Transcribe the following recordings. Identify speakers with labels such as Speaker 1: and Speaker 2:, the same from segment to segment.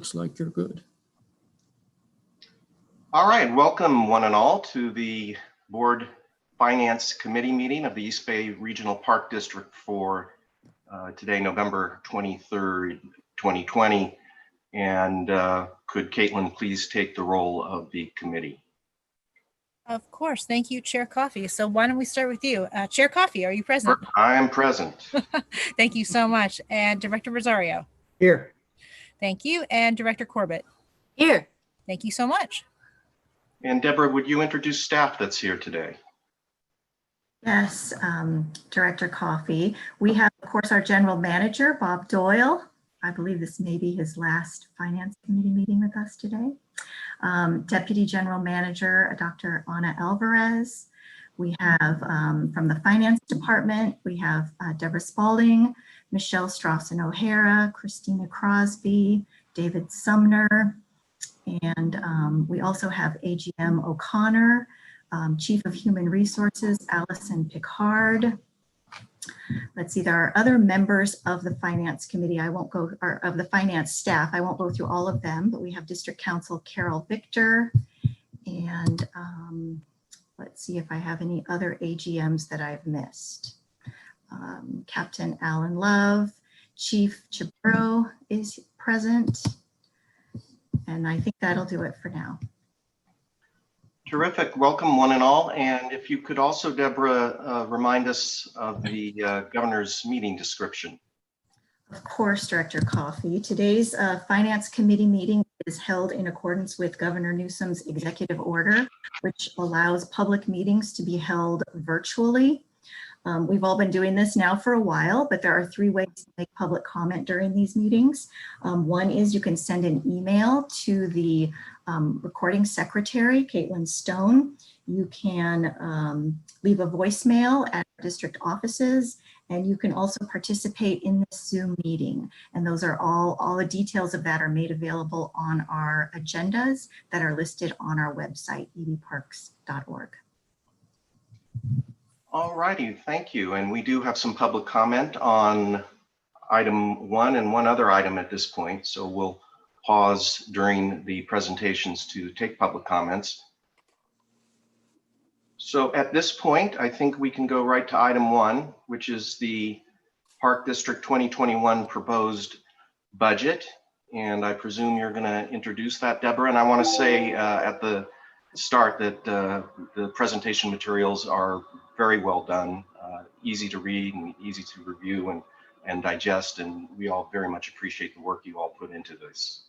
Speaker 1: Looks like you're good.
Speaker 2: All right, welcome one and all to the Board Finance Committee meeting of the East Bay Regional Park District for today, November 23rd, 2020. And could Caitlin please take the role of the committee?
Speaker 3: Of course. Thank you, Chair Coffey. So why don't we start with you? Chair Coffey, are you present?
Speaker 2: I am present.
Speaker 3: Thank you so much. And Director Rosario?
Speaker 1: Here.
Speaker 3: Thank you. And Director Corbett?
Speaker 4: Here.
Speaker 3: Thank you so much.
Speaker 2: And Deborah, would you introduce staff that's here today?
Speaker 4: Yes, Director Coffey. We have, of course, our General Manager, Bob Doyle. I believe this may be his last Finance Committee meeting with us today. Deputy General Manager, Dr. Ana Alvarez. We have from the Finance Department, we have Deborah Spalding, Michelle Strawson O'Hara, Christina Crosby, David Sumner, and we also have AGM O'Connor, Chief of Human Resources, Allison Picard. Let's see, there are other members of the Finance Committee. I won't go, or of the Finance staff. I won't go through all of them, but we have District Council Carol Victor. And let's see if I have any other AGMs that I've missed. Captain Alan Love, Chief Chabro is present. And I think that'll do it for now.
Speaker 2: Terrific. Welcome one and all. And if you could also, Deborah, remind us of the governor's meeting description.
Speaker 4: Of course, Director Coffey. Today's Finance Committee meeting is held in accordance with Governor Newsom's executive order, which allows public meetings to be held virtually. We've all been doing this now for a while, but there are 3 ways to make public comment during these meetings. One is you can send an email to the recording secretary, Caitlin Stone. You can leave a voicemail at district offices, and you can also participate in this Zoom meeting. And those are all the details of that are made available on our agendas that are listed on our website, ebparks.org.
Speaker 2: All righty, thank you. And we do have some public comment on item 1 and one other item at this point. So we'll pause during the presentations to take public comments. So at this point, I think we can go right to item 1, which is the Park District 2021 proposed budget. And I presume you're going to introduce that, Deborah. And I want to say at the start that the presentation materials are very well done, easy to read and easy to review and digest. And we all very much appreciate the work you all put into this.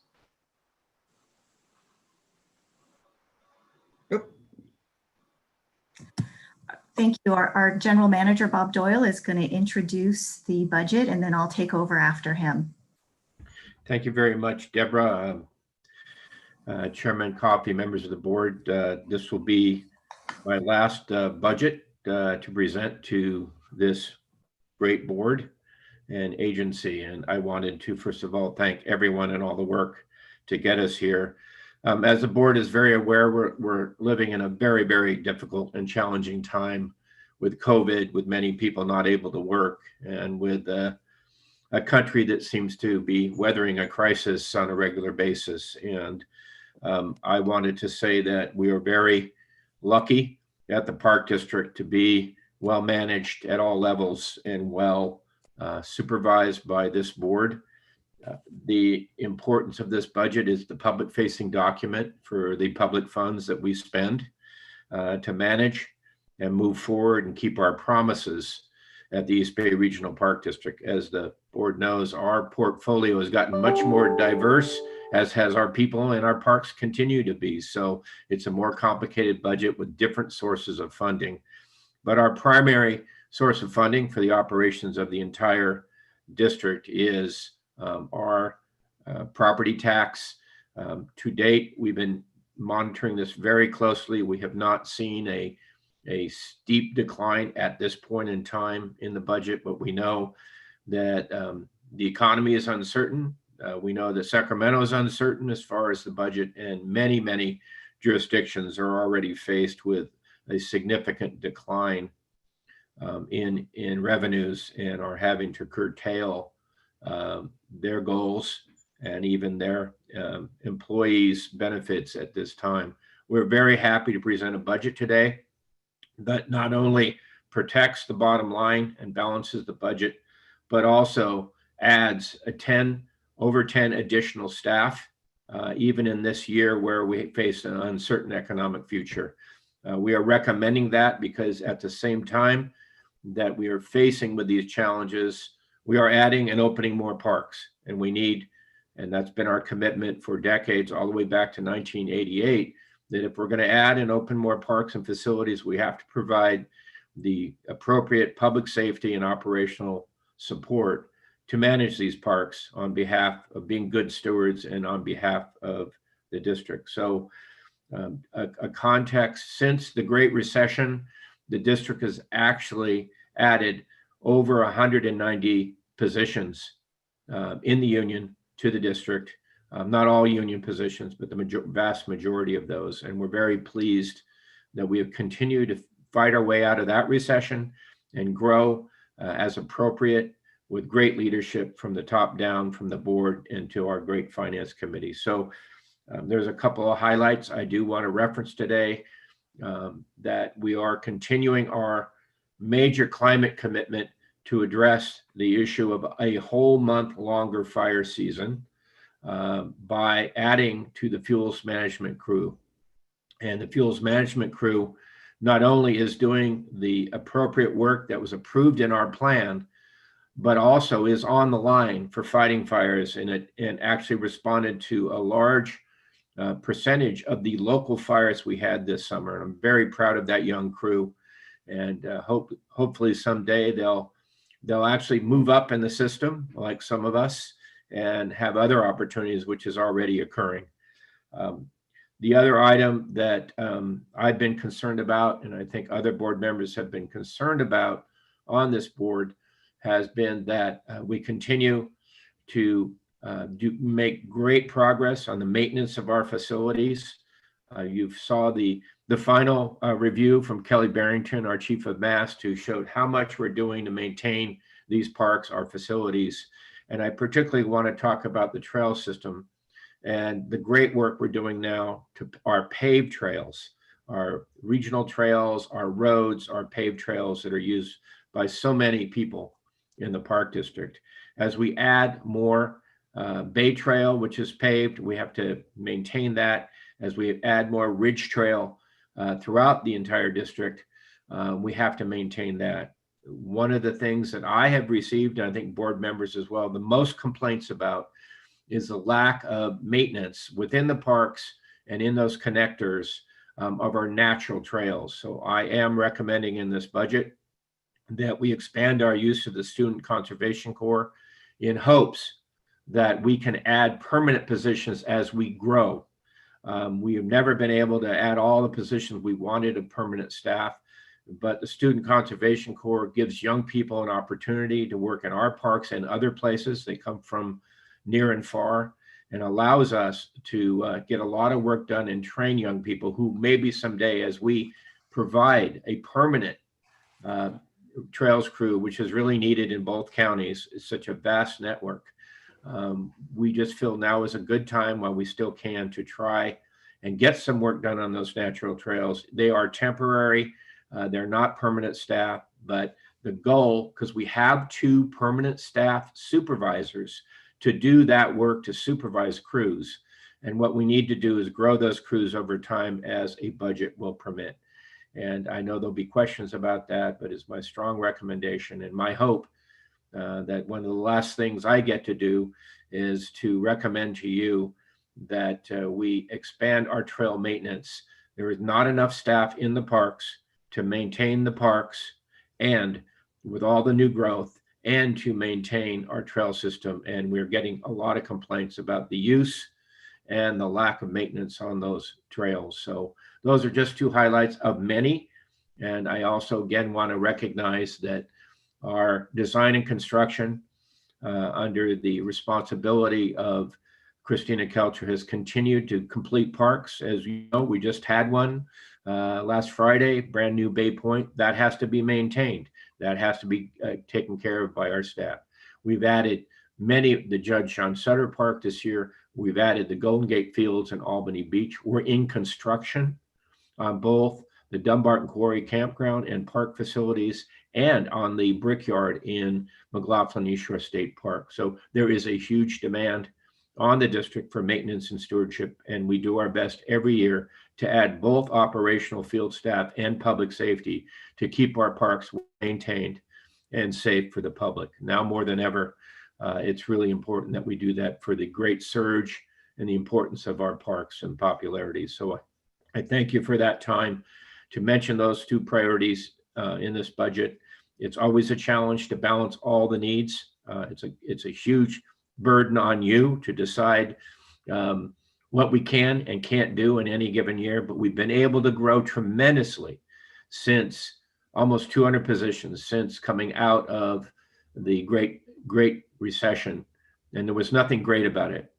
Speaker 1: Yep.
Speaker 4: Thank you. Our General Manager, Bob Doyle, is going to introduce the budget, and then I'll take over after him.
Speaker 5: Thank you very much, Deborah. Chairman Coffey, members of the board, this will be my last budget to present to this great board and agency. And I wanted to, first of all, thank everyone and all the work to get us here. As the board is very aware, we're living in a very, very difficult and challenging time with COVID, with many people not able to work, and with a country that seems to be weathering a crisis on a regular basis. And I wanted to say that we are very lucky at the Park District to be well managed at all levels and well supervised by this board. The importance of this budget is the public facing document for the public funds that we spend to manage and move forward and keep our promises at the East Bay Regional Park District. As the board knows, our portfolio has gotten much more diverse, as has our people, and our parks continue to be. So it's a more complicated budget with different sources of funding. But our primary source of funding for the operations of the entire district is our property tax. To date, we've been monitoring this very closely. We have not seen a steep decline at this point in time in the budget, but we know that the economy is uncertain. We know that Sacramento is uncertain as far as the budget, and many jurisdictions are already faced with a significant decline in revenues and are having to curtail their goals and even their employees' benefits at this time. We're very happy to present a budget today that not only protects the bottom line and balances the budget, but also adds over 10 additional staff, even in this year where we face an uncertain economic future. We are recommending that because at the same time that we are facing with these challenges, we are adding and opening more parks, and we need, and that's been our commitment for decades, all the way back to 1988, that if we're going to add and open more parks and facilities, we have to provide the appropriate public safety and operational support to manage these parks on behalf of being good stewards and on behalf of the district. So a context, since the Great Recession, the district has actually added over 190 positions in the union to the district. Not all union positions, but the vast majority of those. And we're very pleased that we have continued to fight our way out of that recession and grow as appropriate, with great leadership from the top down, from the board into our great finance committee. So there's a couple of highlights I do want to reference today, that we are continuing our major climate commitment to address the issue of a whole month longer fire season by adding to the fuels management crew. And the fuels management crew not only is doing the appropriate work that was approved in our plan, but also is on the line for fighting fires, and actually responded to a large percentage of the local fires we had this summer. And I'm very proud of that young crew, and hopefully someday they'll actually move up in the system like some of us and have other opportunities, which is already occurring. The other item that I've been concerned about, and I think other board members have been concerned about on this board, has been that we continue to make great progress on the maintenance of our facilities. You saw the final review from Kelly Barrington, our chief of MAST, who showed how much we're doing to maintain these parks, our facilities. And I particularly want to talk about the trail system and the great work we're doing now to our paved trails, our regional trails, our roads, our paved trails that are used by so many people in the park district. As we add more Bay Trail, which is paved, we have to maintain that. As we add more Ridge Trail throughout the entire district, we have to maintain that. One of the things that I have received, and I think board members as well, the most complaints about is the lack of maintenance within the parks and in those connectors of our natural trails. So I am recommending in this budget that we expand our use of the Student Conservation Corps in hopes that we can add permanent positions as we grow. We have never been able to add all the positions we wanted of permanent staff, but the Student Conservation Corps gives young people an opportunity to work in our parks and other places. They come from near and far, and allows us to get a lot of work done and train young people who maybe someday, as we provide a permanent trails crew, which is really needed in both counties, it's such a vast network. We just feel now is a good time, while we still can, to try and get some work done on those natural trails. They are temporary, they're not permanent staff, but the goal, because we have 2 permanent staff supervisors to do that work, to supervise crews. And what we need to do is grow those crews over time as a budget will permit. And I know there'll be questions about that, but it's my strong recommendation and my hope that one of the last things I get to do is to recommend to you that we expand our trail maintenance. There is not enough staff in the parks to maintain the parks, and with all the new growth, and to maintain our trail system. And we're getting a lot of complaints about the use and the lack of maintenance on those trails. So those are just 2 highlights of many. And I also, again, want to recognize that our design and construction under the responsibility of Christina Kelcher has continued to complete parks. As you know, we just had one last Friday, brand new Bay Point. That has to be maintained. That has to be taken care of by our staff. We've added the Judge John Sutter Park this year. We've added the Golden Gate Fields and Albany Beach. We're in construction on both the Dumbarton Quarry Campground and park facilities and on the Brickyard in McLaughlin East Shore State Park. So there is a huge demand on the district for maintenance and stewardship, and we do our best every year to add both operational field staff and public safety to keep our parks maintained and safe for the public. Now more than ever, it's really important that we do that for the great surge and the importance of our parks and popularity. So I thank you for that time to mention those two priorities in this budget. It's always a challenge to balance all the needs. It's a huge burden on you to decide what we can and can't do in any given year, but we've been able to grow tremendously since almost 200 positions since coming out of the great recession, and there was nothing great about it.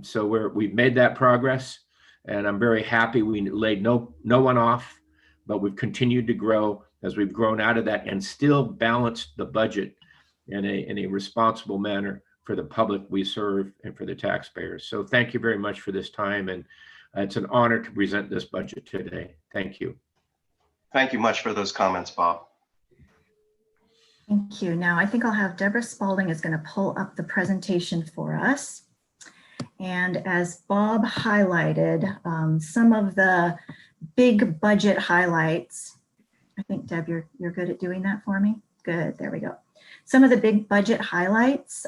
Speaker 5: So we've made that progress, and I'm very happy we laid no one off, but we've continued to grow as we've grown out of that and still balanced the budget in a responsible manner for the public we serve and for the taxpayers. So thank you very much for this time, and it's an honor to present this budget today. Thank you.
Speaker 2: Thank you much for those comments, Bob.
Speaker 4: Thank you. Now I think I'll have Deborah Spalding is going to pull up the presentation for us. And as Bob highlighted, some of the big budget highlights, I think Deb, you're good at doing that for me. Good, there we go. Some of the big budget highlights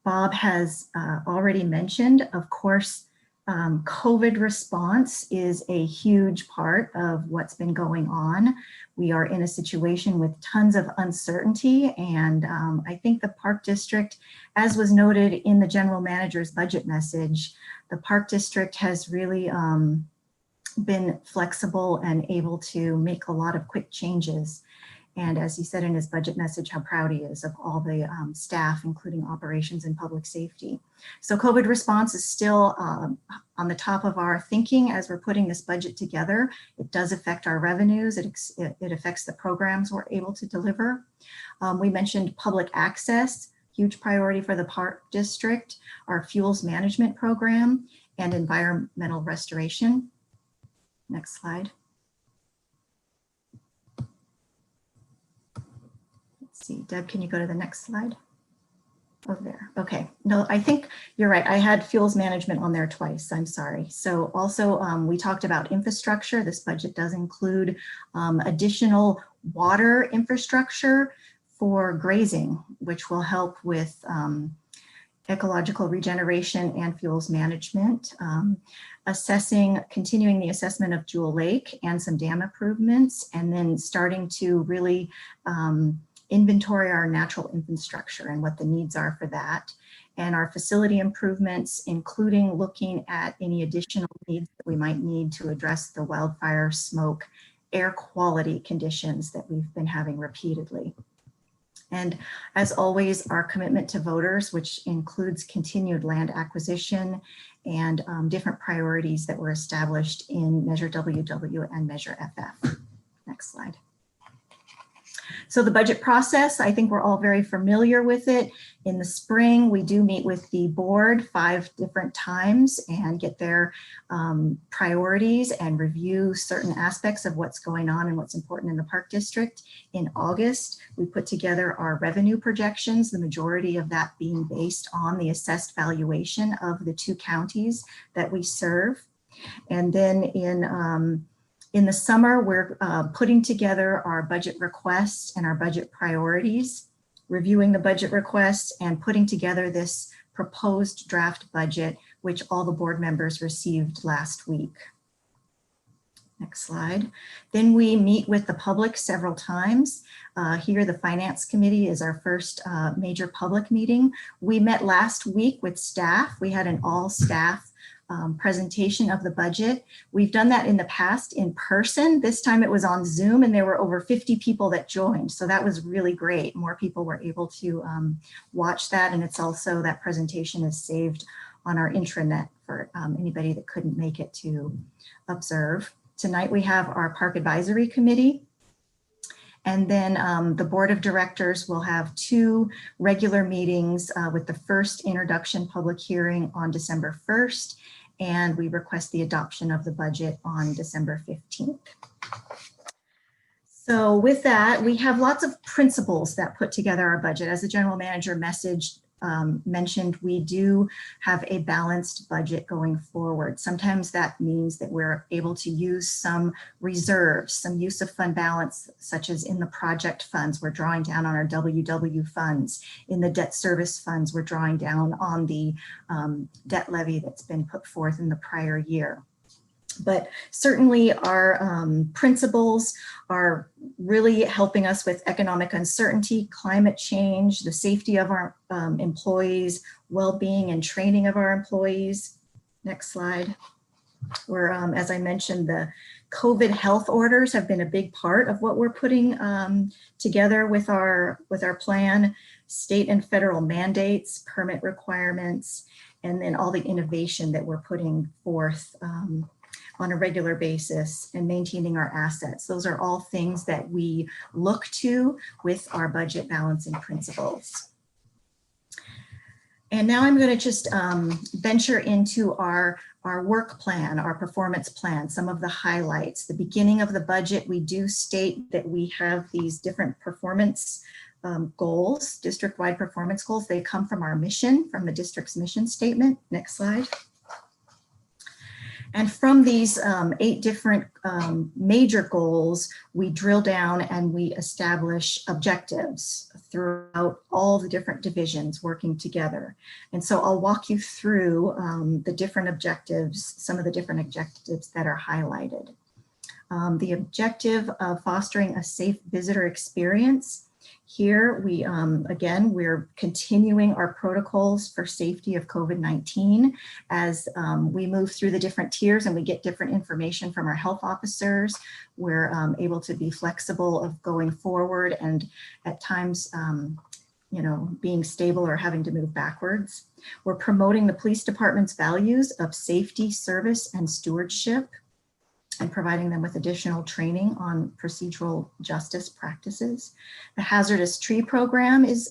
Speaker 4: Bob has already mentioned. Of course, COVID response is a huge part of what's been going on. We are in a situation with tons of uncertainty, and I think the Park District, as was noted in the General Manager's budget message, the Park District has really been flexible and able to make a lot of quick changes. And as he said in his budget message, how proud he is of all the staff, including operations and public safety. So COVID response is still on the top of our thinking as we're putting this budget together. It does affect our revenues. It affects the programs we're able to deliver. We mentioned public access, huge priority for the Park District, our fuels management program, and environmental restoration. Next slide. See, Deb, can you go to the next slide? Oh, there. Okay. No, I think you're right. I had fuels management on there twice. I'm sorry. So also we talked about infrastructure. This budget does include additional water infrastructure for grazing, which will help with ecological regeneration and fuels management, continuing the assessment of Jewel Lake and some dam improvements, and then starting to really inventory our natural infrastructure and what the needs are for that. And our facility improvements, including looking at any additional needs that we might need to address the wildfire, smoke, air quality conditions that we've been having repeatedly. And as always, our commitment to voters, which includes continued land acquisition and different priorities that were established in Measure WW and Measure FF. Next slide. So the budget process, I think we're all very familiar with it. In the spring, we do meet with the board 5 different times and get their priorities and review certain aspects of what's going on and what's important in the Park District. In August, we put together our revenue projections, the majority of that being based on the assessed valuation of the 2 counties that we serve. And then in the summer, we're putting together our budget requests and our budget priorities, reviewing the budget requests and putting together this proposed draft budget, which all the board members received last week. Next slide. Then we meet with the public several times. Here, the Finance Committee is our first major public meeting. We met last week with staff. We had an all staff presentation of the budget. We've done that in the past in person. This time it was on Zoom and there were over 50 people that joined. So that was really great. More people were able to watch that. And it's also, that presentation is saved on our intranet for anybody that couldn't make it to observe. Tonight we have our Park Advisory Committee. And then the board of directors will have 2 regular meetings with the first introduction public hearing on December 1st. And we request the adoption of the budget on December 15th. So with that, we have lots of principles that put together our budget. As the general manager mentioned, we do have a balanced budget going forward. Sometimes that means that we're able to use some reserves, some use of fund balance, such as in the project funds, we're drawing down on our WW funds. In the debt service funds, we're drawing down on the debt levy that's been put forth in the prior year. But certainly our principles are really helping us with economic uncertainty, climate change, the safety of our employees, well-being and training of our employees. Next slide. Where, as I mentioned, the COVID health orders have been a big part of what we're putting together with our plan, state and federal mandates, permit requirements, and then all the innovation that we're putting forth on a regular basis and maintaining our assets. Those are all things that we look to with our budget balancing principles. And now I'm going to just venture into our work plan, our performance plan, some of the highlights. The beginning of the budget, we do state that we have these different performance goals, district-wide performance goals. They come from our mission, from the district's mission statement. Next slide. And from these 8 different major goals, we drill down and we establish objectives throughout all the different divisions working together. And so I'll walk you through the different objectives, some of the different objectives that are highlighted. The objective of fostering a safe visitor experience. Here we, again, we're continuing our protocols for safety of COVID-19 as we move through the different tiers and we get different information from our health officers. We're able to be flexible of going forward and at times, being stable or having to move backwards. We're promoting the police department's values of safety, service, and stewardship, and providing them with additional training on procedural justice practices. The hazardous tree program is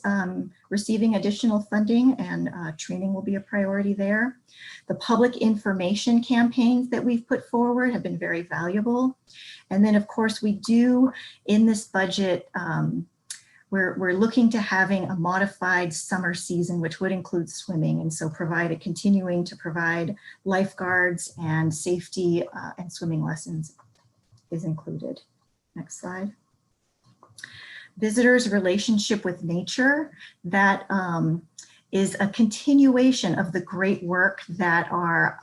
Speaker 4: receiving additional funding and training will be a priority there. The public information campaigns that we've put forward have been very valuable. And then of course we do in this budget, we're looking to having a modified summer season, which would include swimming. And so continuing to provide lifeguards and safety and swimming lessons is included. Next slide. Visitors' relationship with nature. That is a continuation of the great work that our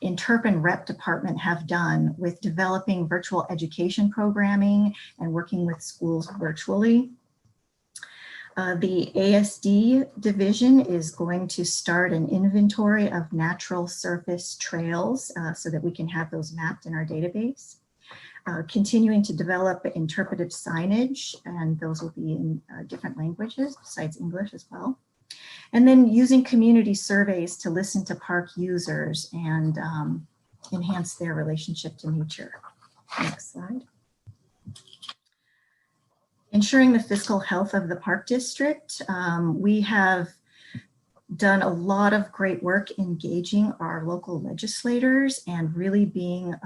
Speaker 4: Interp and Rep department have done with developing virtual education programming and working with schools virtually. The ASD division is going to start an inventory of natural surface trails so that we can have those mapped in our database. Continuing to develop interpretive signage, and those will be in different languages besides English as well. And then using community surveys to listen to park users and enhance their relationship to nature. Next slide. Ensuring the fiscal health of the park district. We have done a lot of great work engaging our local legislators and really being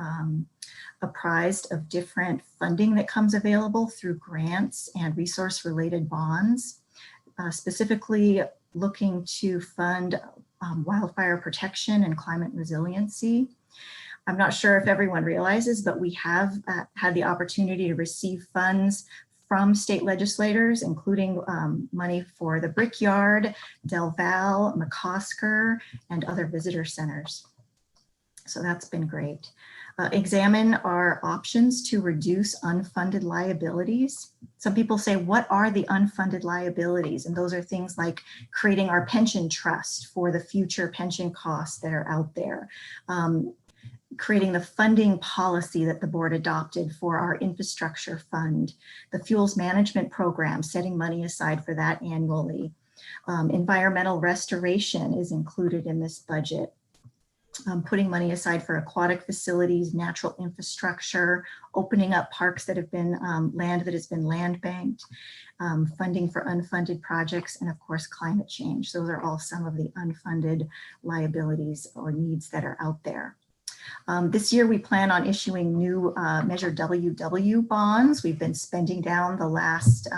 Speaker 4: apprised of different funding that comes available through grants and resource related bonds, specifically looking to fund wildfire protection and climate resiliency. I'm not sure if everyone realizes, but we have had the opportunity to receive funds from state legislators, including money for the Brickyard, Del Val, McAllister, and other visitor centers. So that's been great. Examine our options to reduce unfunded liabilities. Some people say, what are the unfunded liabilities? And those are things like creating our pension trust for the future pension costs that are out there. Creating the funding policy that the board adopted for our infrastructure fund, the fuels management program, setting money aside for that annually. Environmental restoration is included in this budget. putting money aside for aquatic facilities, natural infrastructure, opening up parks that have been land that has been land banked, funding for unfunded projects, and of course, climate change. Those are all some of the unfunded liabilities or needs that are out there. This year, we plan on issuing new Measure WW bonds. We've been spending down the last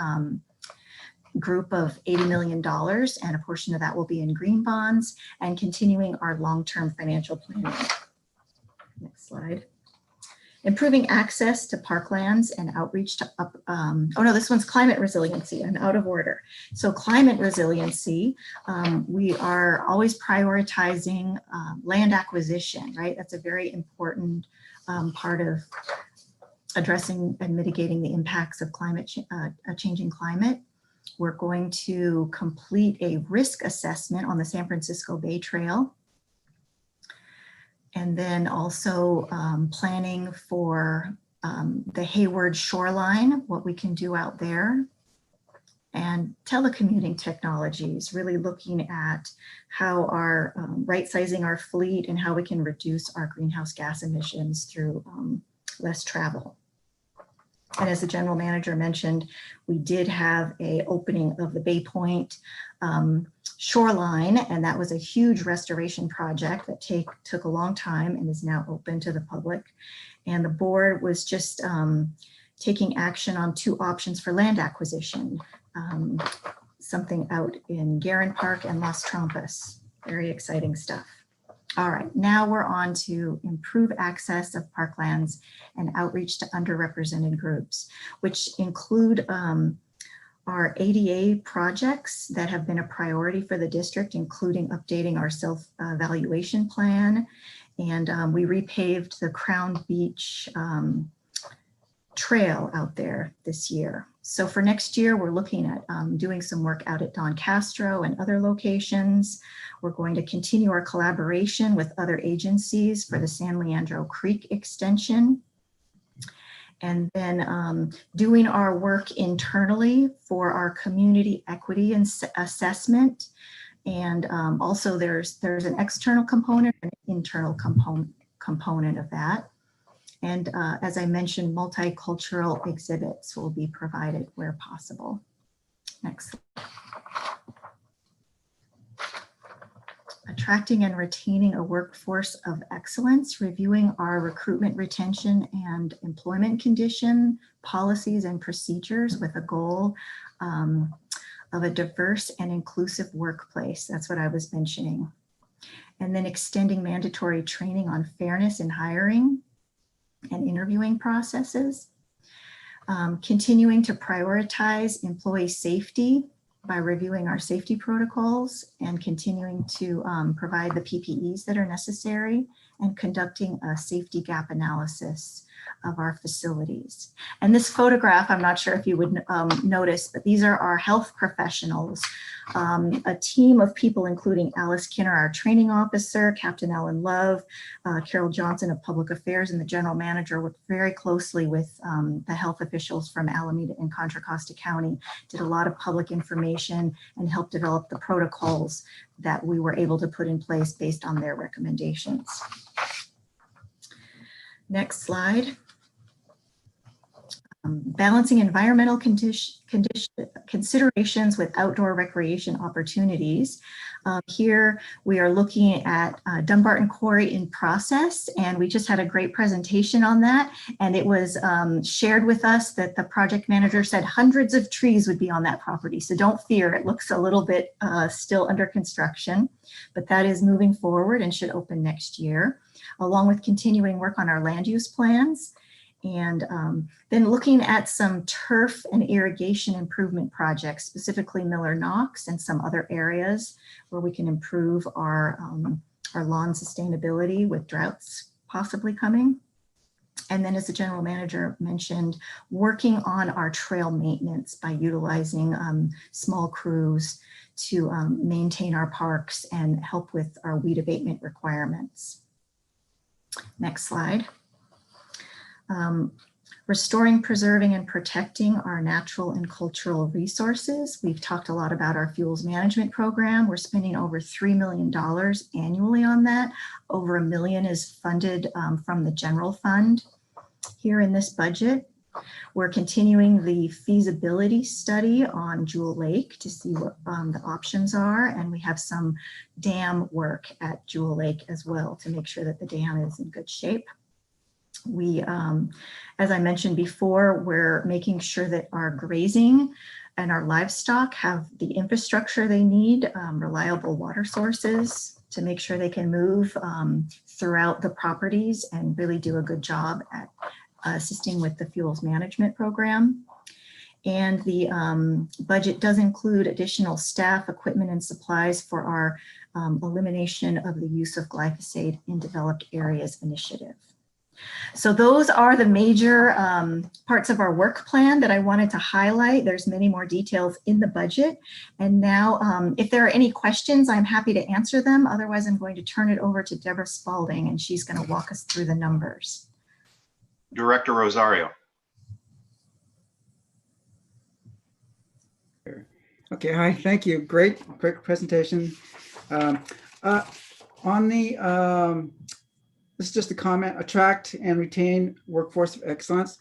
Speaker 4: group of $80 million, and a portion of that will be in green bonds, and continuing our long-term financial planning. Next slide. Improving access to parklands and outreach to oh no, this one's climate resiliency. I'm out of order. So climate resiliency, we are always prioritizing land acquisition, right? That's a very important part of addressing and mitigating the impacts of a changing climate. We're going to complete a risk assessment on the San Francisco Bay Trail. And then also planning for the Hayward shoreline, what we can do out there. And telecommuting technologies, really looking at how our right-sizing our fleet and how we can reduce our greenhouse gas emissions through less travel. And as the general manager mentioned, we did have an opening of the Bay Point shoreline, and that was a huge restoration project that took a long time and is now open to the public. And the board was just taking action on 2 options for land acquisition, something out in Garin Park and Las Trampas. Very exciting stuff. All right, now we're on to improve access of parklands and outreach to underrepresented groups, which include our ADA projects that have been a priority for the district, including updating our self-evaluation plan. And we repaved the Crown Beach trail out there this year. So for next year, we're looking at doing some work out at Don Castro and other locations. We're going to continue our collaboration with other agencies for the San Leandro Creek extension. And then doing our work internally for our community equity and assessment. And also there's an external component and an internal component of that. And as I mentioned, multicultural exhibits will be provided where possible. Next. Attracting and retaining a workforce of excellence, reviewing our recruitment, retention, and employment condition, policies and procedures with a goal of a diverse and inclusive workplace. That's what I was mentioning. And then extending mandatory training on fairness in hiring and interviewing processes, continuing to prioritize employee safety by reviewing our safety protocols and continuing to provide the PPEs that are necessary, and conducting a safety gap analysis of our facilities. And this photograph, I'm not sure if you would notice, but these are our health professionals, a team of people, including Alice Kinner, our training officer, Captain Ellen Love, Carol Johnson of Public Affairs, and the general manager worked very closely with the health officials from Alameda and Contra Costa County, did a lot of public information and helped develop the protocols that we were able to put in place based on their recommendations. Next slide. Balancing environmental considerations with outdoor recreation opportunities. Here we are looking at Dumbarton Quarry in process, and we just had a great presentation on that. And it was shared with us that the project manager said hundreds of trees would be on that property. So don't fear, it looks a little bit still under construction, but that is moving forward and should open next year, along with continuing work on our land use plans. And then looking at some turf and irrigation improvement projects, specifically Miller Knox and some other areas where we can improve our lawn sustainability with droughts possibly coming. And then, as the general manager mentioned, working on our trail maintenance by utilizing small crews to maintain our parks and help with our weed abatement requirements. Next slide. Restoring, preserving, and protecting our natural and cultural resources. We've talked a lot about our fuels management program. We're spending over $3 million annually on that. Over $1 million is funded from the general fund here in this budget. We're continuing the feasibility study on Jewel Lake to see what the options are. And we have some dam work at Jewel Lake as well to make sure that the dam is in good shape. We, as I mentioned before, we're making sure that our grazing and our livestock have the infrastructure they need, reliable water sources to make sure they can move throughout the properties and really do a good job at assisting with the fuels management program. And the budget does include additional staff, equipment, and supplies for our elimination of the use of glyphosate in developed areas initiative. So those are the major parts of our work plan that I wanted to highlight. There's many more details in the budget. And now if there are any questions, I'm happy to answer them. Otherwise, I'm going to turn it over to Deborah Spalding, and she's going to walk us through the numbers.
Speaker 2: Director Rosario.
Speaker 1: Okay, hi, thank you. Great presentation. On the, this is just a comment, attract and retain workforce of excellence.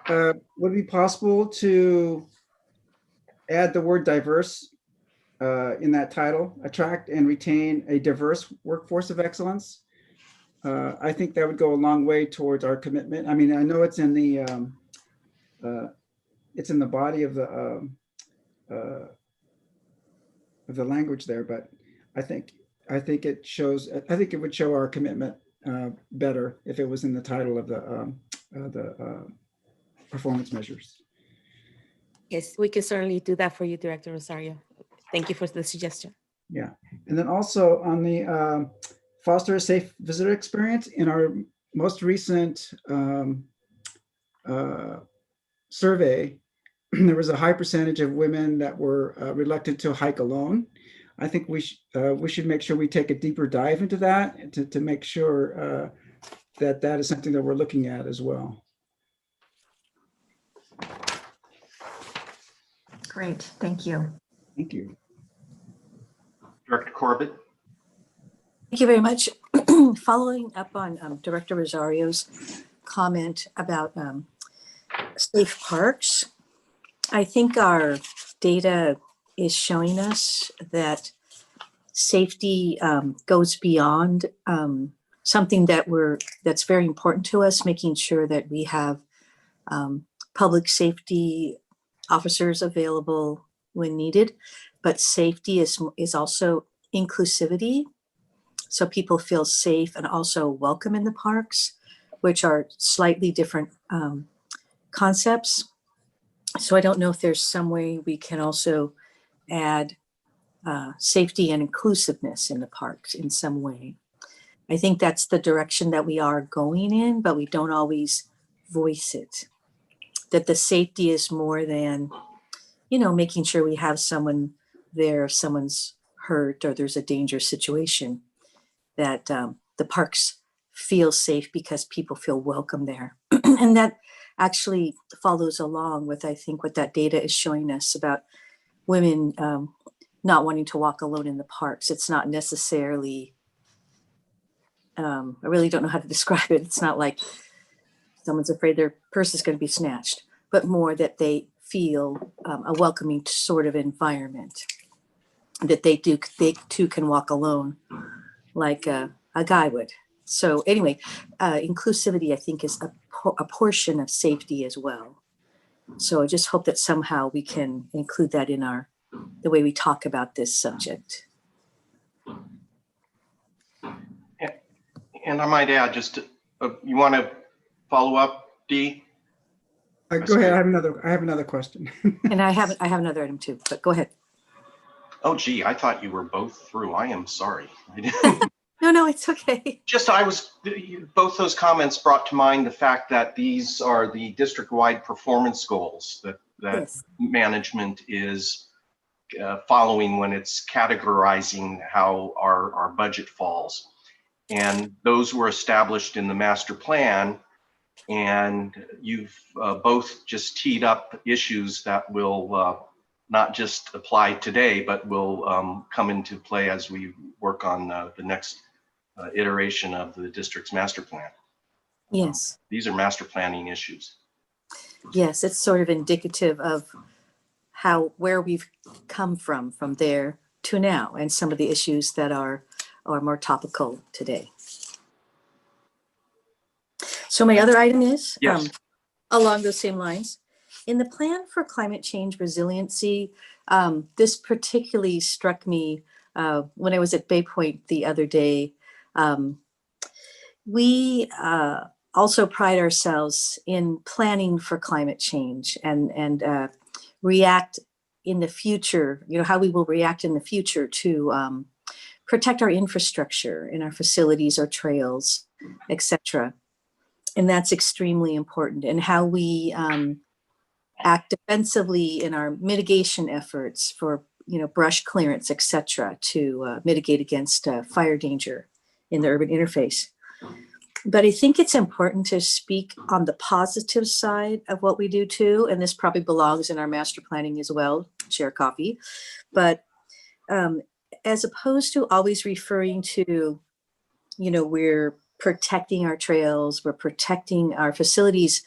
Speaker 1: Would it be possible to add the word diverse in that title? Attract and retain a diverse workforce of excellence. I think that would go a long way towards our commitment. I mean, I know it's in the body of the language there, but I think it shows. I think it would show our commitment better if it was in the title of the performance measures.
Speaker 6: Yes, we can certainly do that for you, Director Rosario. Thank you for the suggestion.
Speaker 1: Yeah, and then also on the foster a safe visitor experience, in our most recent survey, there was a high percentage of women that were reluctant to hike alone. I think we should make sure we take a deeper dive into that to make sure that is something that we're looking at as well.
Speaker 4: Great, thank you.
Speaker 1: Thank you.
Speaker 2: Director Corbett.
Speaker 7: Thank you very much. Following up on Director Rosario's comment about safe parks, I think our data is showing us that safety goes beyond something that's very important to us, making sure that we have public safety officers available when needed, but safety is also inclusivity. So people feel safe and also welcome in the parks, which are slightly different concepts. So I don't know if there's some way we can also add safety and inclusiveness in the parks in some way. I think that's the direction that we are going in, but we don't always voice it. That the safety is more than, making sure we have someone there if someone's hurt or there's a dangerous situation, that the parks feel safe because people feel welcome there. And that actually follows along with, I think, what that data is showing us about women not wanting to walk alone in the parks. It's not necessarily, I really don't know how to describe it. It's not like someone's afraid their purse is going to be snatched, but more that they feel a welcoming sort of environment, that they too can walk alone like a guy would. So anyway, inclusivity, I think, is a portion of safety as well. So I just hope that somehow we can include that in the way we talk about this subject.
Speaker 2: And I might add, just you want to follow up, Dee?
Speaker 1: Go ahead. I have another question.
Speaker 7: And I have another item too, but go ahead.
Speaker 2: Oh, gee, I thought you were both through. I am sorry.
Speaker 7: No, it's okay.
Speaker 2: Both those comments brought to mind the fact that these are the district-wide performance goals that
Speaker 7: Yes.
Speaker 2: management is following when it's categorizing how our budget falls. And those were established in the master plan. And you've both just teed up issues that will not just apply today, but will come into play as we work on the next iteration of the district's master plan.
Speaker 7: Yes,
Speaker 2: These are master planning issues.
Speaker 7: yes, it's sort of indicative of where we've come from there to now, and some of the issues that are more topical today. So my other item is,
Speaker 2: Yes.
Speaker 7: along those same lines, in the plan for climate change resiliency, this particularly struck me when I was at Bay Point the other day. We also pride ourselves in planning for climate change and react in the future, how we will react in the future to protect our infrastructure in our facilities, our trails, etc. And that's extremely important. And how we act defensively in our mitigation efforts for, brush clearance, etc., to mitigate against fire danger in the urban interface. But I think it's important to speak on the positive side of what we do too. And this probably belongs in our master planning as well, Chair Coffee. But as opposed to always referring to, we're protecting our trails, we're protecting our facilities,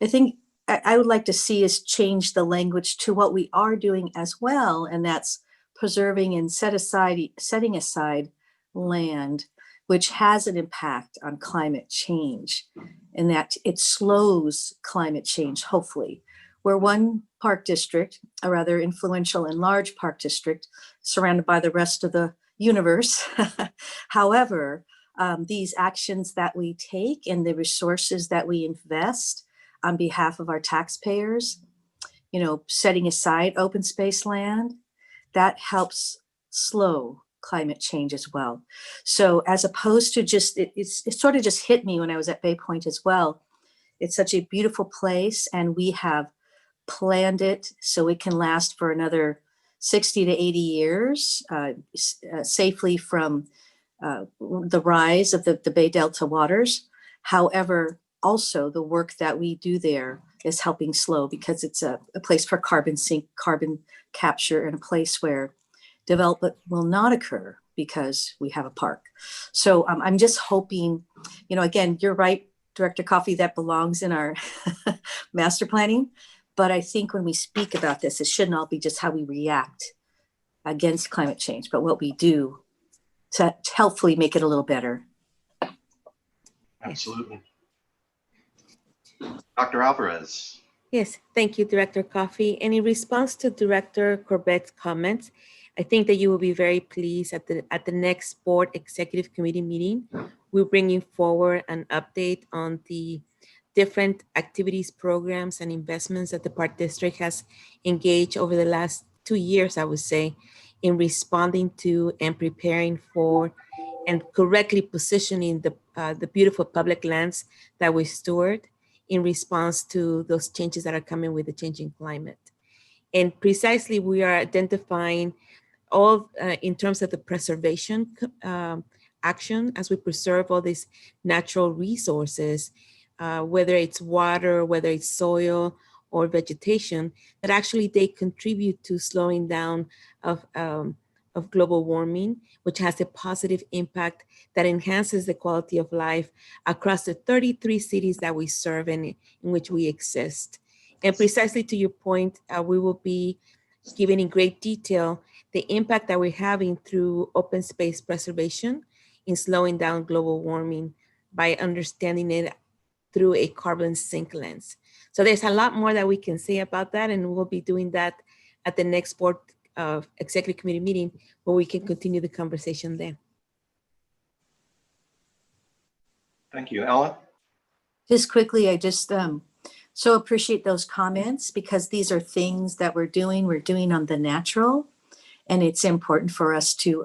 Speaker 7: I think I would like to see us change the language to what we are doing as well. And that's preserving and setting aside land, which has an impact on climate change, and that it slows climate change, hopefully. We're one park district, a rather influential and large park district, surrounded by the rest of the universe. However, these actions that we take and the resources that we invest on behalf of our taxpayers, setting aside open space land, that helps slow climate change as well. So as opposed to just, it sort of just hit me when I was at Bay Point as well. It's such a beautiful place, and we have planned it so it can last for another 60 to 80 years safely from the rise of the Bay Delta waters. However, also the work that we do there is helping slow, because it's a place for carbon capture, and a place where development will not occur because we have a park. So I'm just hoping, again, you're right, Director Coffey, that belongs in our master planning. But I think when we speak about this, it shouldn't all be just how we react against climate change, but what we do to helpfully make it a little better.
Speaker 2: Absolutely. Dr. Alvarez.
Speaker 6: Yes, thank you, Director Coffey. And in response to Director Corbett's comments, I think that you will be very pleased at the next board executive committee meeting. We're bringing forward an update on the different activities, programs, and investments that the Park District has engaged over the last 2 years, I would say, in responding to and preparing for and correctly positioning the beautiful public lands that we steward in response to those changes that are coming with the changing climate. And precisely, we are identifying all in terms of the preservation action as we preserve all these natural resources, whether it's water, whether it's soil or vegetation, that actually they contribute to slowing down of global warming, which has a positive impact that enhances the quality of life across the 33 cities that we serve and in which we exist. And precisely to your point, we will be giving in great detail the impact that we're having through open space preservation in slowing down global warming by understanding it through a carbon sink lens. So there's a lot more that we can say about that, and we'll be doing that at the next board executive committee meeting, where we can continue the conversation there.
Speaker 2: Thank you. Ella?
Speaker 7: Just quickly, I just so appreciate those comments, because these are things that we're doing on the natural, and it's important for us to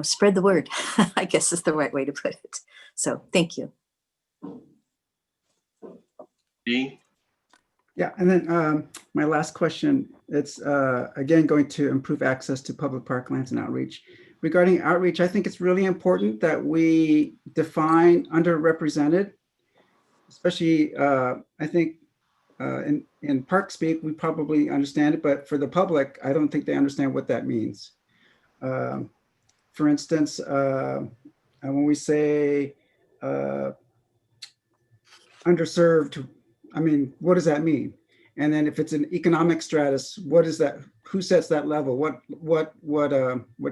Speaker 7: spread the word, I guess is the right way to put it. So thank you.
Speaker 2: Dee?
Speaker 1: Yeah, and then my last question, it's again going to improve access to public parklands and outreach. Regarding outreach, I think it's really important that we define underrepresented especially, I think in park speak, we probably understand it, but for the public, I don't think they understand what that means. For instance, when we say underserved, I mean, what does that mean? And then if it's an economic status, what is that? Who sets that level? What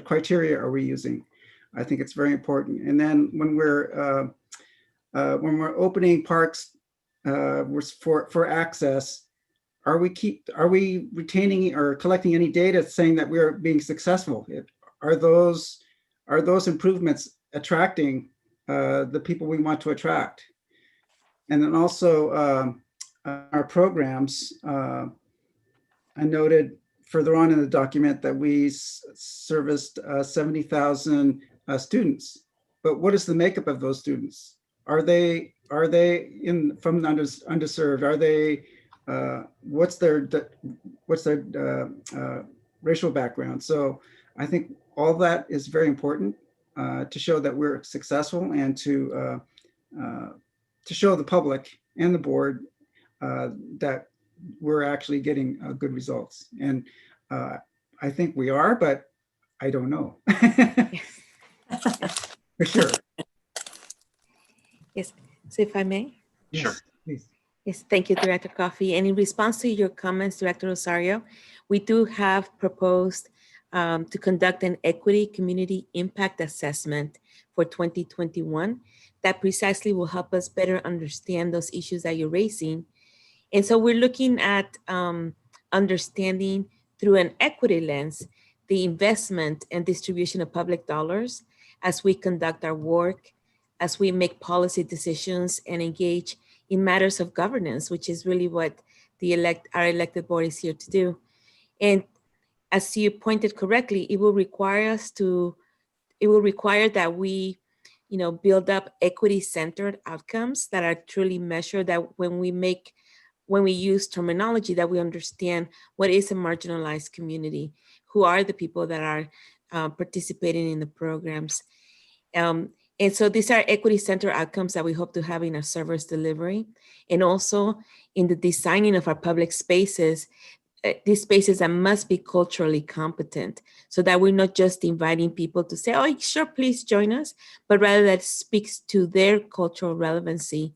Speaker 1: criteria are we using? I think it's very important. And then when we're opening parks for access, are we retaining or collecting any data saying that we're being successful? Are those improvements attracting the people we want to attract? And then also our programs, I noted further on in the document that we serviced 70,000 students. But what is the makeup of those students? Are they from the underserved? Are they what's their racial background? So I think all that is very important to show that we're successful and to show the public and the board that we're actually getting good results. And I think we are, but I don't know. For sure.
Speaker 6: Yes. So if I may.
Speaker 2: Sure.
Speaker 1: Yes, please.
Speaker 6: Yes, thank you, Director Coffey. And in response to your comments, Director Rosario, we do have proposed to conduct an equity community impact assessment for 2021 that precisely will help us better understand those issues that you're raising. And so we're looking at understanding through an equity lens, the investment and distribution of public dollars as we conduct our work, as we make policy decisions and engage in matters of governance, which is really what our elected board is here to do. And as you pointed correctly, it will require that we, build up equity-centered outcomes that are truly measured, that when we use terminology, that we understand what is a marginalized community, who are the people that are participating in the programs. And so these are equity-centered outcomes that we hope to have in our service delivery, and also in the designing of our public spaces, these spaces that must be culturally competent, so that we're not just inviting people to say, oh, sure, please join us, but rather that speaks to their cultural relevancy.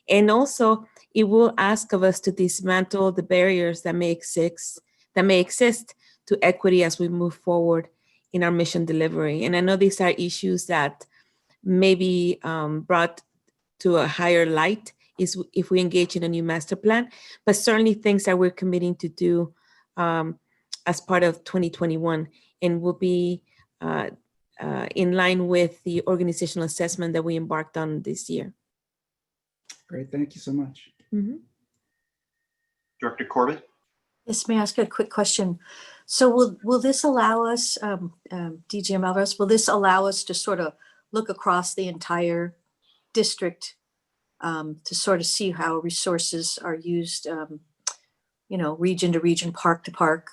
Speaker 6: And also, it will ask of us to dismantle the barriers that may exist to equity as we move forward in our mission delivery. And I know these are issues that may be brought to a higher light if we engage in a new master plan, but certainly things that we're committing to do as part of 2021, and will be in line with the organizational assessment that we embarked on this year.
Speaker 1: Great, thank you so much.
Speaker 6: Mm-hmm.
Speaker 2: Director Corbett?
Speaker 7: Yes, may I ask a quick question? So will this allow us, DG Alvarez, will this allow us to sort of look across the entire district to sort of see how resources are used, region to region, park to park,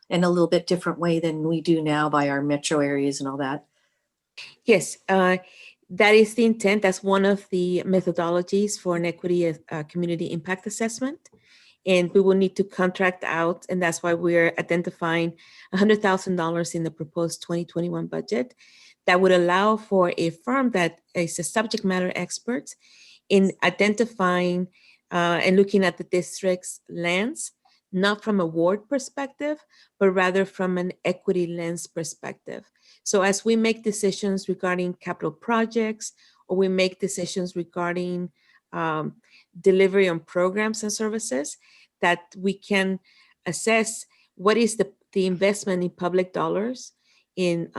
Speaker 7: in a little bit different way than we do now by our metro areas and all that?
Speaker 6: Yes, that is the intent. That's one of the methodologies for an equity community impact assessment. And we will need to contract out, and that's why we're identifying $100,000 in the proposed 2021 budget that would allow for a firm that is a subject matter expert in identifying and looking at the district's lens, not from a ward perspective, but rather from an equity lens perspective. So as we make decisions regarding capital projects, or we make decisions regarding delivery on programs and services, that we can assess what is the investment in public dollars in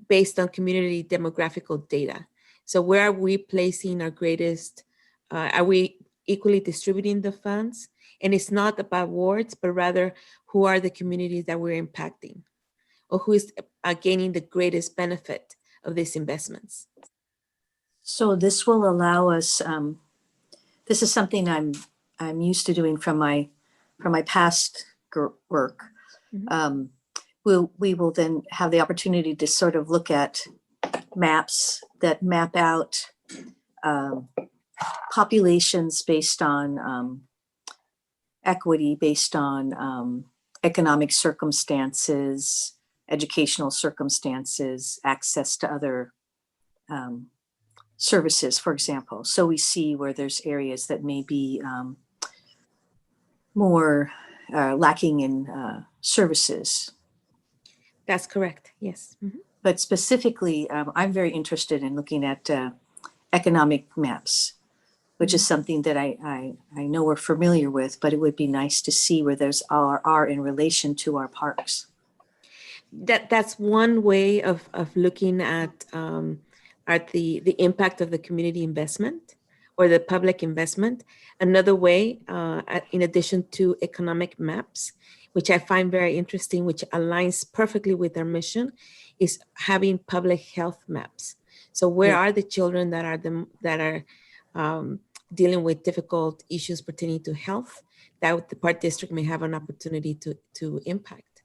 Speaker 6: based on community demographical data. So where are we placing our greatest, are we equally distributing the funds? And it's not about wards, but rather who are the communities that we're impacting, or who is gaining the greatest benefit of these investments.
Speaker 7: So this will allow us, this is something I'm used to doing from my past work.
Speaker 6: Mm-hmm.
Speaker 7: We will then have the opportunity to sort of look at maps that map out populations based on equity, based on economic circumstances, educational circumstances, access to other services, for example. So we see where there's areas that may be more lacking in services.
Speaker 6: That's correct. Yes. Mhm.
Speaker 7: But specifically, I'm very interested in looking at economic maps, which is something that I know we're familiar with, but it would be nice to see where those are in relation to our parks.
Speaker 6: That's one way of looking at the impact of the community investment or the public investment. Another way, in addition to economic maps, which I find very interesting, which aligns perfectly with our mission, is having public health maps. So where are the children that are dealing with difficult issues pertaining to health that the park district may have an opportunity to impact?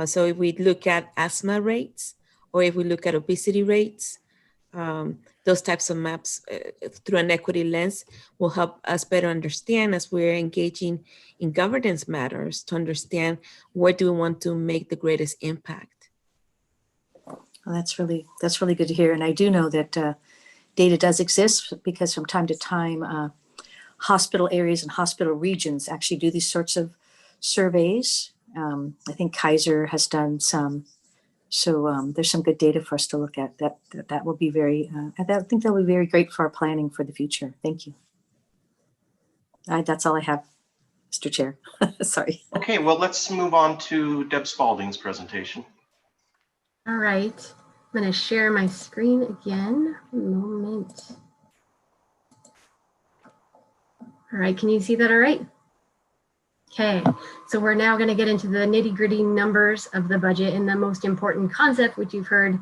Speaker 6: So if we look at asthma rates, or if we look at obesity rates, those types of maps through an equity lens will help us better understand as we're engaging in governance matters to understand where do we want to make the greatest impact.
Speaker 7: Well, that's really good to hear. And I do know that data does exist because from time to time, hospital areas and hospital regions actually do these sorts of surveys. I think Kaiser has done some. So there's some good data for us to look at. That will be very, I think that will be very great for our planning for the future. Thank you. That's all I have, Mr. Chair. Sorry.
Speaker 2: Okay, well, let's move on to Deb Spalding's presentation.
Speaker 8: All right, I'm going to share my screen again. One moment. All right, can you see that all right? Okay, so we're now going to get into the nitty-gritty numbers of the budget, and the most important concept, which you've heard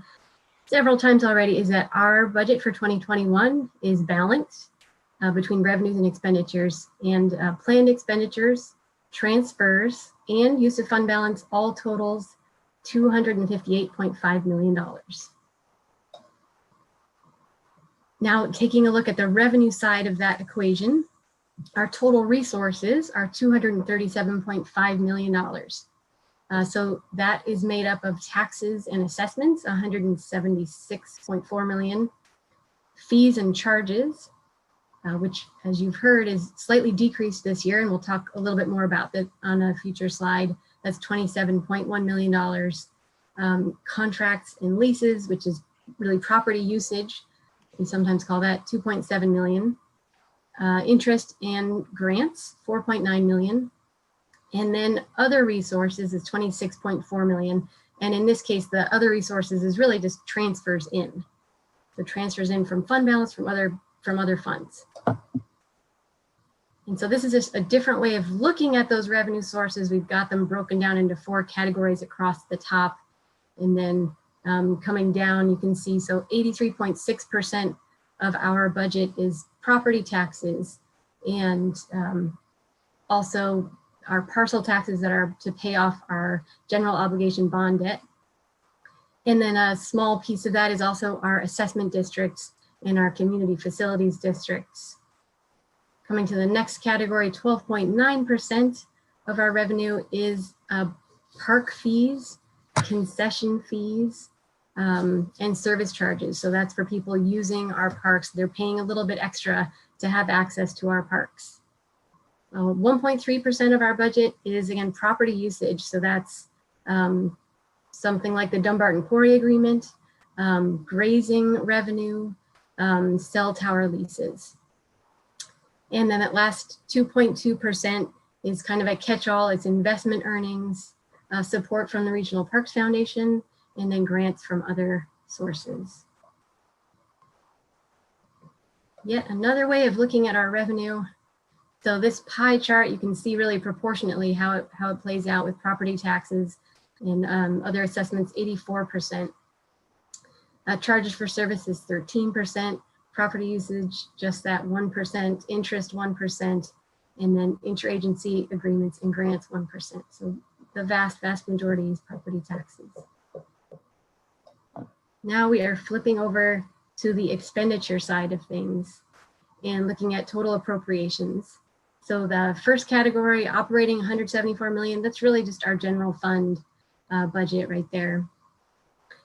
Speaker 8: several times already, is that our budget for 2021 is balanced between revenues and expenditures, and planned expenditures, transfers, and use of fund balance all totals $258.5 million. Now, taking a look at the revenue side of that equation, our total resources are $237.5 million. So that is made up of taxes and assessments, $176.4 million, fees and charges, which, as you've heard, is slightly decreased this year, and we'll talk a little bit more about that on a future slide. That's $27.1 million. Contracts and leases, which is really property usage, we sometimes call that $2.7 million. Interest and grants, $4.9 million. And then other resources is $26.4 million. And in this case, the other resources is really just transfers in. So transfers in from fund balance from other funds. And so this is just a different way of looking at those revenue sources. We've got them broken down into 4 categories across the top. And then coming down, you can see, so 83.6% of our budget is property taxes, and also our parcel taxes that are to pay off our general obligation bond debt. And then a small piece of that is also our assessment districts and our community facilities districts. Coming to the next category, 12.9% of our revenue is park fees, concession fees, and service charges. So that's for people using our parks. They're paying a little bit extra to have access to our parks. 1.3% of our budget is, again, property usage. So that's something like the Dumbarton Quarry Agreement, grazing revenue, cell tower leases. And then that last 2.2% is kind of a catch-all. It's investment earnings, support from the Regional Parks Foundation, and then grants from other sources. Yet another way of looking at our revenue. So this pie chart, you can see really proportionately how it plays out with property taxes and other assessments, 84%. Charges for services, 13%. Property usage, just that 1%. Interest, 1%. And then interagency agreements and grants, 1%. So the vast majority is property taxes. Now we are flipping over to the expenditure side of things. and looking at total appropriations. So the first category, operating 174 million, that's really just our general fund budget right there.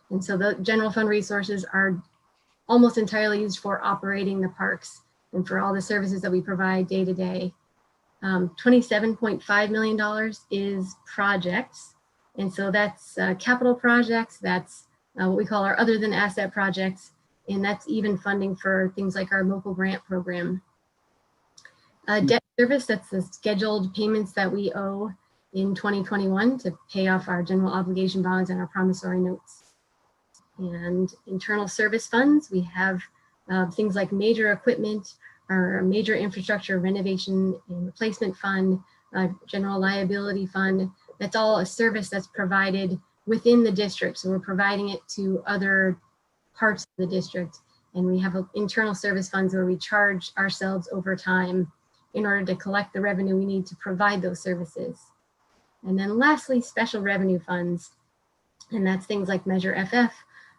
Speaker 8: And so the general fund resources are almost entirely used for operating the parks and for all the services that we provide day to day. $27.5 million is projects. And so that's capital projects, that's what we call our other than asset projects, and that's even funding for things like our local grant program. Debt service, that's the scheduled payments that we owe in 2021 to pay off our general obligation bonds and our promissory notes. And internal service funds, we have things like major equipment, our major infrastructure renovation and replacement fund, general liability fund. That's all a service that's provided within the district. So we're providing it to other parts of the district. And we have internal service funds where we charge ourselves over time in order to collect the revenue we need to provide those services. And then lastly, special revenue funds. And that's things like Measure FF,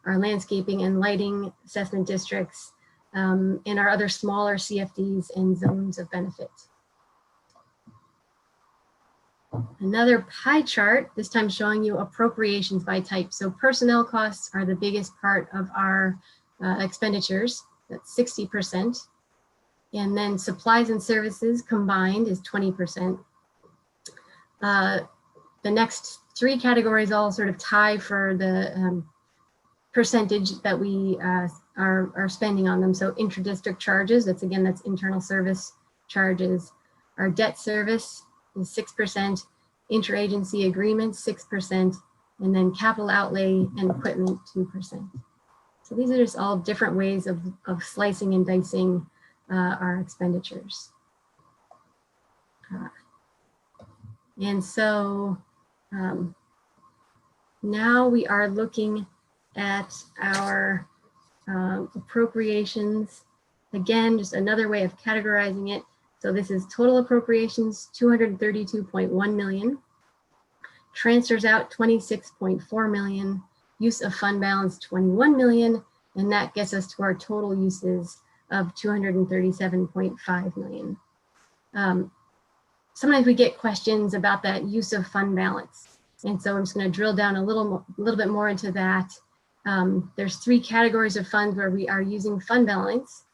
Speaker 8: our landscaping and lighting assessment districts, and our other smaller CFDs and zones of benefit. Another pie chart, this time showing you appropriations by type. So personnel costs are the biggest part of our expenditures, that's 60%. And then supplies and services combined is 20%. The next three categories all sort of tie for the percentage that we are spending on them. So intra-district charges, that's internal service charges. Our debt service is 6%, interagency agreements 6%, and then capital outlay and equipment 2%. So these are just all different ways of slicing and dicing our expenditures. And so now we are looking at our appropriations. Again, just another way of categorizing it. So this is total appropriations, 232.1 million. Transfers out, 26.4 million. Use of fund balance, 21 million. And that gets us to our total uses of 237.5 million. Sometimes we get questions about that use of fund balance. And so I'm just going to drill down a little bit more into that. There's three categories of funds where we are using fund balance.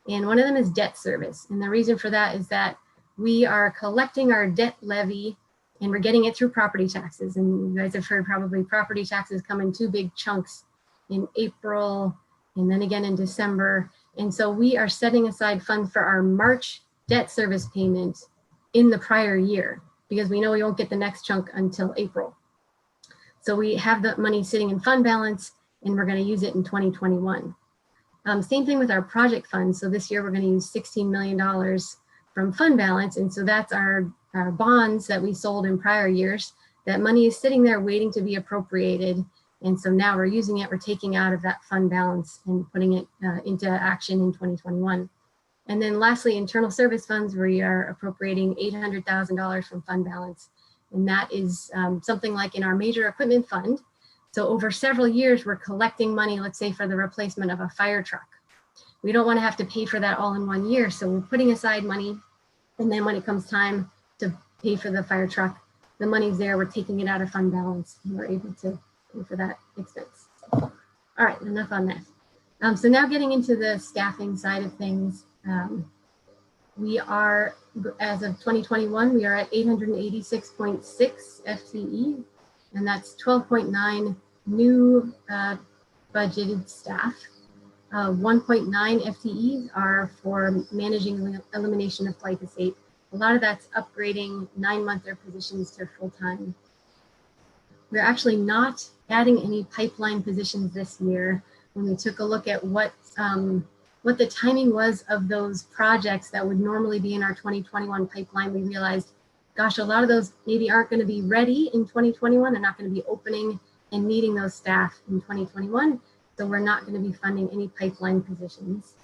Speaker 8: And one of them is debt service. And the reason for that is that we are collecting our debt levy and we're getting it through property taxes. And you guys have heard probably property taxes come in two big chunks in April and then again in December. And so we are setting aside funds for our March debt service payment in the prior year because we know we won't get the next chunk until April. So we have the money sitting in fund balance and we're going to use it in 2021. Same thing with our project funds. So this year we're going to use $16 million from fund balance. And so that's our bonds that we sold in prior years. That money is sitting there waiting to be appropriated. And so now we're using it, we're taking out of that fund balance and putting it into action in 2021. And then lastly, internal service funds, we are appropriating $800,000 from fund balance. And that is something like in our major equipment fund. So over several years, we're collecting money, let's say for the replacement of a fire truck. We don't want to have to pay for that all in 1 year. So we're putting aside money. And then when it comes time to pay for the fire truck, the money's there, we're taking it out of fund balance and we're able to pay for that expense. All right, enough on that. So now getting into the staffing side of things. We are, as of 2021, we are at 886.6 FTE, and that's 12.9 new budgeted staff. 1.9 FTEs are for managing elimination of glyphosate. A lot of that's upgrading 9-monther positions to full-time. We're actually not adding any pipeline positions this year. When we took a look at what the timing was of those projects that would normally be in our 2021 pipeline, we realized, gosh, a lot of those maybe aren't going to be ready in 2021 and not going to be opening and needing those staff in 2021. So we're not going to be funding any pipeline positions.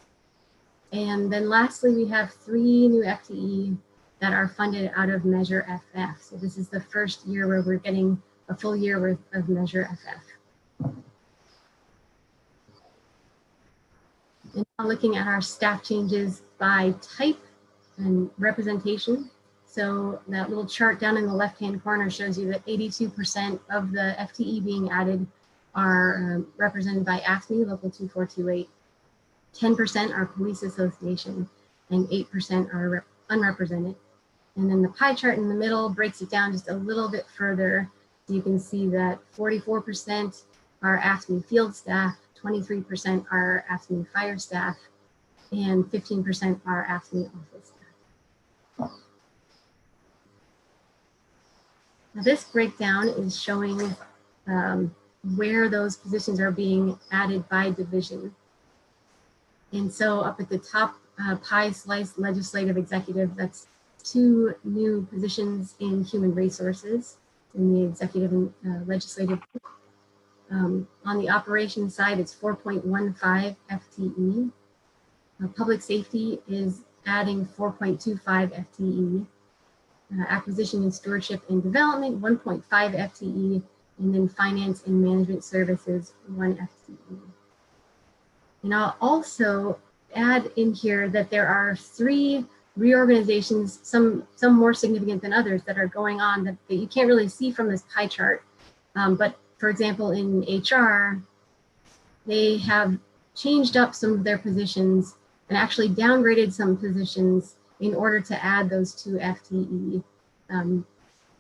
Speaker 8: And then lastly, we have 3 new FTE that are funded out of Measure FF. So this is the first year where we're getting a full year worth of Measure FF. And now looking at our staff changes by type and representation. So that little chart down in the left-hand corner shows you that 82% of the FTE being added are represented by AFSCME Local 2428. 10% are Police Association, and 8% are unrepresented. And then the pie chart in the middle breaks it down just a little bit further. So you can see that 44% are AFSCME field staff, 23% are AFSCME fire staff, and 15% are AFSCME office staff. Now this breakdown is showing where those positions are being added by division. And so up at the top pie slice, legislative executive, that's 2 new positions in human resources in the executive and legislative. On the operations side, it's 4.15 FTE. Public safety is adding 4.25 FTE. Acquisition and stewardship and development, 1.5 FTE. And then finance and management services, 1 FTE. And I'll also add in here that there are 3 reorganizations, some more significant than others, that are going on that you can't really see from this pie chart. But for example, in HR, they have changed up some of their positions and actually downgraded some positions in order to add those 2 FTE.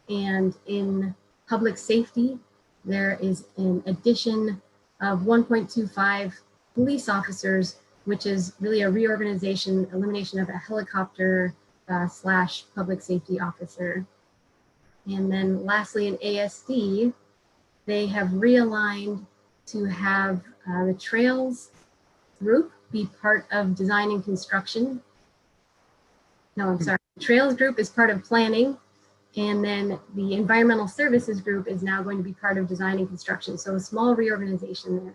Speaker 8: And in public safety, there is an addition of 1.25 police officers, which is really a reorganization, elimination of a helicopter / public safety officer. And then lastly, in ASD, they have realigned to have the trails group be part of design and construction. No, I'm sorry. Trails group is part of planning. And then the environmental services group is now going to be part of design and construction. So a small reorganization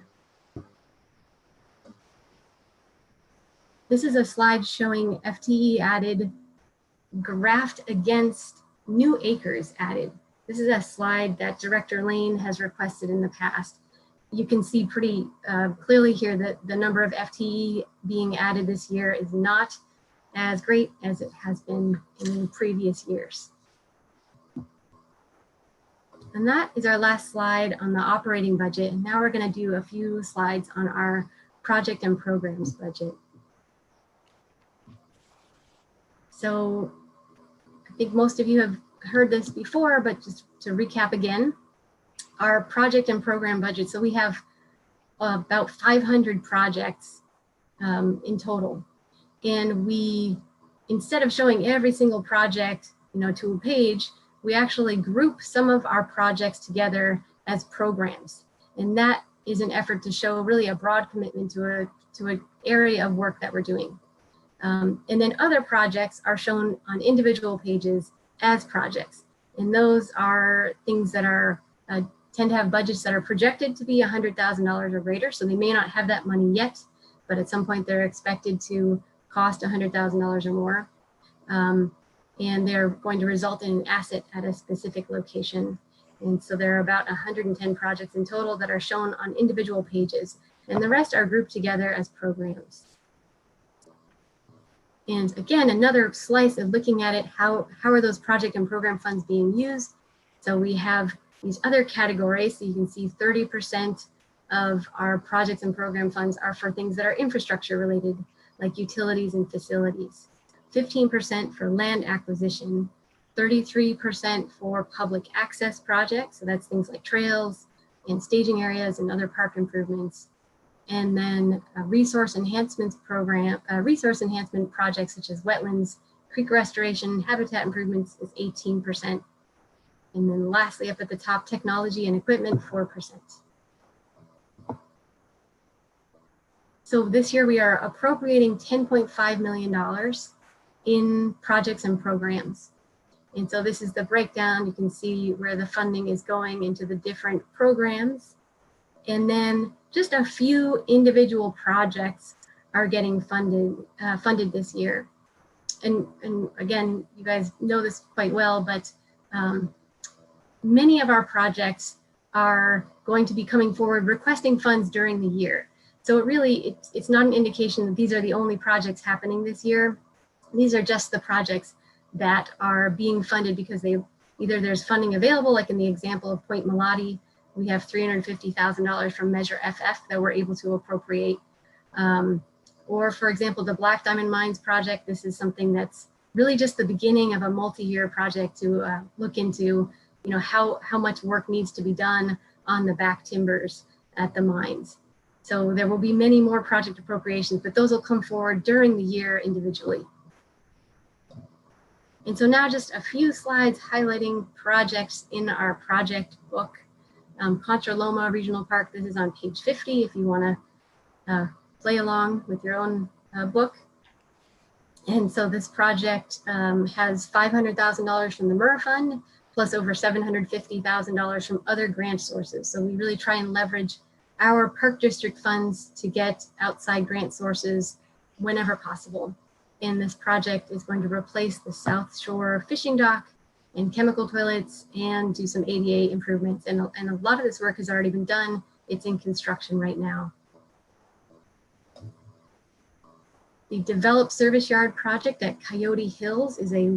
Speaker 8: there. This is a slide showing FTE added graphed against new acres added. This is a slide that Director Lane has requested in the past. You can see pretty clearly here that the number of FTE being added this year is not as great as it has been in previous years. And that is our last slide on the operating budget. And now we're going to do a few slides on our project and programs budget. So I think most of you have heard this before, but just to recap again, our project and program budget. So we have about 500 projects in total. And we, instead of showing every single project, to a page, we actually group some of our projects together as programs. And that is an effort to show really a broad commitment to an area of work that we're doing. And then other projects are shown on individual pages as projects. And those are things that are tend to have budgets that are projected to be $100,000 or greater. So they may not have that money yet, but at some point they're expected to cost $100,000 or more. And they're going to result in an asset at a specific location. And so there are about 110 projects in total that are shown on individual pages, and the rest are grouped together as programs. And again, another slice of looking at it, how are those project and program funds being used? So we have these other categories. So you can see 30% of our projects and program funds are for things that are infrastructure related, like utilities and facilities. 15% for land acquisition, 33% for public access projects. So that's things like trails and staging areas and other park improvements. And then a resource enhancement projects such as wetlands, creek restoration, habitat improvements is 18%. And then lastly, up at the top, technology and equipment, 4%. So this year we are appropriating $10.5 million in projects and programs. And so this is the breakdown. You can see where the funding is going into the different programs. And then just a few individual projects are getting funded this year. And again, you guys know this quite well, but many of our projects are going to be coming forward requesting funds during the year. So it's not an indication that these are the only projects happening this year. These are just the projects that are being funded because either there's funding available, like in the example of Point Melody, we have $350,000 from Measure FF that we're able to appropriate. Or for example, the Black Diamond Mines project, this is something that's really just the beginning of a multi-year project to look into, how much work needs to be done on the back timbers at the mines. So there will be many more project appropriations, but those will come forward during the year individually. And so now just a few slides highlighting projects in our project book. Contra Loma Regional Park, this is on page 50 if you want to play along with your own book. And so this project has $500,000 from the MERA Fund, plus over $750,000 from other grant sources. So we really try and leverage our park district funds to get outside grant sources whenever possible. And this project is going to replace the South Shore fishing dock and chemical toilets and do some ADA improvements. And a lot of this work has already been done. It's in construction right now. The Developed Service Yard project at Coyote Hills is a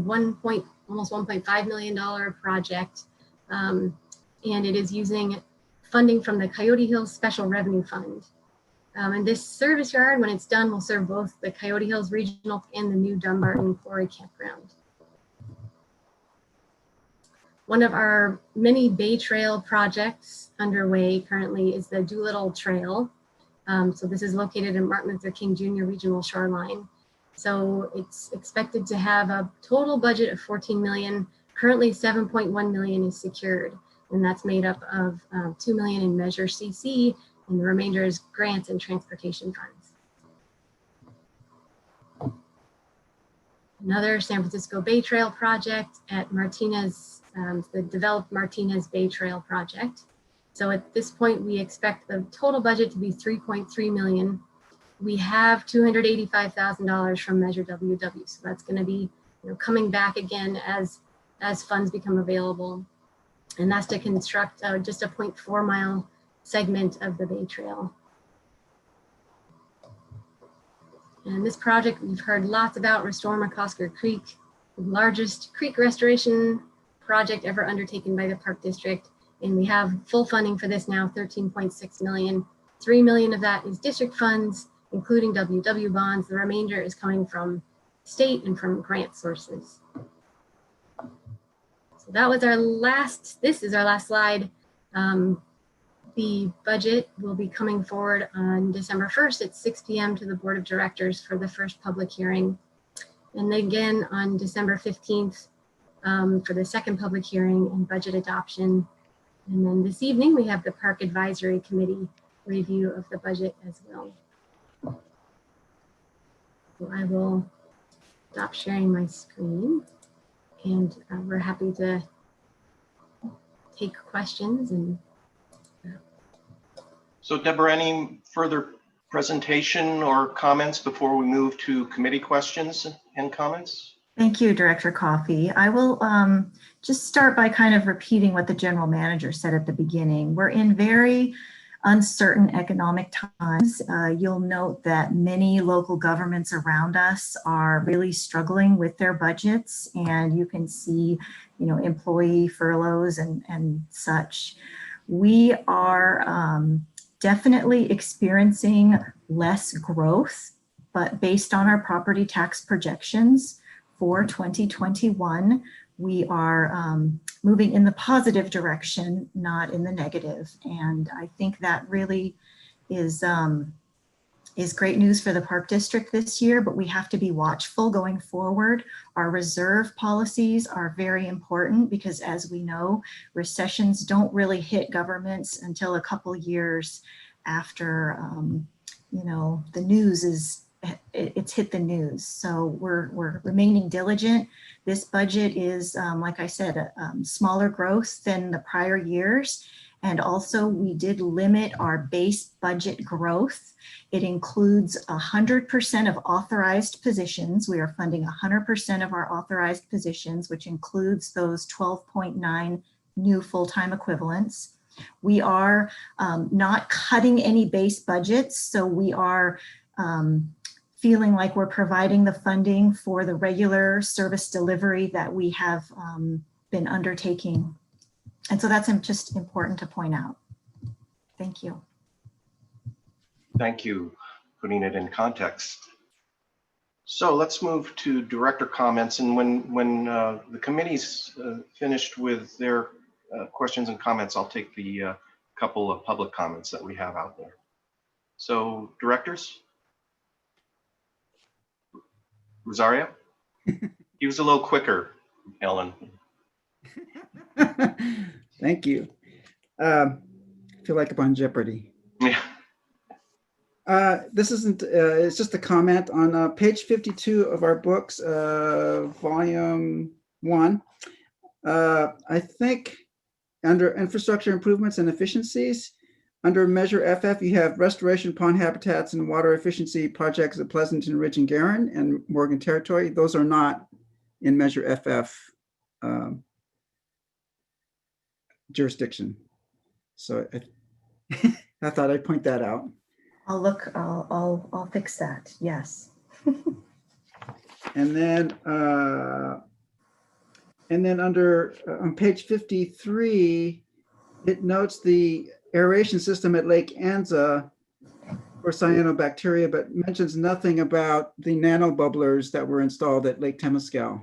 Speaker 8: almost $1.5 million project. And it is using funding from the Coyote Hills Special Revenue Fund. And this service yard, when it's done, will serve both the Coyote Hills Regional and the new Dumbarton Quarry Campground. One of our many Bay Trail projects underway currently is the Dolittle Trail. So this is located in Martin Luther King Jr. Regional Shoreline. So it's expected to have a total budget of $14 million. Currently 7.1 million is secured, and that's made up of 2 million in Measure CC, and the remainder is grants and transportation funds. Another San Francisco Bay Trail project at Martinez, the developed Martinez Bay Trail project. So at this point, we expect the total budget to be 3.3 million. We have $285,000 from Measure WW. So that's going to be coming back again as funds become available. And that's to construct just a 0.4 mile segment of the Bay Trail. And this project we've heard lots about, Restore McAllister Creek, the largest creek restoration project ever undertaken by the Park District. And we have full funding for this now, 13.6 million. 3 million of that is district funds, including WW bonds. The remainder is coming from state and from grant sources. So that was this is our last slide. The budget will be coming forward on December 1st at 6 p.m. to the Board of Directors for the first public hearing. And then again on December 15th for the second public hearing and budget adoption. And then this evening, we have the Park Advisory Committee review of the budget as well. So I will stop sharing my screen, and we're happy to take questions. And
Speaker 2: So Deborah, any further presentation or comments before we move to committee questions and comments?
Speaker 4: Thank you, Director Coffey. I will just start by kind of repeating what the general manager said at the beginning. We're in very uncertain economic times. You'll note that many local governments around us are really struggling with their budgets, and you can see, employee furloughs and such. We are definitely experiencing less growth, but based on our property tax projections, for 2021, we are moving in the positive direction, not in the negative. And I think that really is great news for the Park District this year, but we have to be watchful going forward. Our reserve policies are very important because, as we know, recessions don't really hit governments until a couple years after, the news it's hit the news. So we're remaining diligent. This budget is, like I said, smaller growth than the prior years. And also we did limit our base budget growth. It includes 100% of authorized positions. We are funding 100% of our authorized positions, which includes those 12.9 new full-time equivalents. We are not cutting any base budgets, so we are feeling like we're providing the funding for the regular service delivery that we have been undertaking. And so that's just important to point out. Thank you.
Speaker 2: Thank you, putting it in context. So let's move to director comments. And when the committee's finished with their questions and comments, I'll take the couple of public comments that we have out there. So directors? Rosario? He was a little quicker, Ellen.
Speaker 1: Thank you. I feel like I'm on Jeopardy.
Speaker 2: Yeah.
Speaker 1: This isn't, it's just a comment on page 52 of our books, volume 1. I think under infrastructure improvements and efficiencies, under Measure FF, you have restoration pond habitats and water efficiency projects at Pleasanton Ridge and Garin and Morgan Territory. Those are not in Measure FF jurisdiction. So I thought I'd point that out.
Speaker 4: I'll look, I'll fix that. Yes.
Speaker 1: And then under on page 53, it notes the aeration system at Lake Anza for cyanobacteria, but mentions nothing about the nano bubblers that were installed at Lake Temescal.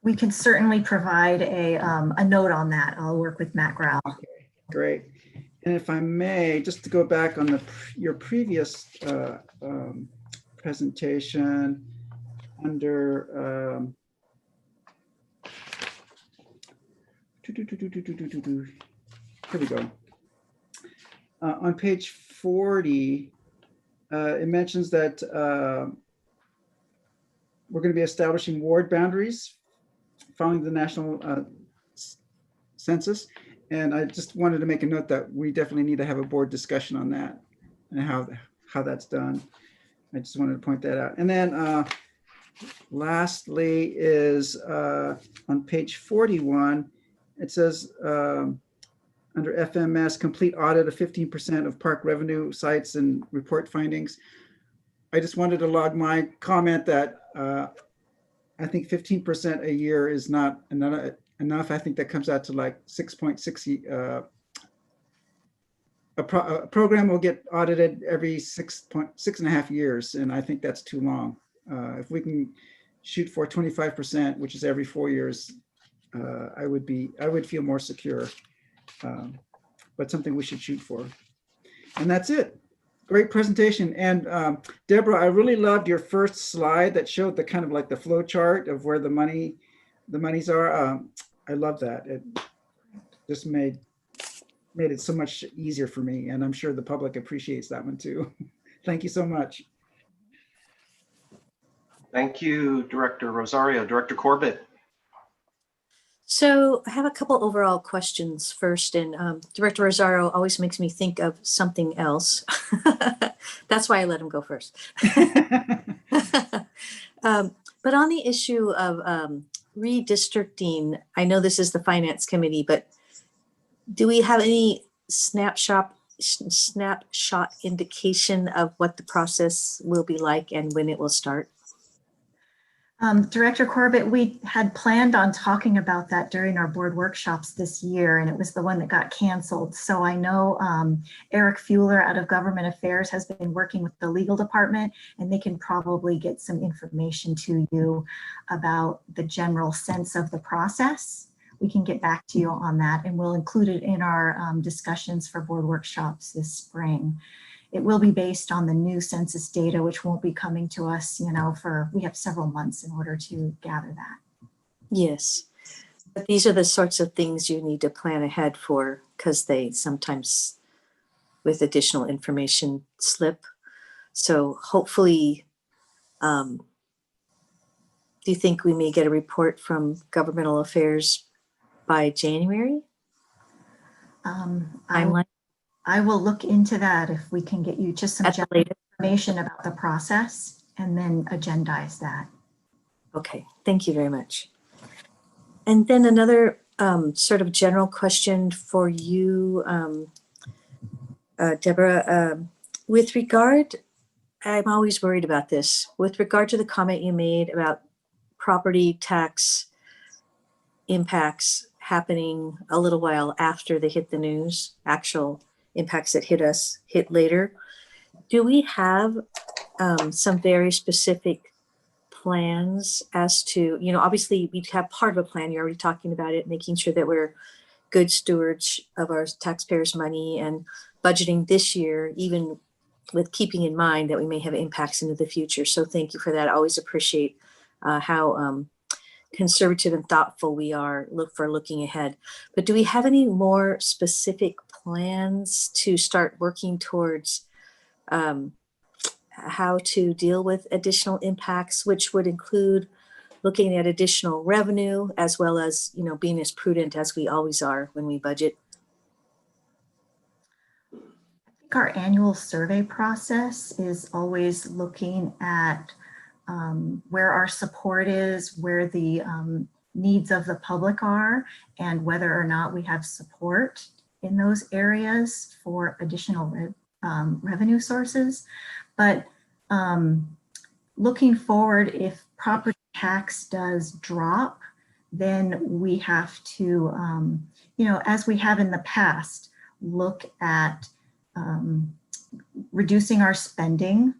Speaker 4: We can certainly provide a note on that. I'll work with Matt Grau.
Speaker 1: Okay, great. And if I may, just to go back on your previous presentation under here we go. On page 40, it mentions that we're going to be establishing ward boundaries following the national census. And I just wanted to make a note that we definitely need to have a board discussion on that and how that's done. I just wanted to point that out. And then lastly is on page 41, it says under FMS, complete audit of 15% of park revenue sites and report findings. I just wanted to log my comment that I think 15% a year is not enough. I think that comes out to like 6.6. A program will get audited every 6.5 years, and I think that's too long. If we can shoot for 25%, which is every 4 years, I would feel more secure. But something we should shoot for. And that's it. Great presentation. And Deborah, I really loved your first slide that showed the kind of like the flow chart of where the monies are. I love that. It just made it so much easier for me. And I'm sure the public appreciates that one too. Thank you so much.
Speaker 2: Thank you, Director Rosario. Director Corbett.
Speaker 7: So I have a couple overall questions first, and Director Rosario always makes me think of something else. That's why I let him go first. But on the issue of redistricting, I know this is the Finance Committee, but do we have any snapshot indication of what the process will be like and when it will start?
Speaker 4: Director Corbett, we had planned on talking about that during our board workshops this year, and it was the one that got canceled. So I know Eric Fuller out of Government Affairs has been working with the legal department, and they can probably get some information to you about the general sense of the process. We can get back to you on that, and we'll include it in our discussions for board workshops this spring. It will be based on the new census data, which won't be coming to us, we have several months in order to gather that.
Speaker 7: Yes, but these are the sorts of things you need to plan ahead for, because they sometimes, with additional information, slip. So hopefully, do you think we may get a report from Governmental Affairs by January? Timeline?
Speaker 4: I will look into that if we can get you just some general information about the process and then agendize that.
Speaker 7: Okay, thank you very much. And then another sort of general question for you, Deborah. With regard, I'm always worried about this. With regard to the comment you made about property tax impacts happening a little while after they hit the news, actual impacts that hit later. Do we have some very specific plans as to, obviously we have part of a plan, you're already talking about it, making sure that we're good stewards of our taxpayers' money and budgeting this year, even with keeping in mind that we may have impacts into the future. So thank you for that. I always appreciate how conservative and thoughtful we are looking ahead. But do we have any more specific plans to start working towards how to deal with additional impacts, which would include looking at additional revenue as well as, being as prudent as we always are when we budget?
Speaker 4: I think our annual survey process is always looking at where our support is, where the needs of the public are, and whether or not we have support in those areas for additional revenue sources. But looking forward, if property tax does drop, then we have to, as we have in the past, look at reducing our spending,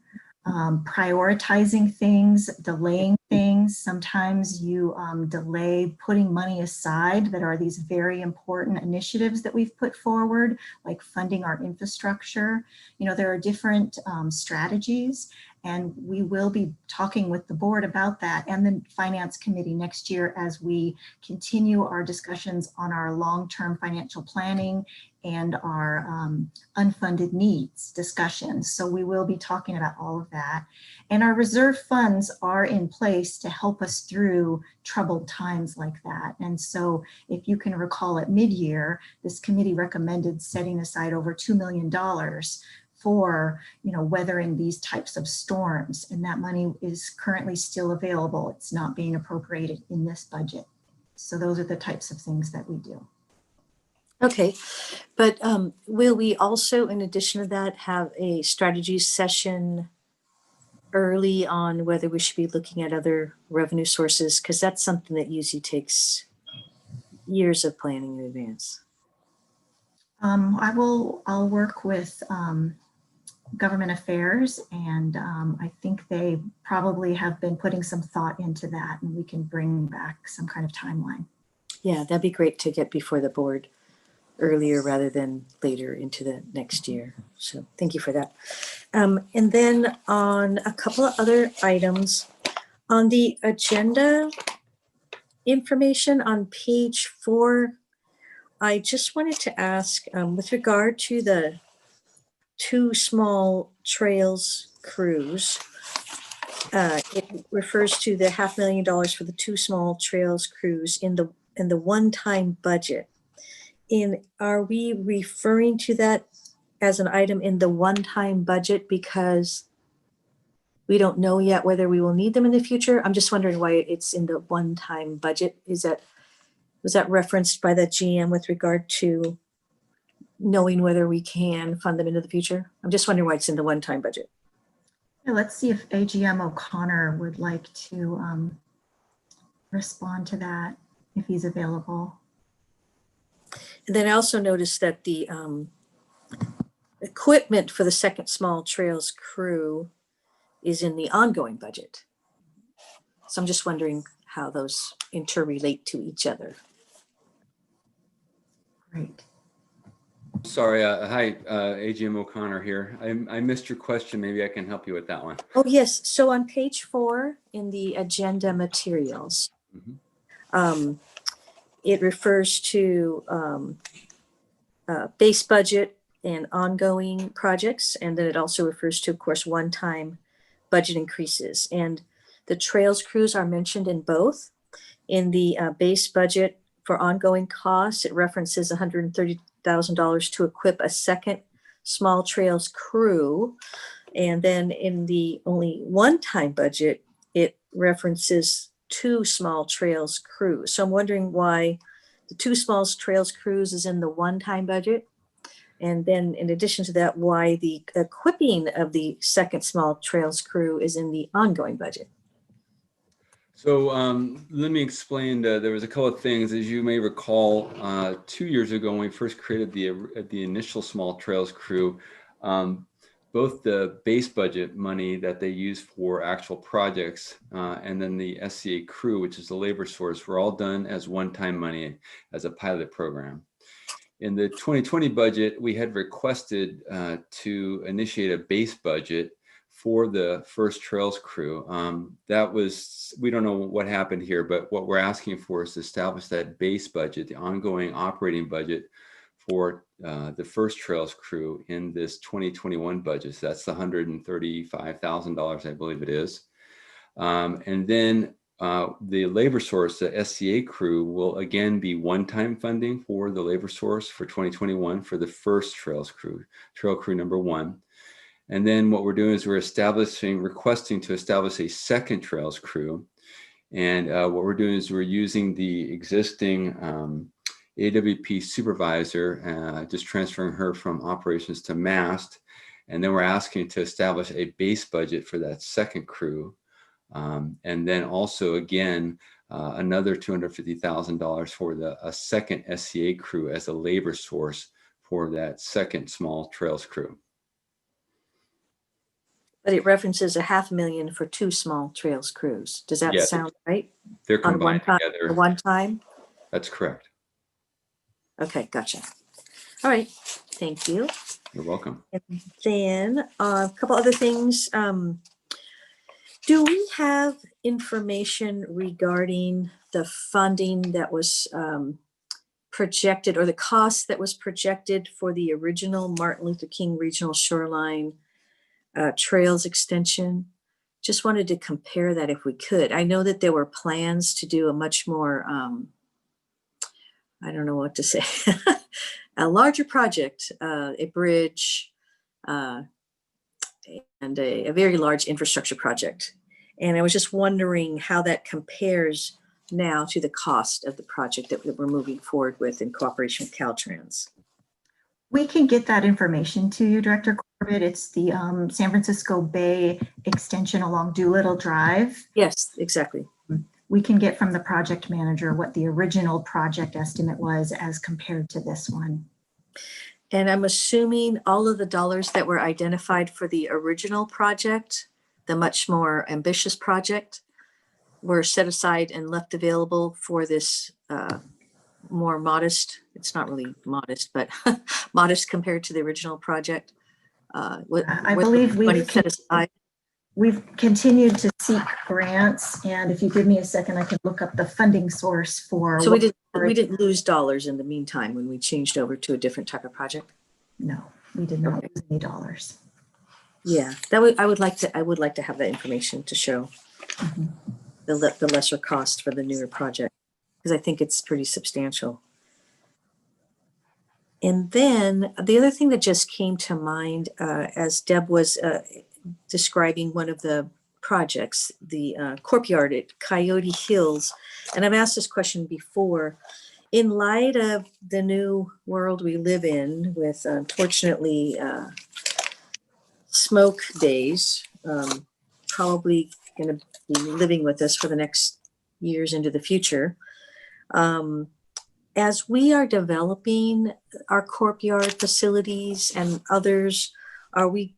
Speaker 4: prioritizing things, delaying things. Sometimes you delay putting money aside that are these very important initiatives that we've put forward, like funding our infrastructure. There are different strategies, and we will be talking with the board about that and the finance committee next year as we continue our discussions on our long-term financial planning and our unfunded needs discussions. So we will be talking about all of that. And our reserve funds are in place to help us through troubled times like that. And so if you can recall at mid-year, this committee recommended setting aside over $2 million for weathering these types of storms. And that money is currently still available. It's not being appropriated in this budget. So those are the types of things that we do.
Speaker 7: Okay, but will we also, in addition to that, have a strategy session early on whether we should be looking at other revenue sources? Because that's something that usually takes years of planning in advance.
Speaker 4: I'll work with government affairs, and I think they probably have been putting some thought into that, and we can bring back some kind of timeline.
Speaker 7: Yeah, that'd be great to get before the board earlier rather than later into the next year. So thank you for that. And then on a couple of other items on the agenda information on page 4, I just wanted to ask with regard to the 2 small trails cruise, it refers to the $500,000 for the 2 small trails cruise in the one-time budget. Are we referring to that as an item in the one-time budget because we don't know yet whether we will need them in the future? I'm just wondering why it's in the one-time budget. Was that referenced by the GM with regard to knowing whether we can fund them into the future? I'm just wondering why it's in the one-time budget.
Speaker 4: Yeah, let's see if AGM O'Connor would like to respond to that if he's available.
Speaker 7: And then I also noticed that the equipment for the second small trails crew is in the ongoing budget. So I'm just wondering how those interrelate to each other.
Speaker 4: Great.
Speaker 9: Sorry, hi, AGM O'Connor here. I missed your question. Maybe I can help you with that one.
Speaker 7: Oh, yes. So on page 4 in the agenda materials, it refers to base budget and ongoing projects. And then it also refers to, of course, one-time budget increases. And the trails crews are mentioned in both. In the base budget for ongoing costs, it references $130,000 to equip a second small trails crew. And then in the only one-time budget, it references 2 small trails crews. So I'm wondering why the Two Smalls Trails Cruise is in the one-time budget. And then in addition to that, why the equipping of the second Small Trails crew is in the ongoing budget.
Speaker 9: So let me explain. There was a couple of things, as you may recall, 2 years ago when we first created the initial Small Trails crew. Both the base budget money that they use for actual projects and then the SCA crew, which is the labor source, were all done as one-time money as a pilot program. In the 2020 budget, we had requested to initiate a base budget for the first Trails crew. That was, we don't know what happened here, but what we're asking for is to establish that base budget, the ongoing operating budget for the first Trails crew in this 2021 budget. So that's the $135,000, I believe it is. And then the labor source, the SCA crew, will again be one-time funding for the labor source for 2021 for the first Trails crew, Trail crew number 1. And then what we're doing is we're requesting to establish a second Trails crew. And what we're doing is we're using the existing AWP supervisor, just transferring her from operations to mast. And then we're asking to establish a base budget for that second crew. And then also, again, another $250,000 for a second SCA crew as a labor source for that second Small Trails crew.
Speaker 7: But it references $500,000 for 2 Small Trails crews. Does that
Speaker 9: Yes.
Speaker 7: sound right?
Speaker 9: They're
Speaker 7: On
Speaker 9: combined
Speaker 7: one
Speaker 9: together.
Speaker 7: one time?
Speaker 9: That's correct.
Speaker 7: Okay, gotcha. All right, thank you.
Speaker 9: You're welcome.
Speaker 7: And then a couple other things. Do we have information regarding the funding that was projected, or the cost that was projected for the original Martin Luther King Regional Shoreline Trails extension? Just wanted to compare that if we could. I know that there were plans to do a much more, I don't know what to say, a larger project, a bridge, and a very large infrastructure project. And I was just wondering how that compares now to the cost of the project that we're moving forward with in cooperation with Caltrans.
Speaker 4: We can get that information to you, Director Corbett. It's the San Francisco Bay extension along Dolittle Drive.
Speaker 7: Yes, exactly.
Speaker 4: We can get from the project manager what the original project estimate was as compared to this one.
Speaker 7: And I'm assuming all of the dollars that were identified for the original project, the much more ambitious project, were set aside and left available for this more modest, it's not really modest, but modest compared to the original project.
Speaker 4: I believe we've continued to seek grants, and if you give me a second, I can look up the funding source for.
Speaker 7: So we didn't lose dollars in the meantime when we changed over to a different type of project?
Speaker 4: No, we did not lose any dollars.
Speaker 7: Yeah, I would like to have that information to show the lesser cost for the newer project, because I think it's pretty substantial. And then the other thing that just came to mind as Deb was describing one of the projects, the courtyard at Coyote Hills, and I've asked this question before, in light of the new world we live in with unfortunately smoke days, probably going to be living with us for the next years into the future. As we are developing our courtyard facilities and others, are we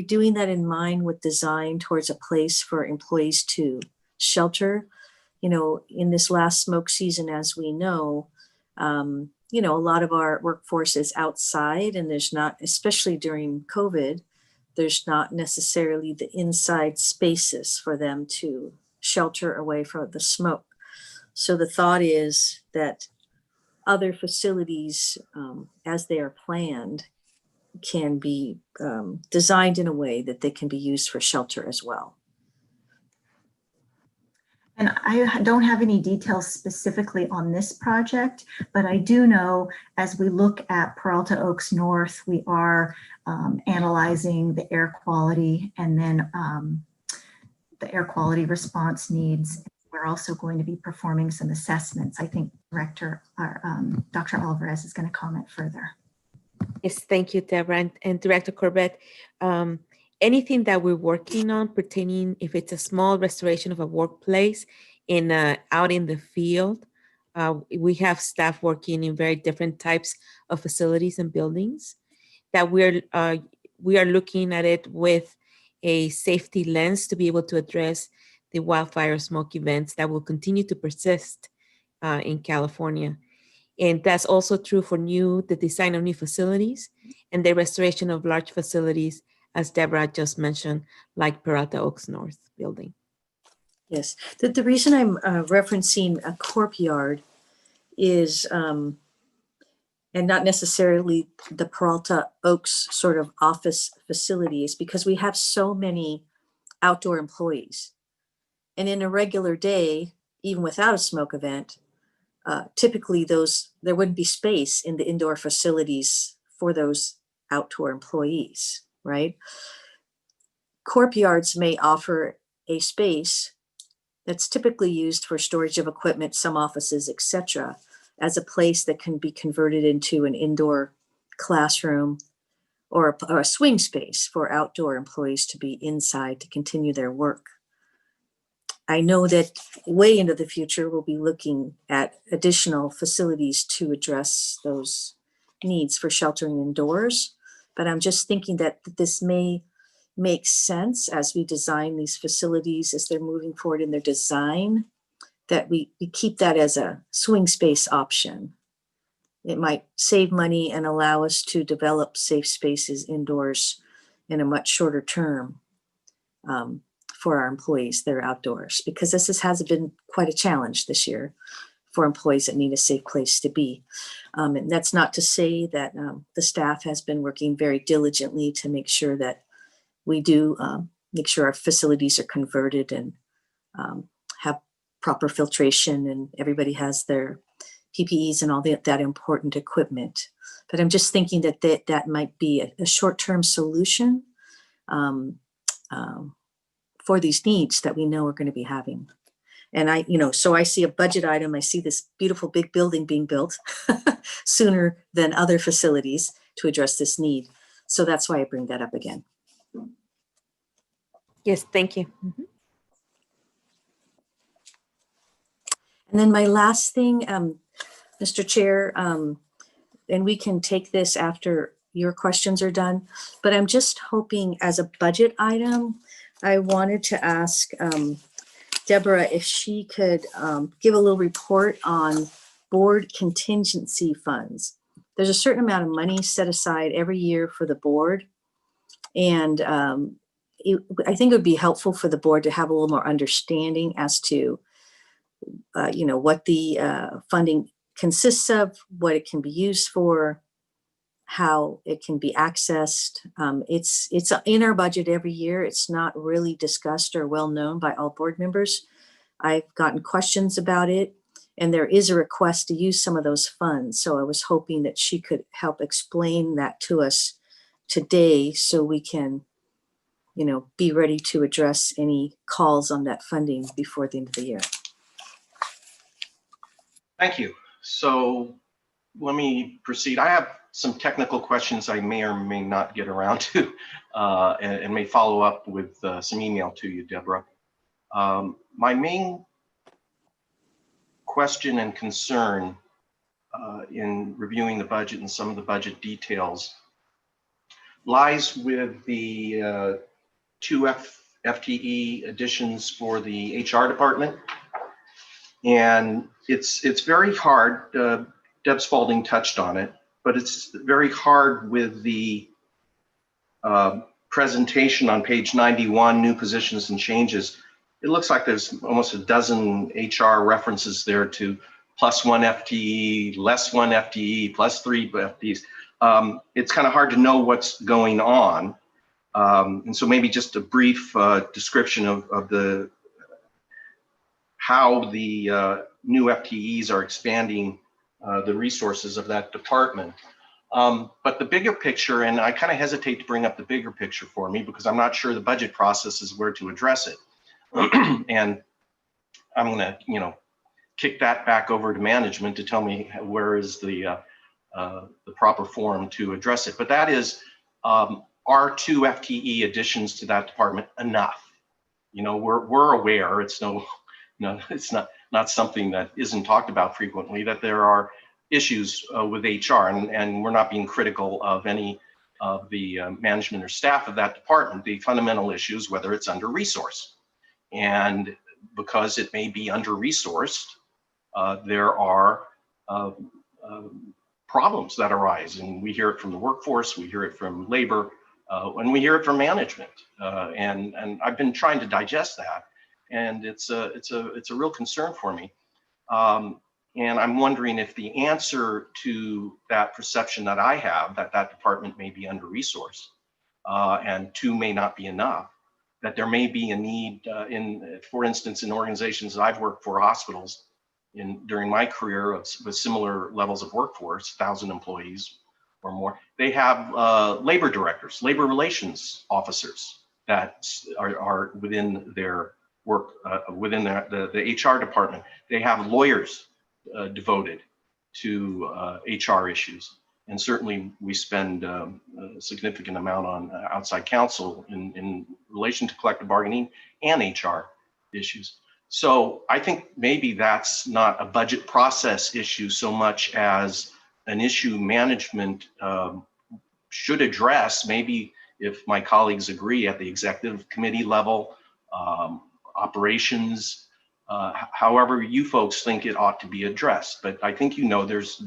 Speaker 7: doing that in mind with design towards a place for employees to shelter? You know, in this last smoke season, as we know, you know, a lot of our workforce is outside, and there's not, especially during COVID, there's not necessarily the inside spaces for them to shelter away from the smoke. So the thought is that other facilities, as they are planned, can be designed in a way that they can be used for shelter as well.
Speaker 4: And I don't have any details specifically on this project, but I do know as we look at Peralta Oaks North, we are analyzing the air quality and then the air quality response needs, as we're also going to be performing some assessments. I think Dr. Alvarez is going to comment further.
Speaker 6: Yes, thank you, Deborah. And Director Corbett, anything that we're working on pertaining, if it's a small restoration of a workplace out in the field, we have staff working in very different types of facilities and buildings that we are looking at it with a safety lens to be able to address the wildfire smoke events that will continue to persist in California. And that's also true for the design of new facilities and the restoration of large facilities, as Deborah just mentioned, like Peralta Oaks North building.
Speaker 7: Yes, the reason I'm referencing a corp yard is, and not necessarily the Peralta Oaks sort of office facilities, because we have so many outdoor employees. And in a regular day, even without a smoke event, typically there wouldn't be space in the indoor facilities for those outdoor employees, right? Corp yards may offer a space that's typically used for storage of equipment, some offices, etc., as a place that can be converted into an indoor classroom or a swing space for outdoor employees to be inside to continue their work. I know that way into the future, we'll be looking at additional facilities to address those needs for sheltering indoors. But I'm just thinking that this may make sense as we design these facilities, as they're moving forward in their design, that we keep that as a swing space option. It might save money and allow us to develop safe spaces indoors in a much shorter term. For our employees that are outdoors, because this has been quite a challenge this year for employees that need a safe place to be. And that's not to say that the staff has been working very diligently to make sure that we do make sure our facilities are converted and have proper filtration and everybody has their PPEs and all that important equipment. But I'm just thinking that that might be a short-term solution for these needs that we know we're going to be having. And so I see a budget item, I see this beautiful big building being built sooner than other facilities to address this need. So that's why I bring that up again.
Speaker 6: Yes, thank you. Mm-hmm.
Speaker 7: And then my last thing, Mr. Chair, and we can take this after your questions are done, but I'm just hoping as a budget item, I wanted to ask Deborah if she could give a little report on board contingency funds. There's a certain amount of money set aside every year for the board. And I think it would be helpful for the board to have a little more understanding as to, what the funding consists of, what it can be used for, how it can be accessed. It's in our budget every year. It's not really discussed or well known by all board members. I've gotten questions about it, and there is a request to use some of those funds. So I was hoping that she could help explain that to us today so we can, be ready to address any calls on that funding before the end of the year.
Speaker 2: Thank you. So let me proceed. I have some technical questions I may or may not get around to and may follow up with some email to you, Deborah. My main question and concern in reviewing the budget and some of the budget details lies with the 2 FTE additions for the HR department. And it's very hard, Deb Spalding touched on it, but it's very hard with the presentation on page 91, new positions and changes. It looks like there's almost a dozen HR references there to +1 FTE, less 1 FTE, +3 FTEs. It's kind of hard to know what's going on. And so maybe just a brief description of how the new FTEs are expanding the resources of that department. But the bigger picture, and I kind of hesitate to bring up the bigger picture for me because I'm not sure the budget process is where to address it. And I'm going to, kick that back over to management to tell me where is the proper forum to address it. But that is, are 2 FTE additions to that department enough? We're aware, it's it's not something that isn't talked about frequently, that there are issues with HR, and we're not being critical of any of the management or staff of that department. The fundamental issues, whether it's under-resourced. And because it may be under-resourced, there are problems that arise, and we hear it from the workforce, we hear it from labor, and we hear it from management. And I've been trying to digest that, and it's a real concern for me. And I'm wondering if the answer to that perception that I have, that department may be under-resourced, and 2 may not be enough, that there may be a need for instance, in organizations that I've worked for, hospitals, during my career with similar levels of workforce, 1,000 employees or more, they have labor directors, labor relations officers that are within their work, within the HR department. They have lawyers devoted to HR issues. And certainly we spend a significant amount on outside counsel in relation to collective bargaining and HR issues. So I think maybe that's not a budget process issue so much as an issue management should address, maybe if my colleagues agree at the executive committee level, operations, however you folks think it ought to be addressed. But I think there's,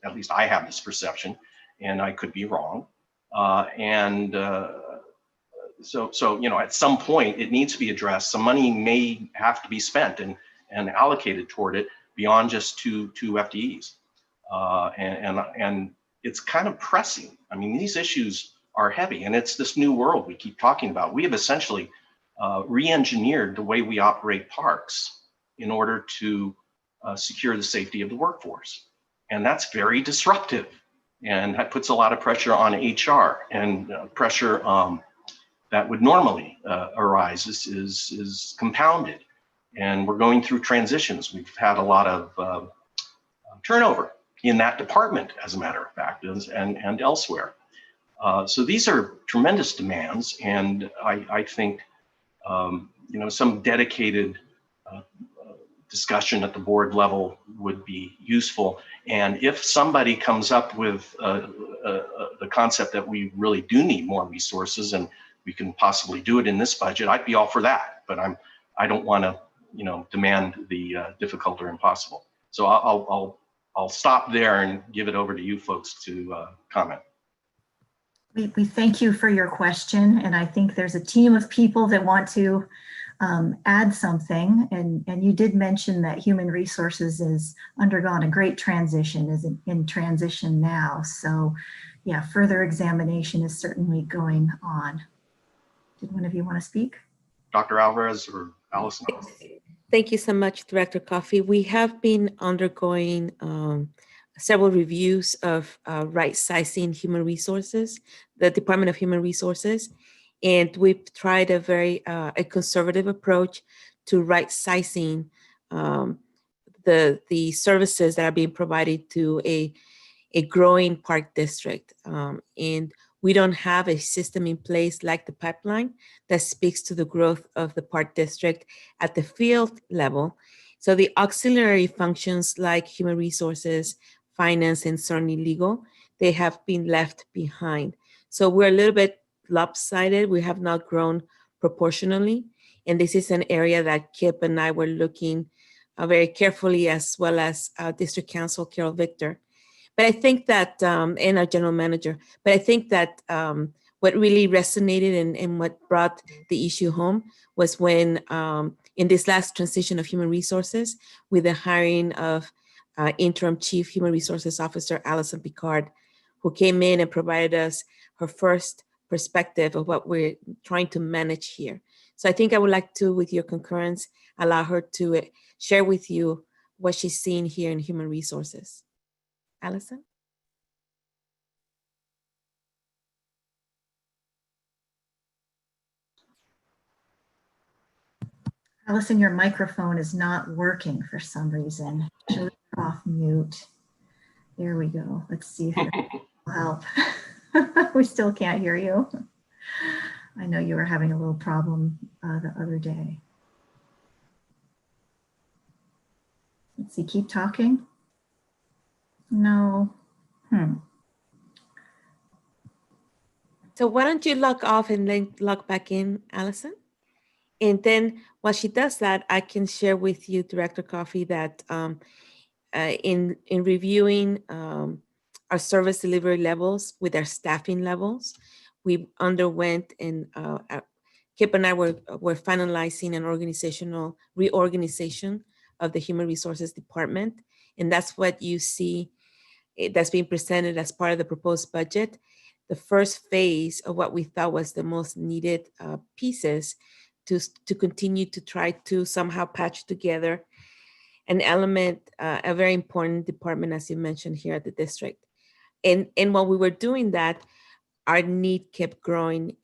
Speaker 2: at least I have this perception, and I could be wrong. So at some point it needs to be addressed. Some money may have to be spent and allocated toward it beyond just two FTEs. And it's kind of pressing. I mean, these issues are heavy, and it's this new world we keep talking about. We have essentially re-engineered the way we operate parks in order to secure the safety of the workforce. And that's very disruptive. And that puts a lot of pressure on HR, and pressure that would normally arise is compounded. And we're going through transitions. We've had a lot of turnover in that department, as a matter of fact, and elsewhere. So these are tremendous demands, and I think some dedicated discussion at the board level would be useful. And if somebody comes up with the concept that we really do need more resources and we can possibly do it in this budget, I'd be all for that. But I don't want to demand the difficult or impossible. So I'll stop there and give it over to you folks to comment.
Speaker 4: We thank you for your question, and I think there's a team of people that want to add something. And you did mention that human resources has undergone a great transition, is in transition now. So yeah, further examination is certainly going on. Did one of you want to speak?
Speaker 2: Dr. Alvarez or Allison?
Speaker 6: Thank you so much, Director Coffey. We have been undergoing several reviews of right-sizing human resources, the Department of Human Resources, and we've tried a very a conservative approach to right-sizing the services that are being provided to a growing park district. And we don't have a system in place like the pipeline that speaks to the growth of the park district at the field level. So the auxiliary functions like human resources, finance, and certainly legal, they have been left behind. So we're a little bit lopsided. We have not grown proportionally. And this is an area that Kip and I were looking very carefully, as well as District Council Carol Victor. But I think that, and our general manager, but I think that what really resonated and what brought the issue home was when in this last transition of human resources, with the hiring of interim Chief Human Resources Officer, Allison Picard, who came in and provided us her first perspective of what we're trying to manage here. So I think I would like to, with your concurrence, allow her to share with you what she's seeing here in human resources. Allison?
Speaker 4: Allison, your microphone is not working for some reason. Should we off mute? There we go. Let's see if it will help. We still can't hear you. I know you were having a little problem the other day. Let's see, keep talking. No.
Speaker 6: So why don't you log off and then log back in, Allison? And then while she does that, I can share with you, Director Coffee, that in reviewing our service delivery levels with our staffing levels, we underwent and Kip and I were finalizing an organizational reorganization of the Human Resources Department. And that's what you see that's being presented as part of the proposed budget. The first phase of what we thought was the most needed pieces to continue to try to somehow patch together an element, a very important department, as you mentioned here at the district. And while we were doing that, our need kept growing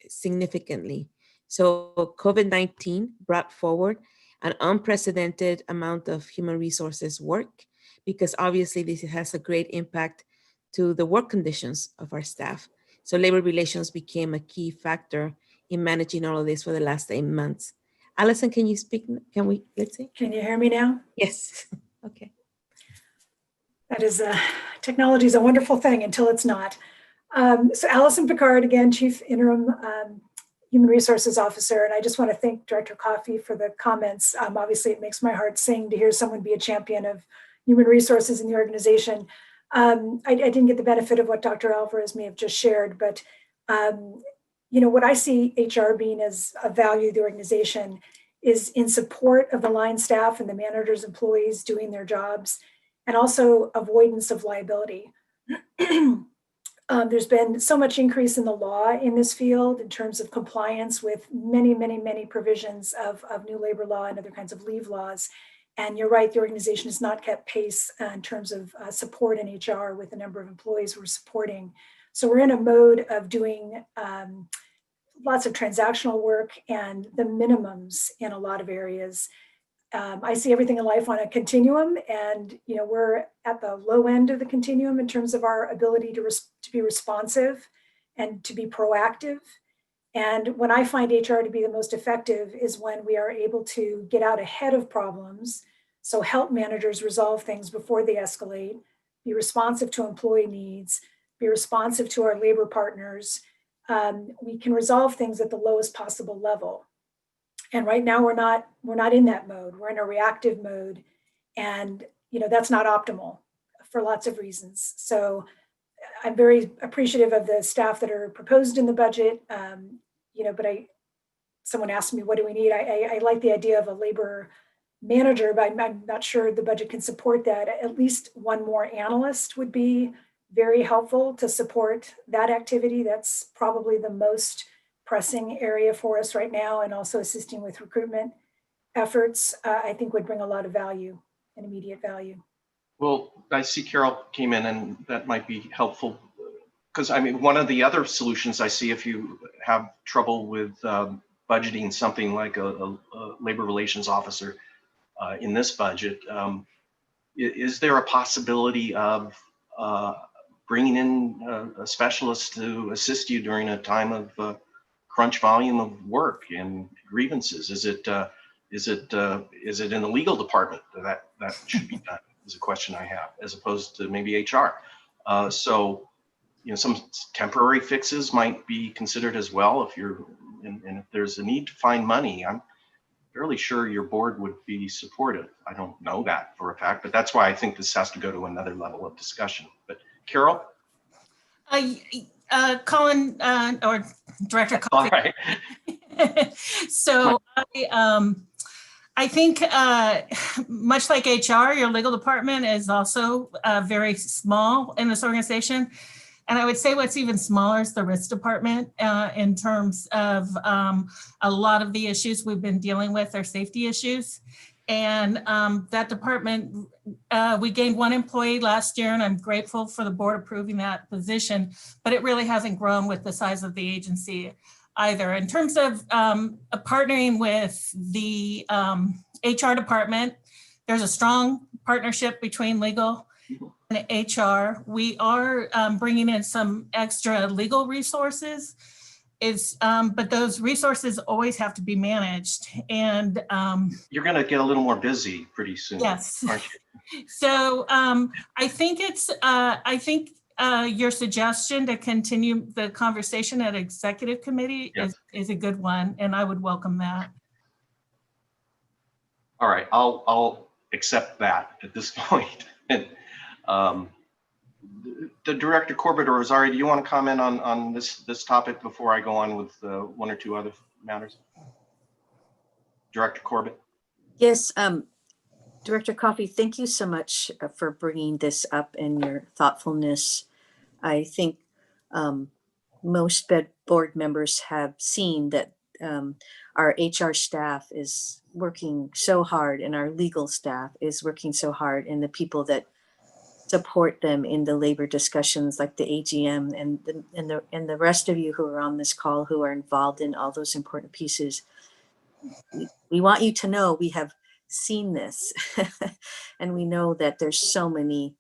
Speaker 6: significantly. So COVID-19 brought forward an unprecedented amount of human resources work, because obviously this has a great impact to the work conditions of our staff. So labor relations became a key factor in managing all of this for the last 8 months. Allison, can you speak? Let's see.
Speaker 10: Can you hear me now?
Speaker 6: Yes. Okay.
Speaker 10: That is, technology is a wonderful thing until it's not. So Allison Picard, again, Chief Interim Human Resources Officer, and I just want to thank Director Coffey for the comments. Obviously, it makes my heart sing to hear someone be a champion of human resources in the organization. I didn't get the benefit of what Dr. Alvarez may have just shared, but you know, what I see HR being as a value of the organization is in support of the line staff and the managers, employees doing their jobs, and also avoidance of liability. There's been so much increase in the law in this field in terms of compliance with many, many, many provisions of new labor law and other kinds of leave laws. And you're right, the organization has not kept pace in terms of support in HR with the number of employees we're supporting. So we're in a mode of doing lots of transactional work and the minimums in a lot of areas. I see everything in life on a continuum, and you know, we're at the low end of the continuum in terms of our ability to be responsive and to be proactive. And when I find HR to be the most effective is when we are able to get out ahead of problems, so help managers resolve things before they escalate, be responsive to employee needs, be responsive to our labor partners. We can resolve things at the lowest possible level. And right now we're not in that mode. We're in a reactive mode, and you know, that's not optimal for lots of reasons. So I'm very appreciative of the staff that are proposed in the budget. You know, but someone asked me, what do we need? I like the idea of a labor manager, but I'm not sure the budget can support that. At least one more analyst would be very helpful to support that activity. That's probably the most pressing area for us right now, and also assisting with recruitment efforts, I think would bring a lot of value and immediate value.
Speaker 2: Well, I see Carol came in, and that might be helpful. Because I mean, one of the other solutions I see, if you have trouble with budgeting something like a labor relations officer in this budget, is there a possibility of bringing in a specialist to assist you during a time of crunch volume of work and grievances? Is it in the legal department that should be done? Is a question I have, as opposed to maybe HR. So, you know, some temporary fixes might be considered as well. If if there's a need to find money, I'm fairly sure your board would be supportive. I don't know that for a fact, but that's why I think this has to go to another level of discussion. But Carol?
Speaker 3: Colin, or Director Coffey.
Speaker 2: All right.
Speaker 3: So I think much like HR, your legal department is also very small in this organization. And I would say what's even smaller is the risk department in terms of a lot of the issues we've been dealing with are safety issues. And that department, we gained 1 employee last year, and I'm grateful for the board approving that position, but it really hasn't grown with the size of the agency. either. In terms of partnering with the HR department, there's a strong partnership between legal and HR. We are bringing in some extra legal resources. But those resources always have to be managed. And
Speaker 2: You're going to get a little more busy pretty soon.
Speaker 3: yes.
Speaker 2: Aren't you?
Speaker 3: So I think your suggestion to continue the conversation at executive committee
Speaker 2: Yes.
Speaker 3: is a good one, and I would welcome that.
Speaker 2: All right, I'll accept that at this point. And the Director Corbett or Rosario, do you want to comment on this topic before I go on with one or two other matters? Director Corbett.
Speaker 7: Yes, Director Coffey, thank you so much for bringing this up and your thoughtfulness. I think most board members have seen that our HR staff is working so hard and our legal staff is working so hard, and the people that support them in the labor discussions like the AGM and the rest of you who are on this call who are involved in all those important pieces. We want you to know we have seen this and we know that there's so many,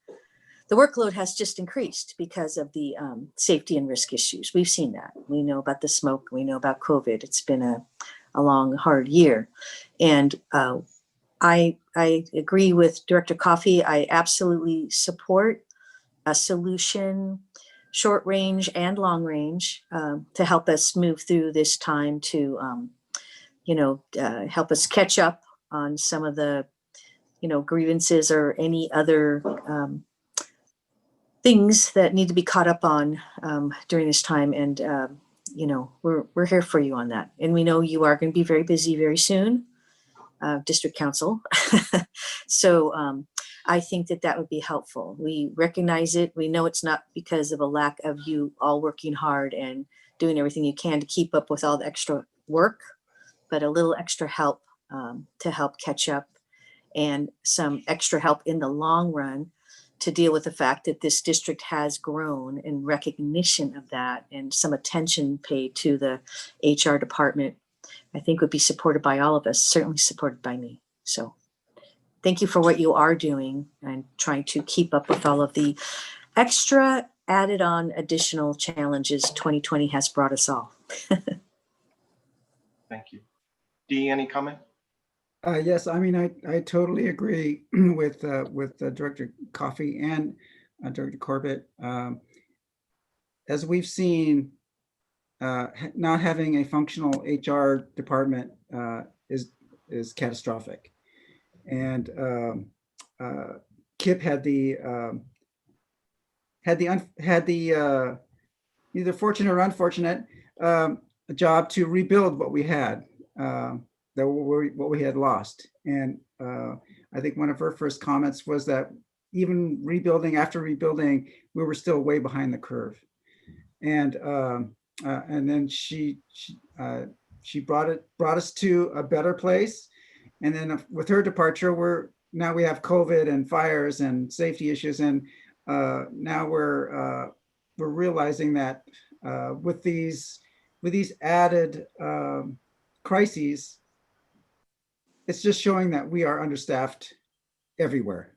Speaker 7: the workload has just increased because of the safety and risk issues. We've seen that. We know about the smoke, we know about COVID. It's been a long, hard year. And I agree with Director Coffey. I absolutely support a solution, short range and long range, to help us move through this time to, help us catch up on some of the, grievances or any other things that need to be caught up on during this time. And, we're here for you on that. And we know you are going to be very busy very soon, district council. So I think that would be helpful. We recognize it. We know it's not because of a lack of you all working hard and doing everything you can to keep up with all the extra work, but a little extra help to help catch up, and some extra help in the long run to deal with the fact that this district has grown in recognition of that, and some attention paid to the HR department, I think would be supported by all of us, certainly supported by me. So thank you for what you are doing and trying to keep up with all of the extra added on additional challenges 2020 has brought us all.
Speaker 2: Thank you. Dee, any comment?
Speaker 1: Yes, I mean, I totally agree with Director Coffey and Director Corbett. As we've seen, not having a functional HR department is catastrophic. And Kip had the either fortunate or unfortunate job to rebuild what we had. What we had lost. And I think one of her first comments was that even after rebuilding, we were still way behind the curve. And then she brought us to a better place. And then with her departure, now we have COVID and fires and safety issues, and now we're realizing that with these added crises, it's just showing that we are understaffed everywhere,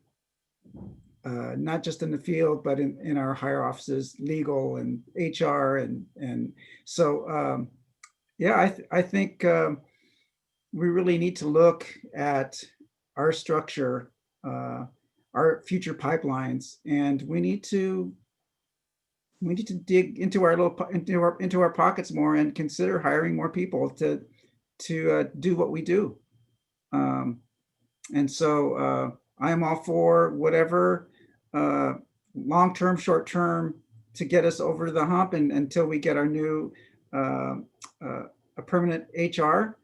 Speaker 1: not just in the field, but in our higher offices, legal and HR. And so, I think we really need to look at our structure, our future pipelines, and we need to dig into our pockets more and consider hiring more people to do what we do. And so I am all for whatever long-term, short-term to get us over the hump and until we get our new a permanent HR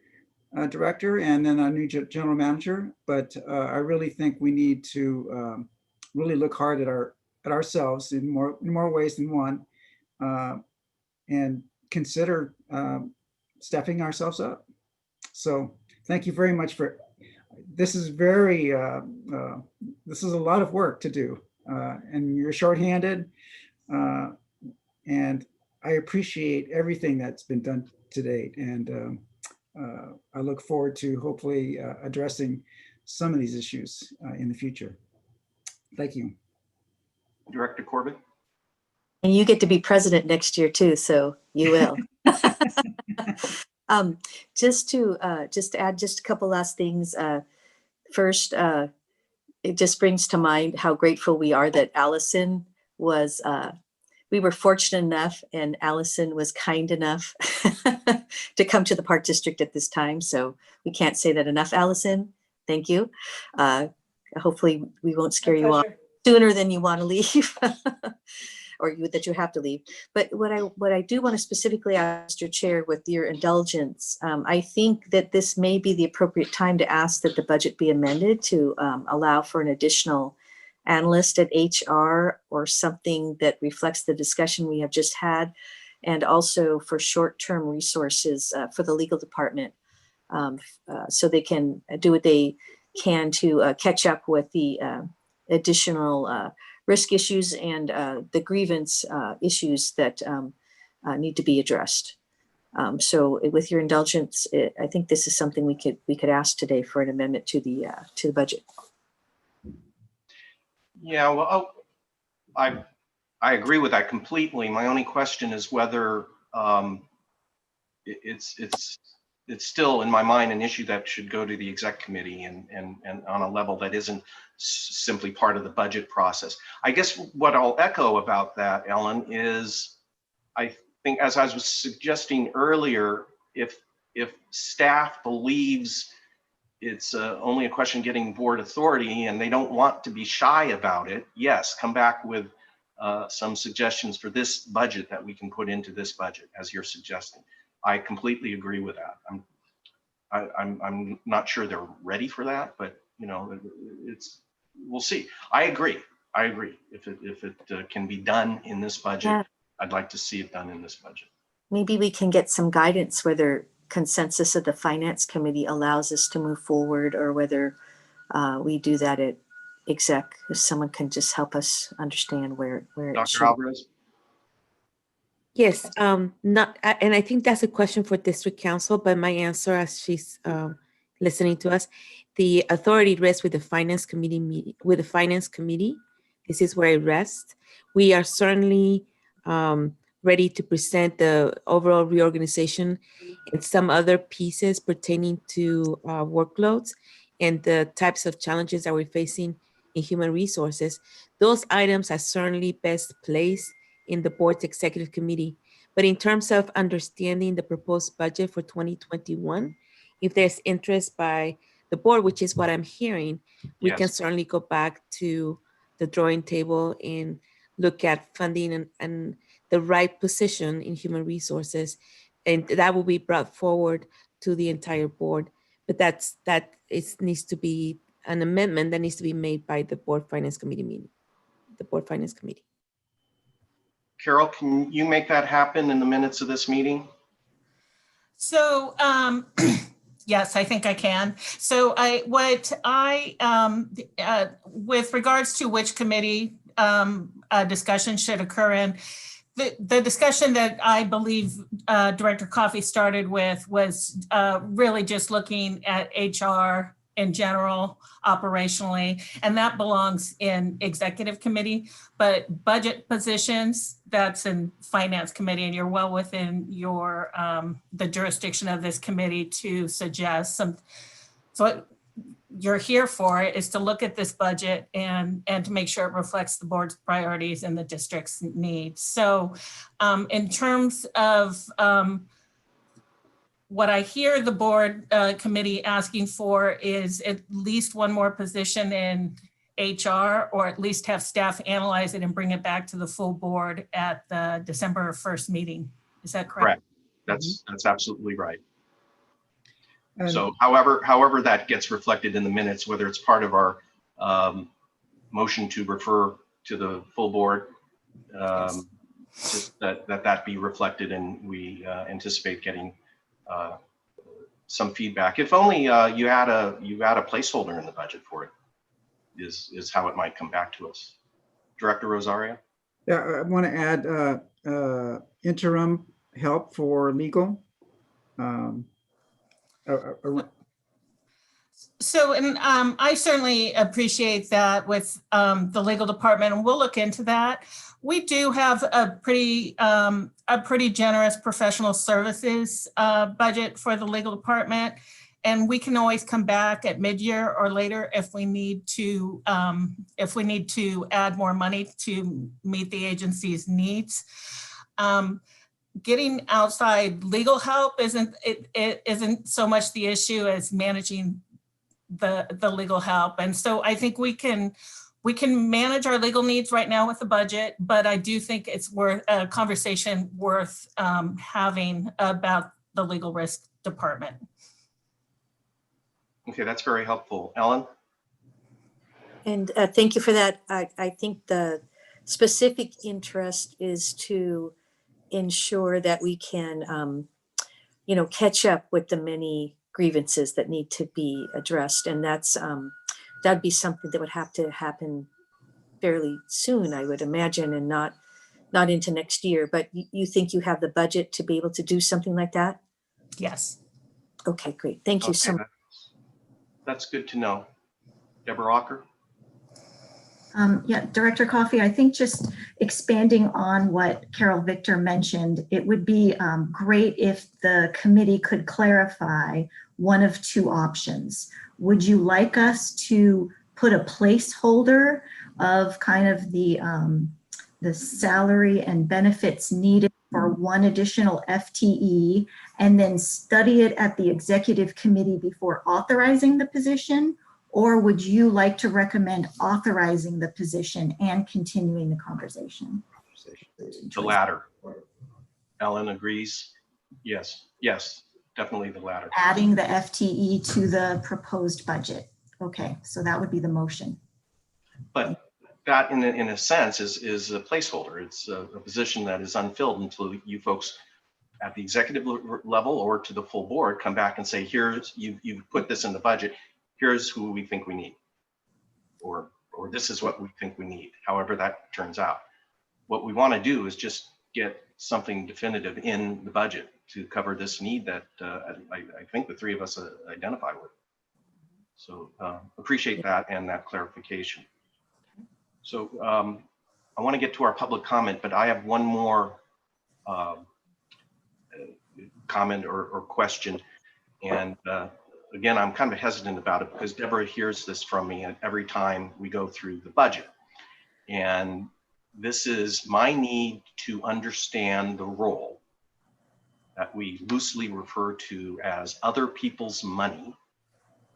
Speaker 1: director and then a new general manager. But I really think we need to really look hard at ourselves in more ways than one, and consider stepping ourselves up. So thank you very much for. This is this is a lot of work to do, and you're shorthanded, and I appreciate everything that's been done to date. And I look forward to hopefully addressing some of these issues in the future. Thank you.
Speaker 2: Director Corbett?
Speaker 7: And you get to be president next year too, so you will. Just to add just a couple last things. First, it just brings to mind how grateful we are that Allison was, we were fortunate enough and Allison was kind enough to come to the Park District at this time. So we can't say that enough, Allison. Thank you. Hopefully we won't scare you off sooner than you want to leave. Or that you have to leave. But what I do want to specifically ask Mr. Chair, with your indulgence, I think that this may be the appropriate time to ask that the budget be amended to allow for an additional analyst at HR or something that reflects the discussion we have just had, and also for short-term resources for the legal department, so they can do what they can to catch up with the additional risk issues and the grievance issues that need to be addressed. So with your indulgence, I think this is something we could ask today for an amendment to the budget.
Speaker 2: Yeah, well, I agree with that completely. My only question is whether it's still in my mind an issue that should go to the exec committee and on a level that isn't simply part of the budget process. I guess what I'll echo about that, Ellen, is I think, as I was suggesting earlier, if staff believes it's only a question of getting board authority and they don't want to be shy about it, yes, come back with some suggestions for this budget that we can put into this budget, as you're suggesting. I completely agree with that. I'm not sure they're ready for that, but you know, we'll see. I agree. If it can be done in this budget, yeah. I'd like to see it done in this budget. Maybe
Speaker 7: we can get some guidance whether consensus of the finance committee allows us to move forward, or whether we do that at exec. If someone can just help us understand where
Speaker 2: Dr. Alvarez.
Speaker 6: Yes, not, and I think that's a question for district council, but my answer, as she's listening to us, the authority rests with the finance committee. This is where it rests. We are certainly ready to present the overall reorganization and some other pieces pertaining to workloads and the types of challenges that we're facing in human resources. Those items are certainly best placed in the board's executive committee. But in terms of understanding the proposed budget for 2021, if there's interest by the board, which is what I'm hearing, we can certainly go back to the drawing table and look at funding and the right position in human resources. And that will be brought forward to the entire board. But it needs to be an amendment that needs to be made by the board finance committee meeting, the board finance committee.
Speaker 2: Carol, can you make that happen in the minutes of this meeting?
Speaker 3: So, yes, I think I can. So with regards to which committee discussion should occur in, the discussion that I believe Director Coffey started with was really just looking at HR in general, operationally, and that belongs in executive committee, but budget positions, that's in finance committee, and you're well within your the jurisdiction of this committee to suggest some. So what you're here for is to look at this budget and to make sure it reflects the board's priorities and the district's needs. So in terms of what I hear the board committee asking for is at least one more position in HR, or at least have staff analyze it and bring it back to the full board at the December 1st meeting. Is that correct?
Speaker 2: Correct. That's absolutely right. So however that gets reflected in the minutes, whether it's part of our motion to refer to the full board, just that be reflected, and we anticipate getting some feedback. If only you had a placeholder in the budget for it, is how it might come back to us. Director Rosario?
Speaker 1: Yeah, I want to add interim help for legal um, a-
Speaker 3: So, and I certainly appreciate that with the legal department, and we'll look into that. We do have a pretty generous professional services budget for the legal department, and we can always come back at mid-year or later if we need to add more money to meet the agency's needs. Getting outside legal help isn't so much the issue as managing the legal help. And so I think we can manage our legal needs right now with the budget, but I do think it's worth a conversation worth having about the legal risk department.
Speaker 2: Okay, that's very helpful. Ellen?
Speaker 7: And thank you for that. I think the specific interest is to ensure that we can, catch up with the many grievances that need to be addressed. And that'd be something that would have to happen fairly soon, I would imagine, and not into next year. But you think you have the budget to be able to do something like that?
Speaker 3: Yes.
Speaker 7: Okay, great. Thank you so much.
Speaker 2: That's good to know. Deborah Walker?
Speaker 4: Yeah, Director Coffey, I think just expanding on what Carol Victor mentioned, it would be great if the committee could clarify one of two options. Would you like us to put a placeholder of kind of the salary and benefits needed for one additional FTE and then study it at the executive committee before authorizing the position? Or would you like to recommend authorizing the position and continuing the conversation?
Speaker 2: The latter. Ellen agrees. Yes, definitely the latter.
Speaker 4: Adding the FTE to the proposed budget. Okay, so that would be the motion.
Speaker 2: But that in a sense is a placeholder. It's a position that is unfilled until you folks at the executive level or to the full board come back and say, here's, you've put this in the budget. Here's who we think we need, or this is what we think we need, however that turns out. What we want to do is just get something definitive in the budget to cover this need that I think the three of us identify with. So appreciate that and that clarification. So I want to get to our public comment, but I have one more comment or question. And again, I'm kind of hesitant about it because Deborah hears this from me every time we go through the budget. And this is my need to understand the role that we loosely refer to as other people's money,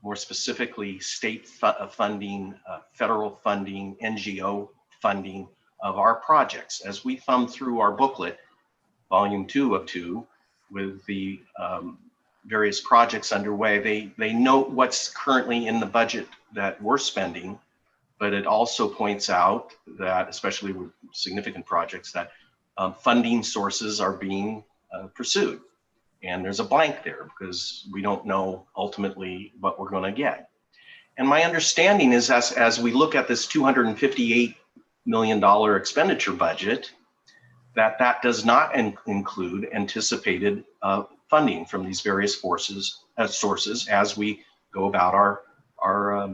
Speaker 2: more specifically state funding, federal funding, NGO funding of our projects. As we thumb through our booklet, volume 2 of 2, with the various projects underway, they note what's currently in the budget that we're spending, but it also points out that, especially with significant projects, that funding sources are being pursued. And there's a blank there because we don't know ultimately what we're going to get. And my understanding is as we look at this $258 million expenditure budget, that does not include anticipated funding from these various sources as we go about our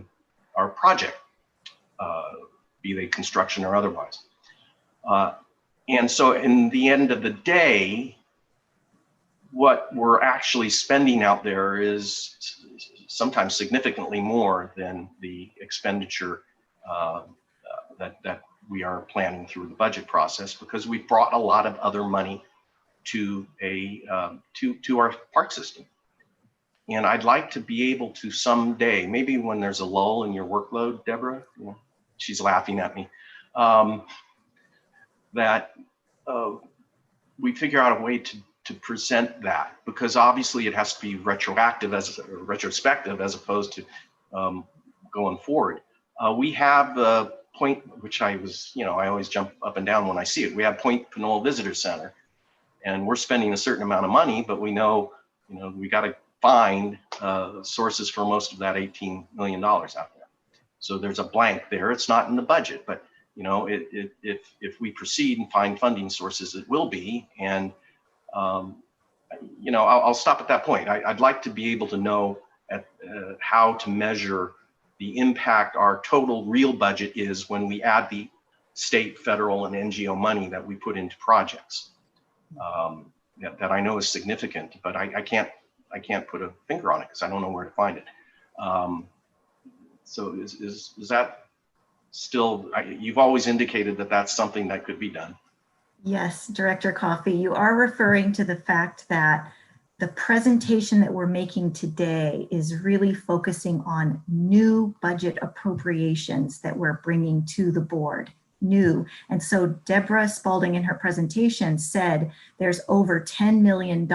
Speaker 2: project, be they construction or otherwise. And so in the end of the day, what we're actually spending out there is sometimes significantly more than the expenditure that we are planning through the budget process, because we brought a lot of other money to our park system. And I'd like to be able to someday, maybe when there's a lull in your workload, Deborah, she's laughing at me, that we figure out a way to present that, because obviously it has to be retrospective as opposed to going forward. We have the Point, which I always jump up and down when I see it. We have Point Pinole Visitor Center, and we're spending a certain amount of money, but we know, we got to find sources for most of that $18 million out there. So there's a blank there. It's not in the budget, but if we proceed and find funding sources, it will be. And you know, I'll stop at that point. I'd like to be able to know how to measure the impact our total real budget is when we add the state, federal, and NGO money that we put into projects. That I know is significant, but I can't put a finger on it because I don't know where to find it. So is that still, you've always indicated that that's something that could be done.
Speaker 4: Yes, Director Coffey, you are referring to the fact that the presentation that we're making today is really focusing on new budget appropriations that we're bringing to the board. New. And so Deborah Spalding in her presentation said there's over $10 million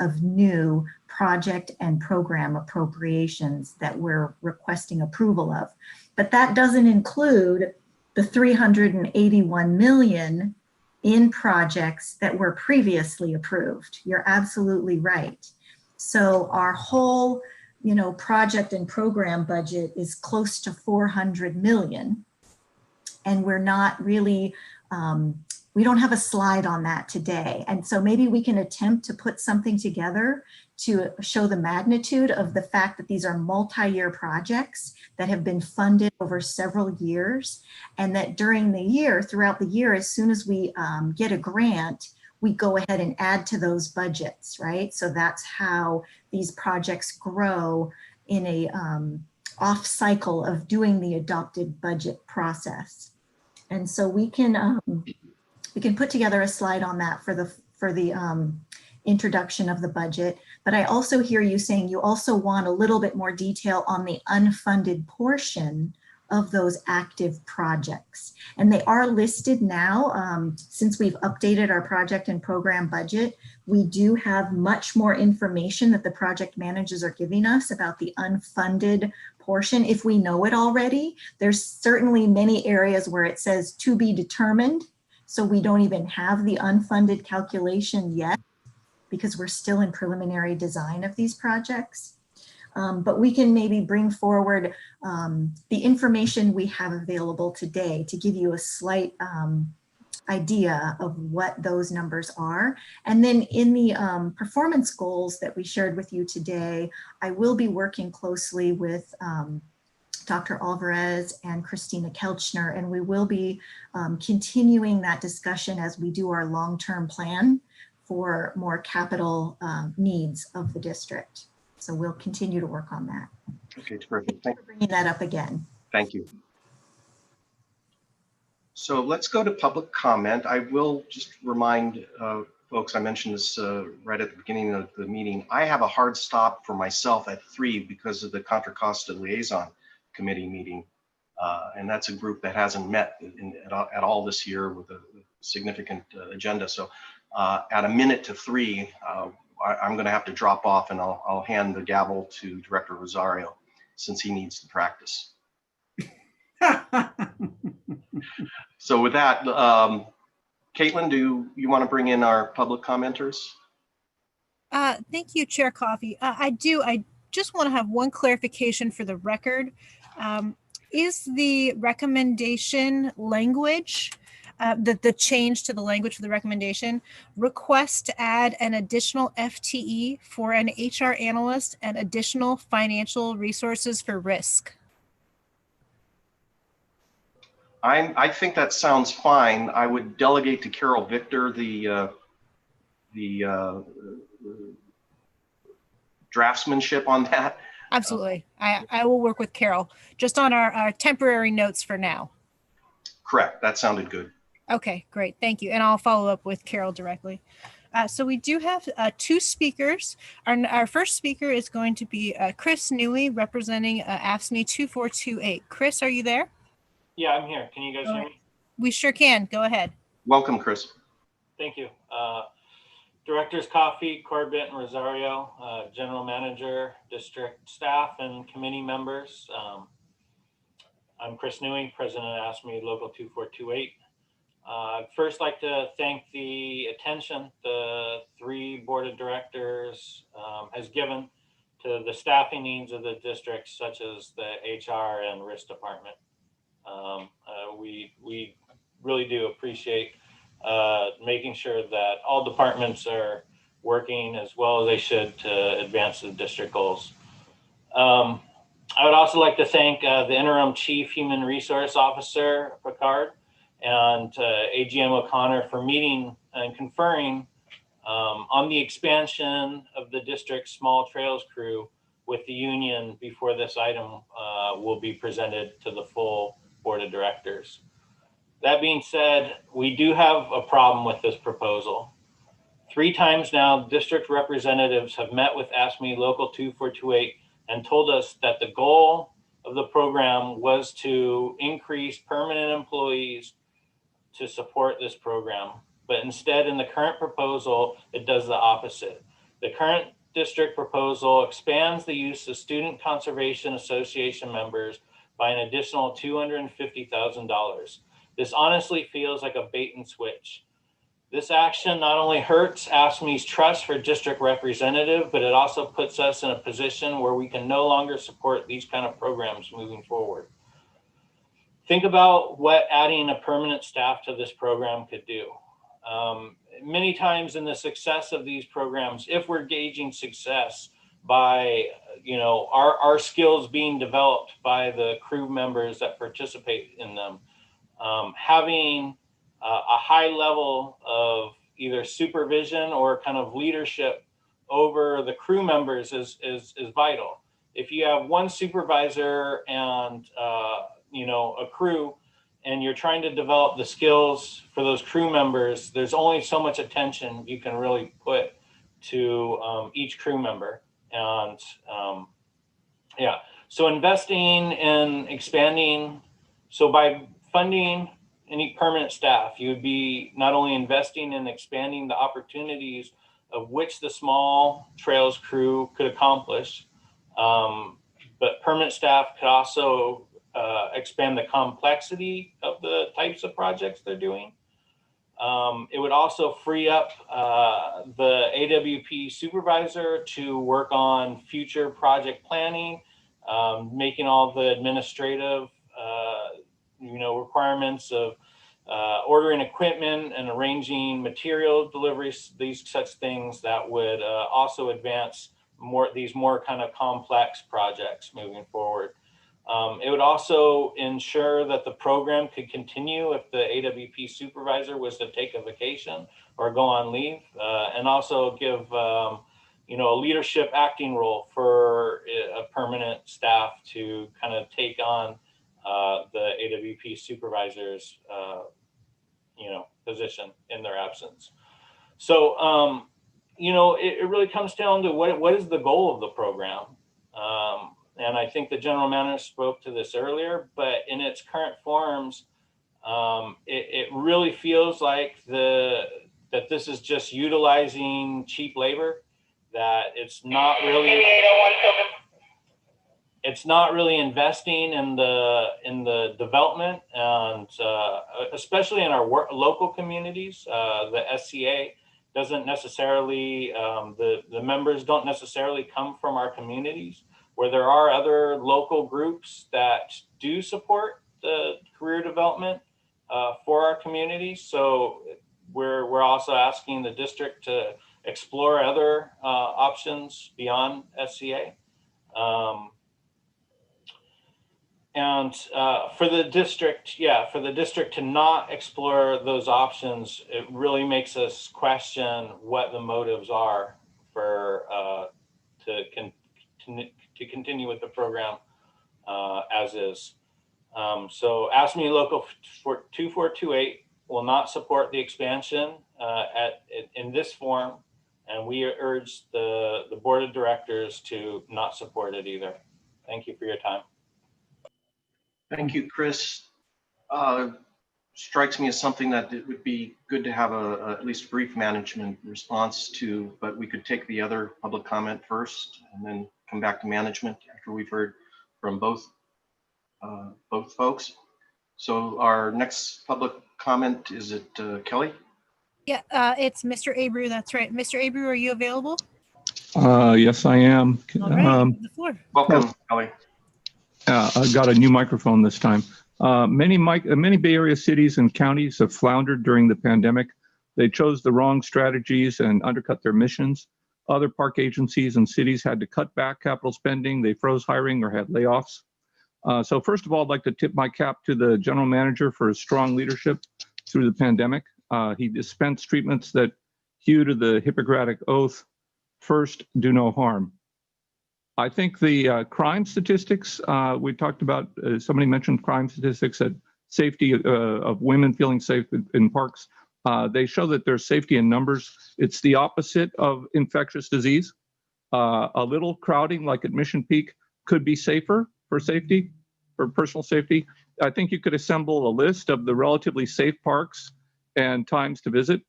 Speaker 4: of new project and program appropriations that we're requesting approval of. But that doesn't include the $381 million in projects that were previously approved. You're absolutely right. So our whole, project and program budget is close to 400 million. And we're not really, we don't have a slide on that today. And so maybe we can attempt to put something together to show the magnitude of the fact that these are multi-year projects that have been funded over several years, and that during the year, throughout the year, as soon as we get a grant, we go ahead and add to those budgets, right? So that's how these projects grow in a off cycle of doing the adopted budget process. And so we can put together a slide on that for the introduction of the budget. But I also hear you saying you also want a little bit more detail on the unfunded portion of those active projects. And they are listed now. Since we've updated our project and program budget, we do have much more information that the project managers are giving us about the unfunded portion. If we know it already, there's certainly many areas where it says to be determined. So we don't even have the unfunded calculation yet because we're still in preliminary design of these projects. But we can maybe bring forward the information we have available today to give you a slight idea of what those numbers are. And then in the performance goals that we shared with you today, I will be working closely with Dr. Alvarez and Christina Kelchner, and we will be continuing that discussion as we do our long-term plan for more capital needs of the district. So we'll continue to work on that.
Speaker 2: Okay, terrific.
Speaker 4: Thanks for bringing that up again.
Speaker 2: Thank you. So let's go to public comment. I will just remind folks, I mentioned this right at the beginning of the meeting. I have a hard stop for myself at 3 because of the Contra Costa Liaison Committee meeting. And that's a group that hasn't met at all this year with a significant agenda. So at 2:50, I'm going to have to drop off, and I'll hand the gavel to Director Rosario since he needs to practice. So with that, Caitlin, do you want to bring in our public commenters?
Speaker 11: Thank you, Chair Coffey. I do. I just want to have one clarification for the record. Is the recommendation language, the change to the language for the recommendation, request to add an additional FTE for an HR analyst and additional financial resources for risk?
Speaker 2: I think that sounds fine. I would delegate to Carol Victor the draftsmanship on that.
Speaker 11: Absolutely. I will work with Carol just on our temporary notes for now.
Speaker 2: Correct. That sounded good.
Speaker 11: Okay, great. Thank you. And I'll follow up with Carol directly. So we do have 2 speakers. Our first speaker is going to be Chris Newey, representing AFSCME 2428. Chris, are you there?
Speaker 12: Yeah, I'm here. Can you guys hear me?
Speaker 11: We sure can. Go ahead.
Speaker 2: Welcome, Chris.
Speaker 12: Thank you. Directors Coffey, Corbett, and Rosario, General Manager, District Staff, and Committee members. I'm Chris Newey, President of AFSCME Local 2428. I'd first like to thank the attention the 3 Board of Directors has given to the staffing needs of the district, such as the HR and risk department. We really do appreciate making sure that all departments are working as well as they should to advance the district goals. I would also like to thank the interim chief human resource officer, Picard, and AGM O'Connor for meeting and conferring on the expansion of the district's small trails crew with the union before this item will be presented to the full board of directors. That being said, we do have a problem with this proposal. 3 times now, district representatives have met with ASME Local 2428 and told us that the goal of the program was to increase permanent employees to support this program. But instead, in the current proposal, it does the opposite. The current district proposal expands the use of Student Conservation Association members by an additional $250,000. This honestly feels like a bait and switch. This action not only hurts ASME's trust for district representative, but it also puts us in a position where we can no longer support these kind of programs moving forward. Think about what adding a permanent staff to this program could do. Many times in the success of these programs, if we're gauging success by, our skills being developed by the crew members that participate in them, having a high level of either supervision or kind of leadership over the crew members is vital. If you have one supervisor and a crew, and you're trying to develop the skills for those crew members, there's only so much attention you can really put to each crew member. And so investing in expanding, so by funding any permanent staff, you would be not only investing in expanding the opportunities of which the small trails crew could accomplish, but permanent staff could also expand the complexity of the types of projects they're doing. It would also free up the AWP supervisor to work on future project planning, making all the administrative requirements of ordering equipment and arranging material deliveries, these such things that would also advance these more kind of complex projects moving forward. It would also ensure that the program could continue if the AWP supervisor was to take a vacation or go on leave, and also give a leadership acting role for a permanent staff to kind of take on the AWP supervisor's position in their absence. So it really comes down to what is the goal of the program. And I think the general manager spoke to this earlier, but in its current forms, it really feels like that this is just utilizing cheap labor, that it's not really investing in the development, and especially in our local communities. The SCA doesn't necessarily, the members don't necessarily come from our communities, where there are other local groups that do support the career development for our communities. So we're also asking the district to explore other options beyond SCA. And for the district to not explore those options, it really makes us question what the motives are for to continue with the program as is. So ASME Local 2428 will not support the expansion in this form, and we urge the board of directors to not support it either. Thank you for your time.
Speaker 2: Thank you, Chris. Strikes me as something that it would be good to have at least brief management response to, but we could take the other public comment first and then come back to management after we've heard from both folks. So our next public comment, is it Kelly?
Speaker 11: Yeah, it's Mr. Abreu. That's right. Mr. Abreu, are you available?
Speaker 13: Yes, I am.
Speaker 11: All right, the floor.
Speaker 2: Welcome, Kelly.
Speaker 13: I've got a new microphone this time. Many Bay Area cities and counties have floundered during the pandemic. They chose the wrong strategies and undercut their missions. Other park agencies and cities had to cut back capital spending. They froze hiring or had layoffs. So first of all, I'd like to tip my cap to the general manager for his strong leadership through the pandemic. He dispensed treatments that hew to the Hippocratic oath, first, do no harm. I think the crime statistics, we talked about, somebody mentioned crime statistics at safety of women feeling safe in parks. They show that there's safety in numbers. It's the opposite of infectious disease. A little crowding like at Mission Peak could be safer for safety, for personal safety. I think you could assemble a list of the relatively safe parks and times to visit,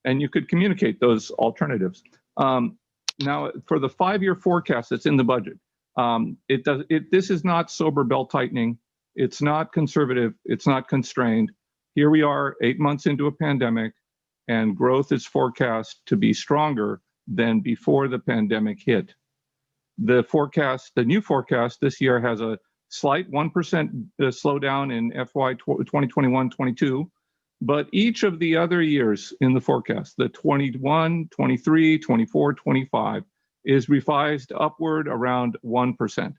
Speaker 13: and you could communicate those alternatives. Now, for the 5-year forecast that's in the budget, this is not sober belt tightening. It's not conservative. It's not constrained. Here we are 8 months into a pandemic, and growth is forecast to be stronger than before the pandemic hit. The forecast, the new forecast this year has a slight 1% slowdown in FY 2021-22, but each of the other years in the forecast, the 21, 23, 24, 25, is revised upward around 1%.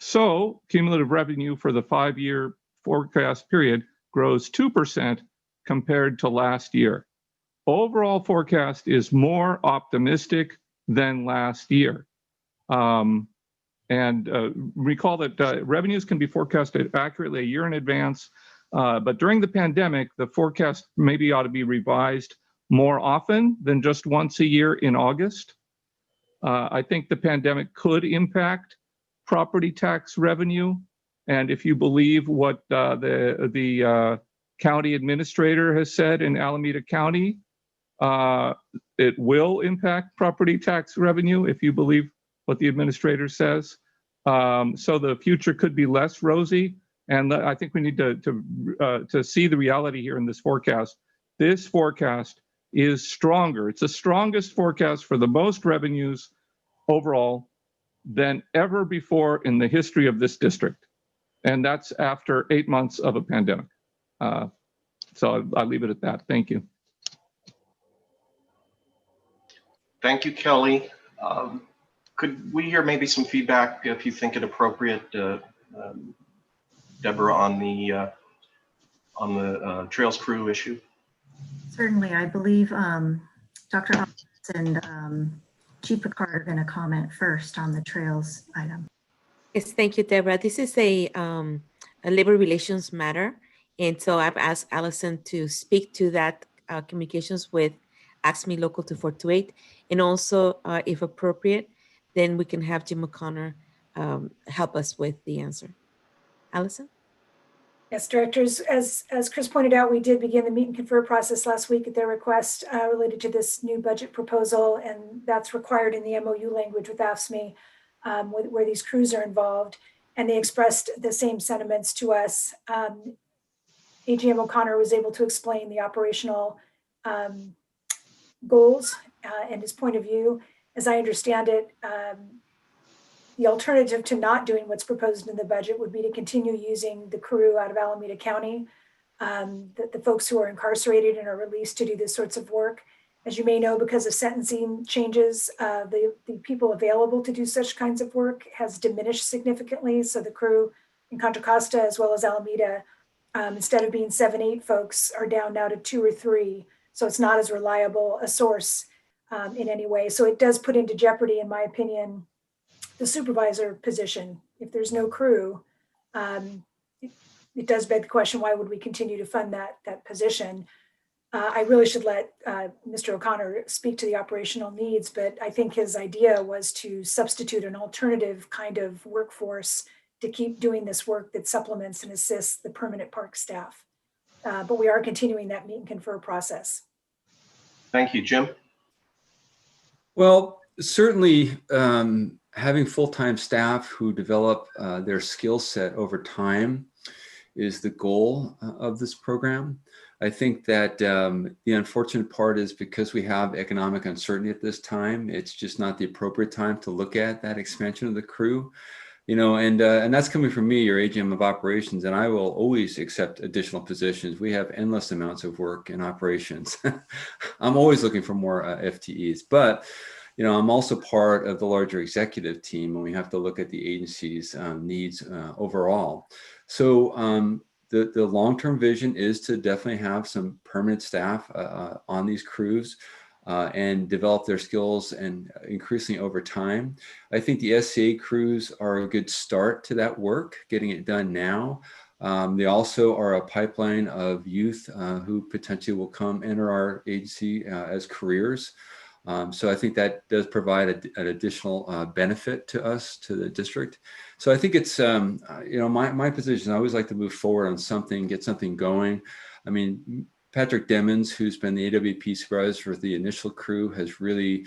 Speaker 13: So cumulative revenue for the 5-year forecast period grows 2% compared to last year. Overall forecast is more optimistic than last year. Recall that revenues can be forecasted accurately a year in advance, but during the pandemic, the forecast maybe ought to be revised more often than just once a year in August. I think the pandemic could impact property tax revenue. And if you believe what the county administrator has said in Alameda County, it will impact property tax revenue if you believe what the administrator says. So the future could be less rosy. And I think we need to see the reality here in this forecast. This forecast is stronger. It's the strongest forecast for the most revenues overall than ever before in the history of this district. And that's after 8 months of a pandemic. So I'll leave it at that. Thank you.
Speaker 2: Thank you, Kelly. Could we hear maybe some feedback, if you think it appropriate, Deborah, on the Trails crew issue?
Speaker 4: Certainly, I believe Dr. Hobbs and Chief Picard are going to comment first on the Trails item.
Speaker 6: Yes, thank you, Deborah. This is a labor relations matter. And so I've asked Allison to speak to that communications with ACME Local 2428. And also, if appropriate, then we can have Jim O'Connor help us with the answer. Allison?
Speaker 10: Yes, directors, as Chris pointed out, we did begin the meet and confer process last week at their request related to this new budget proposal, and that's required in the MOU language with AFSCME, where these crews are involved, and they expressed the same sentiments to us. AGM O'Connor was able to explain the operational goals and his point of view. As I understand it, the alternative to not doing what's proposed in the budget would be to continue using the crew out of Alameda County, the folks who are incarcerated and are released to do this sorts of work. As you may know, because of sentencing changes, the people available to do such kinds of work has diminished significantly. So the crew in Contra Costa, as well as Alameda, instead of being 7, 8 folks, are down now to 2 or 3. So it's not as reliable a source in any way. So it does put into jeopardy, in my opinion, the supervisor position. If there's no crew, it does beg the question, why would we continue to fund that position? I really should let Mr. O'Connor speak to the operational needs, but I think his idea was to substitute an alternative kind of workforce to keep doing this work that supplements and assists the permanent park staff. But we are continuing that meet and confer process.
Speaker 2: Thank you, Jim.
Speaker 9: Well, certainly having full-time staff who develop their skill set over time is the goal of this program. I think that the unfortunate part is because we have economic uncertainty at this time, it's just not the appropriate time to look at that expansion of the crew. and that's coming from me, your AGM of operations, and I will always accept additional positions. We have endless amounts of work in operations. I'm always looking for more FTEs, but I'm also part of the larger executive team, and we have to look at the agency's needs overall. So the long-term vision is to definitely have some permanent staff on these crews and develop their skills and increasingly over time. I think the SCA crews are a good start to that work, getting it done now. They also are a pipeline of youth who potentially will come enter our agency as careers. So I think that does provide an additional benefit to us, to the district. So I think it's, my position, I always like to move forward on something, get something going. I mean, Patrick Demmons, who's been the AWP supervisor for the initial crew, has really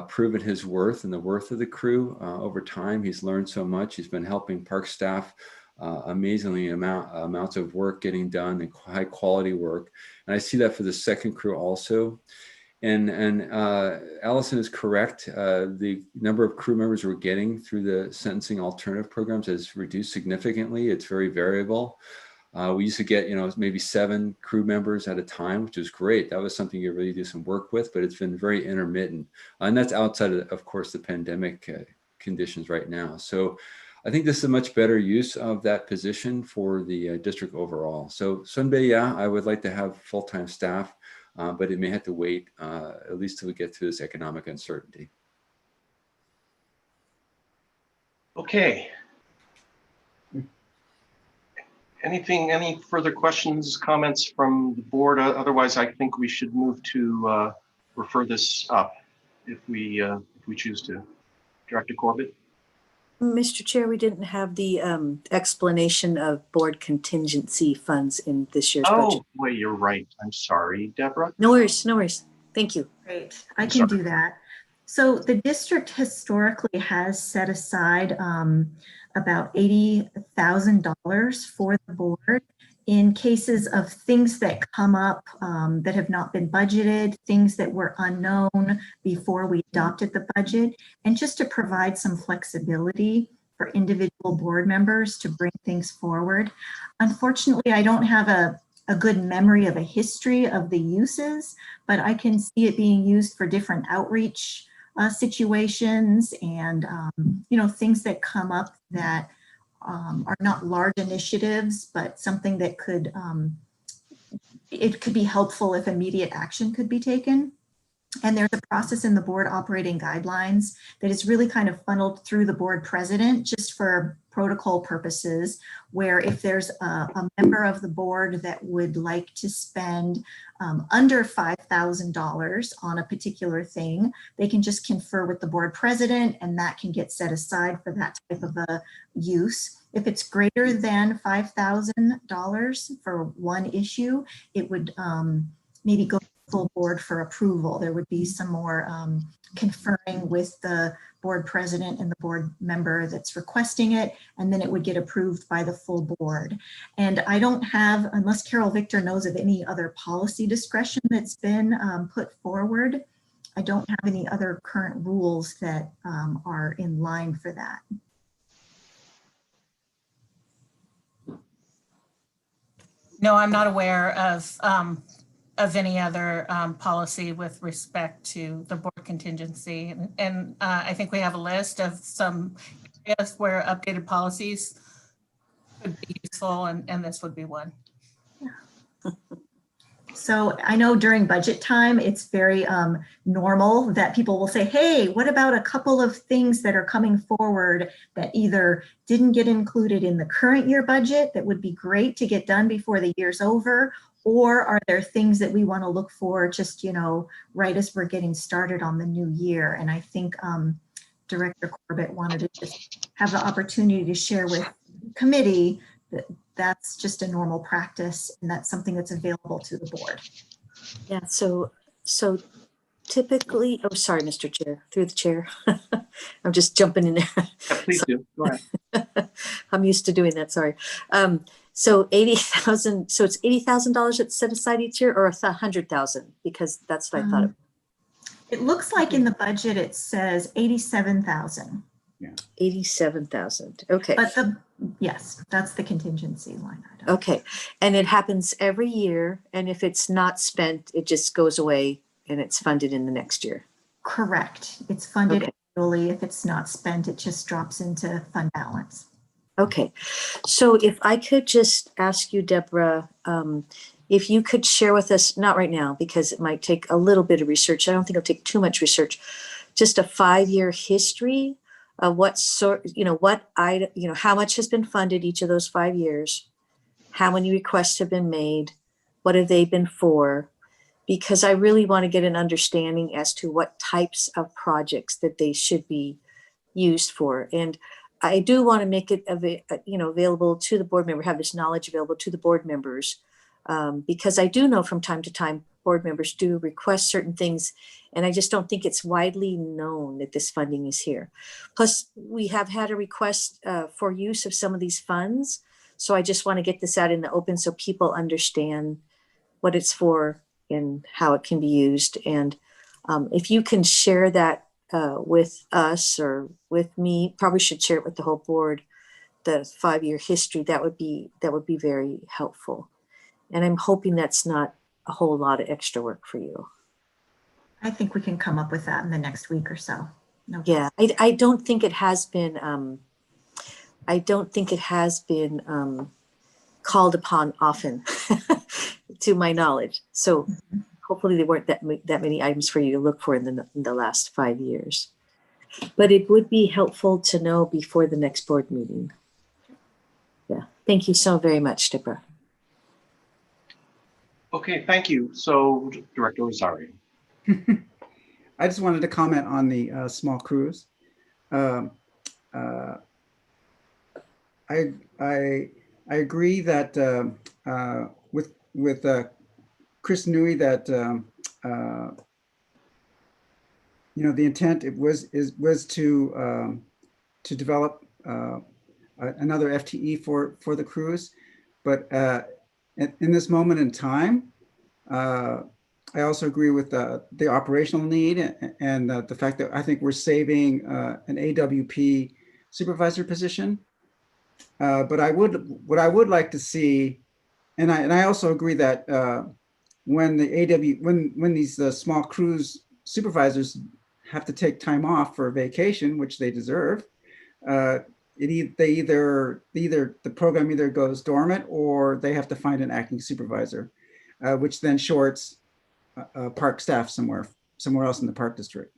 Speaker 9: proven his worth and the worth of the crew over time. He's learned so much. He's been helping park staff amazingly amounts of work getting done and high quality work. And I see that for the second crew also. And Allison is correct. The number of crew members we're getting through the sentencing alternative programs has reduced significantly. It's very variable. We used to get, maybe 7 crew members at a time, which is great. That was something you really do some work with, but it's been very intermittent. And that's outside of course, the pandemic conditions right now. So I think this is a much better use of that position for the district overall. So someday, yeah, I would like to have full-time staff, but it may have to wait at least till we get through this economic uncertainty.
Speaker 2: Okay. Any further questions, comments from the board? Otherwise, I think we should move to refer this up if we choose to. Director Corbett?
Speaker 7: Mr. Chair, we didn't have the explanation of board contingency funds in this year's budget.
Speaker 2: Oh, boy, you're right. I'm sorry, Deborah.
Speaker 7: No worries, no worries. Thank you.
Speaker 4: Great, I can do that. So the district historically has set aside about $80,000 for the board in cases of things that come up that have not been budgeted, things that were unknown before we adopted the budget, and just to provide some flexibility for individual board members to bring things forward. Unfortunately, I don't have a good memory of a history of the uses, but I can see it being used for different outreach situations and things that come up that are not large initiatives, but something that could it could be helpful if immediate action could be taken. And there's a process in the board operating guidelines that is really kind of funneled through the board president just for protocol purposes, where if there's a member of the board that would like to spend under $5,000 on a particular thing, they can just confer with the board president and that can get set aside for that type of a use. If it's greater than $5,000 for one issue, it would maybe go full board for approval. There would be some more conferring with the board president and the board member that's requesting it, and then it would get approved by the full board. And I don't have, unless Carol Victor knows of any other policy discretion that's been put forward, I don't have any other current rules that are in line for that.
Speaker 3: No, I'm not aware of any other policy with respect to the board contingency. And I think we have a list of some areas where updated policies could be useful, and this would be one.
Speaker 4: So I know during budget time, it's very normal that people will say, hey, what about a couple of things that are coming forward that either didn't get included in the current year budget that would be great to get done before the year's over, or are there things that we want to look for just, right as we're getting started on the new year? And I think Director Corbett wanted to just have the opportunity to share with the committee that that's just a normal practice and that's something that's available to the board.
Speaker 7: Yeah, so typically, oh, sorry, Mr. Chair, through the chair. I'm just jumping in there.
Speaker 2: Yeah, please do. Go ahead.
Speaker 7: I'm used to doing that, sorry. So 80,000, so it's $80,000 that's set aside each year, or 100,000? Because that's what I thought.
Speaker 4: It looks like in the budget, it says 87,000.
Speaker 7: 87,000. Okay.
Speaker 4: But yes, that's the contingency line item.
Speaker 7: Okay. And it happens every year. And if it's not spent, it just goes away and it's funded in the next year.
Speaker 4: Correct. It's funded
Speaker 7: Okay.
Speaker 4: annually. If it's not spent, it just drops into fund balance.
Speaker 7: Okay. So if I could just ask you, Deborah, if you could share with us, not right now, because it might take a little bit of research. I don't think it'll take too much research, just a 5-year history of what sort, how much has been funded each of those 5 years, how many requests have been made, what have they been for? Because I really want to get an understanding as to what types of projects that they should be used for. And I do want to make it available to the board member, have this knowledge available to the board members, because I do know from time to time board members do request certain things, and I just don't think it's widely known that this funding is here. Plus, we have had a request for use of some of these funds, so I just want to get this out in the open so people understand what it's for and how it can be used. And if you can share that with us or with me, probably should share it with the whole board, the 5-year history, that would be very helpful. And I'm hoping that's not a whole lot of extra work for you.
Speaker 4: I think we can come up with that in the next week or so. No
Speaker 7: Yeah, I don't think it has been, called upon often to my knowledge. So hopefully there weren't that many items for you to look for in the last 5 years. But it would be helpful to know before the next board meeting. Yeah, thank you so very much, Deborah.
Speaker 2: Okay, thank you. So Director Rosario.
Speaker 1: I just wanted to comment on the small cruise. I agree that with Chris Newey that the intent was to develop another FTE for the cruise, but in this moment in time, I also agree with the operational need and the fact that I think we're saving an AWP supervisor position. But what I would like to see, and I also agree that when these small cruise supervisors have to take time off for vacation, which they deserve, the program either goes dormant or they have to find an acting supervisor, which then shorts park staff somewhere else in the park district.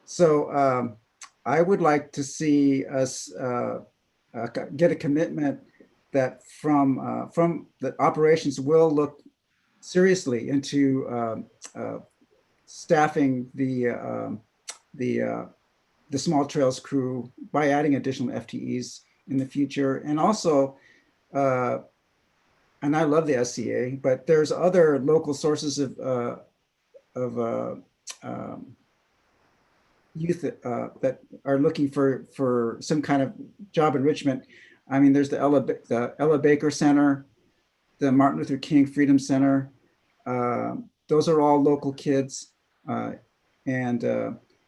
Speaker 1: So I would like to see us get a commitment that from that operations will look seriously into staffing the small trails crew by adding additional FTEs in the future. And also, and I love the SCA, but there's other local sources of youth that are looking for some kind of job enrichment. I mean, there's the Ella Baker Center, the Martin Luther King Freedom Center. Those are all local kids, and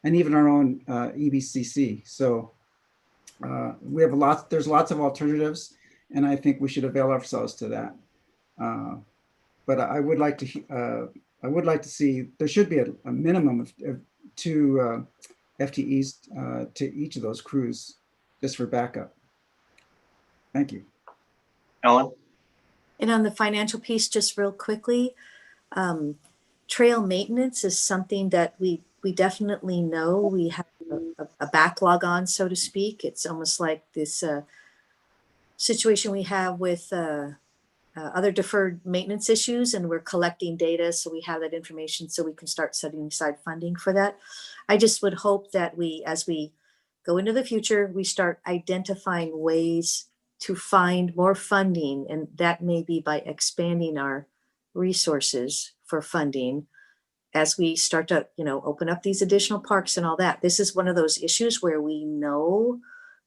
Speaker 1: even our own EBCC. So we have there's lots of alternatives, and I think we should avail ourselves to that. But I would like to see there should be a minimum of 2 FTEs to each of those crews, just for backup. Thank you.
Speaker 2: Ellen?
Speaker 7: And on the financial piece, just real quickly, trail maintenance is something that we definitely know we have a backlog on, so to speak. It's almost like this situation we have with other deferred maintenance issues, and we're collecting data so we have that information so we can start setting aside funding for that. I just would hope that as we go into the future, we start identifying ways to find more funding, and that may be by expanding our resources for funding as we start to, open up these additional parks and all that. This is one of those issues where we know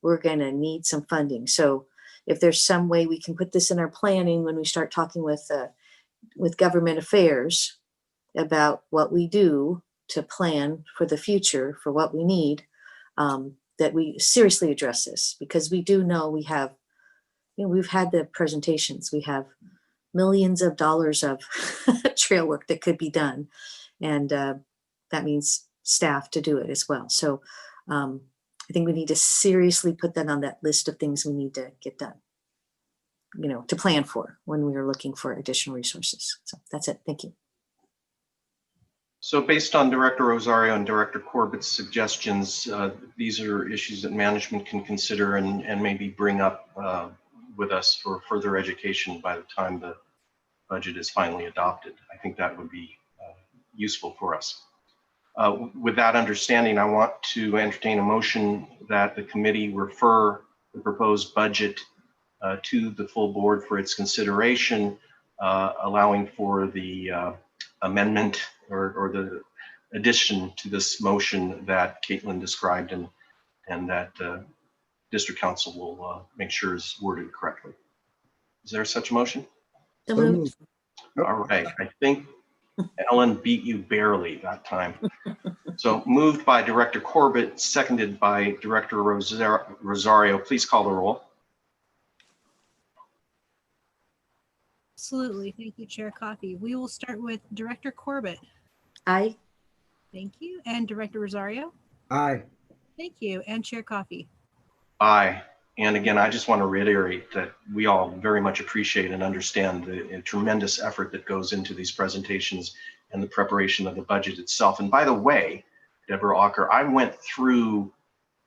Speaker 7: we're going to need some funding. So if there's some way we can put this in our planning when we start talking with government affairs about what we do to plan for the future for what we need, that we seriously address this, because we do know we have, we've had the presentations, we have millions of dollars of trail work that could be done. And that means staff to do it as well. So I think we need to seriously put that on that list of things we need to get done, to plan for when we are looking for additional resources. So that's it. Thank you.
Speaker 2: So based on Director Rosario and Director Corbett's suggestions, these are issues that management can consider and maybe bring up with us for further education by the time the budget is finally adopted. I think that would be useful for us. With that understanding, I want to entertain a motion that the committee refer the proposed budget to the full board for its consideration, allowing for the amendment or the addition to this motion that Caitlin described and that District Council will make sure is worded correctly. Is there such a motion?
Speaker 4: So moved.
Speaker 2: All right, I think Ellen beat you barely that time. So moved by Director Corbett, seconded by Director Rosario. Please call the roll.
Speaker 11: Absolutely. Thank you, Chair Coffey. We will start with Director Corbett.
Speaker 7: Aye.
Speaker 11: Thank you. And Director Rosario.
Speaker 1: Aye.
Speaker 11: Thank you. And Chair Coffey.
Speaker 2: Aye. And again, I just want to reiterate that we all very much appreciate and understand the tremendous effort that goes into these presentations and the preparation of the budget itself. And by the way, Deborah Ocker, I went through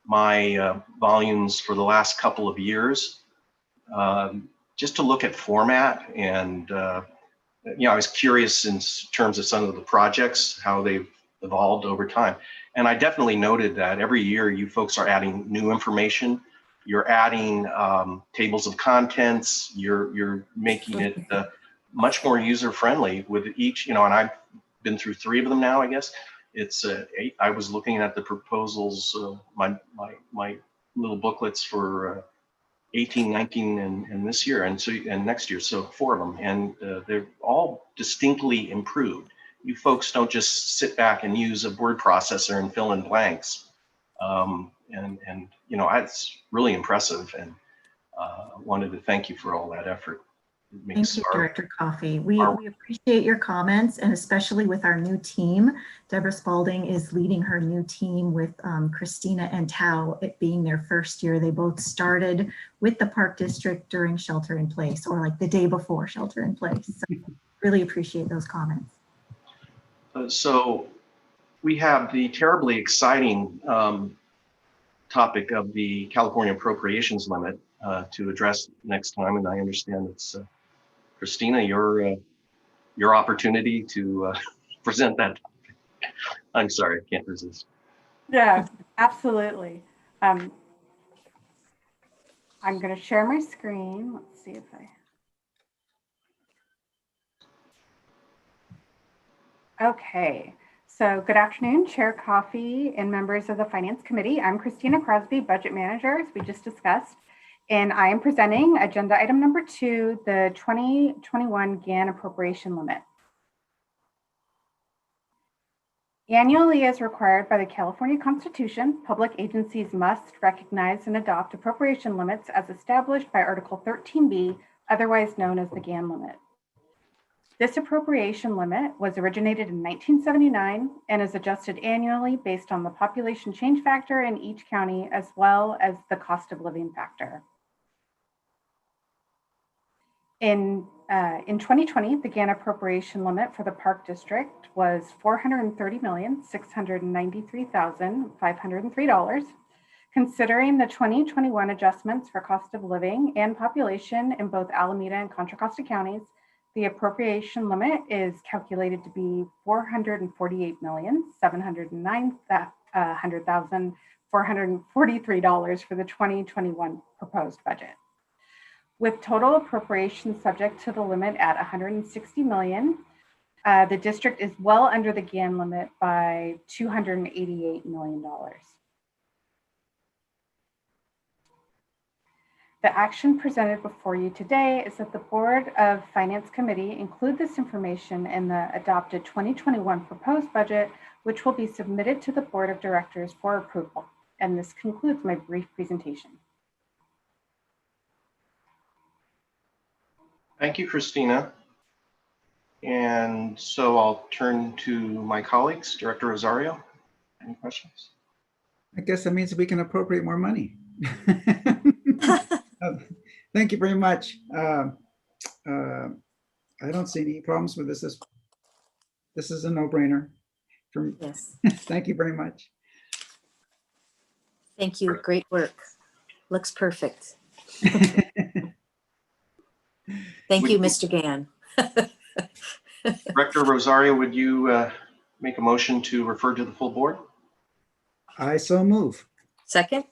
Speaker 2: my volumes for the last couple of years just to look at format. And I was curious in terms of some of the projects, how they've evolved over time. And I definitely noted that every year you folks are adding new information. You're adding tables of contents. You're making it much more user-friendly with each, and I've been through 3 of them now, I guess. It's 8. I was looking at the proposals, my little booklets for 18, 19, and this year, and next year, so 4 of them, and they're all distinctly improved. You folks don't just sit back and use a word processor and fill in blanks. It's really impressive, and wanted to thank you for all that effort.
Speaker 4: Thank you, Director Coffey. We appreciate your comments, and especially with our new team. Deborah Spalding is leading her new team with Christina and Tao, it being their first year. They both started with the Park District during Shelter in Place, or like the day before Shelter in Place. So really appreciate those comments.
Speaker 2: So we have the terribly exciting topic of the California appropriations limit to address next time, and I understand it's Christina, your opportunity to present that topic. I'm sorry, I can't resist.
Speaker 14: Yeah, absolutely. I'm going to share my screen. Let's see if Okay. So good afternoon, Chair Coffey and members of the Finance Committee. I'm Christina Crosby, Budget Manager, as we just discussed, and I am presenting agenda item number 2, the 2021 GAN appropriation limit. Annually, as required by the California Constitution, public agencies must recognize and adopt appropriation limits as established by Article 13B, otherwise known as the GAN limit. This appropriation limit was originated in 1979 and is adjusted annually based on the population change factor in each county, as well as the cost of living factor. In 2020, the GAN appropriation limit for the Park District was $430,693,503. Considering the 2021 adjustments for cost of living and population in both Alameda and Contra Costa counties, the appropriation limit is calculated to be $448,709,443 for the 2021 proposed budget. With total appropriations subject to the limit at $160 million, the district is well under the GAN limit by $288 million. The action presented before you today is that the Board of Finance Committee include this information in the adopted 2021 proposed budget, which will be submitted to the Board of Directors for approval. And this concludes my brief presentation.
Speaker 2: Thank you, Christina. And so I'll turn to my colleagues. Director Rosario, any questions?
Speaker 1: I guess that means we can appropriate more money. Thank you very much. I don't see any problems with this. This is a no-brainer.
Speaker 7: Yes.
Speaker 1: Thank you very much.
Speaker 7: Thank you. Great work. Looks perfect. Thank you, Mr. Gann.
Speaker 2: Director Rosario, would you make a motion to refer to the full board?
Speaker 1: I so move.
Speaker 7: Second?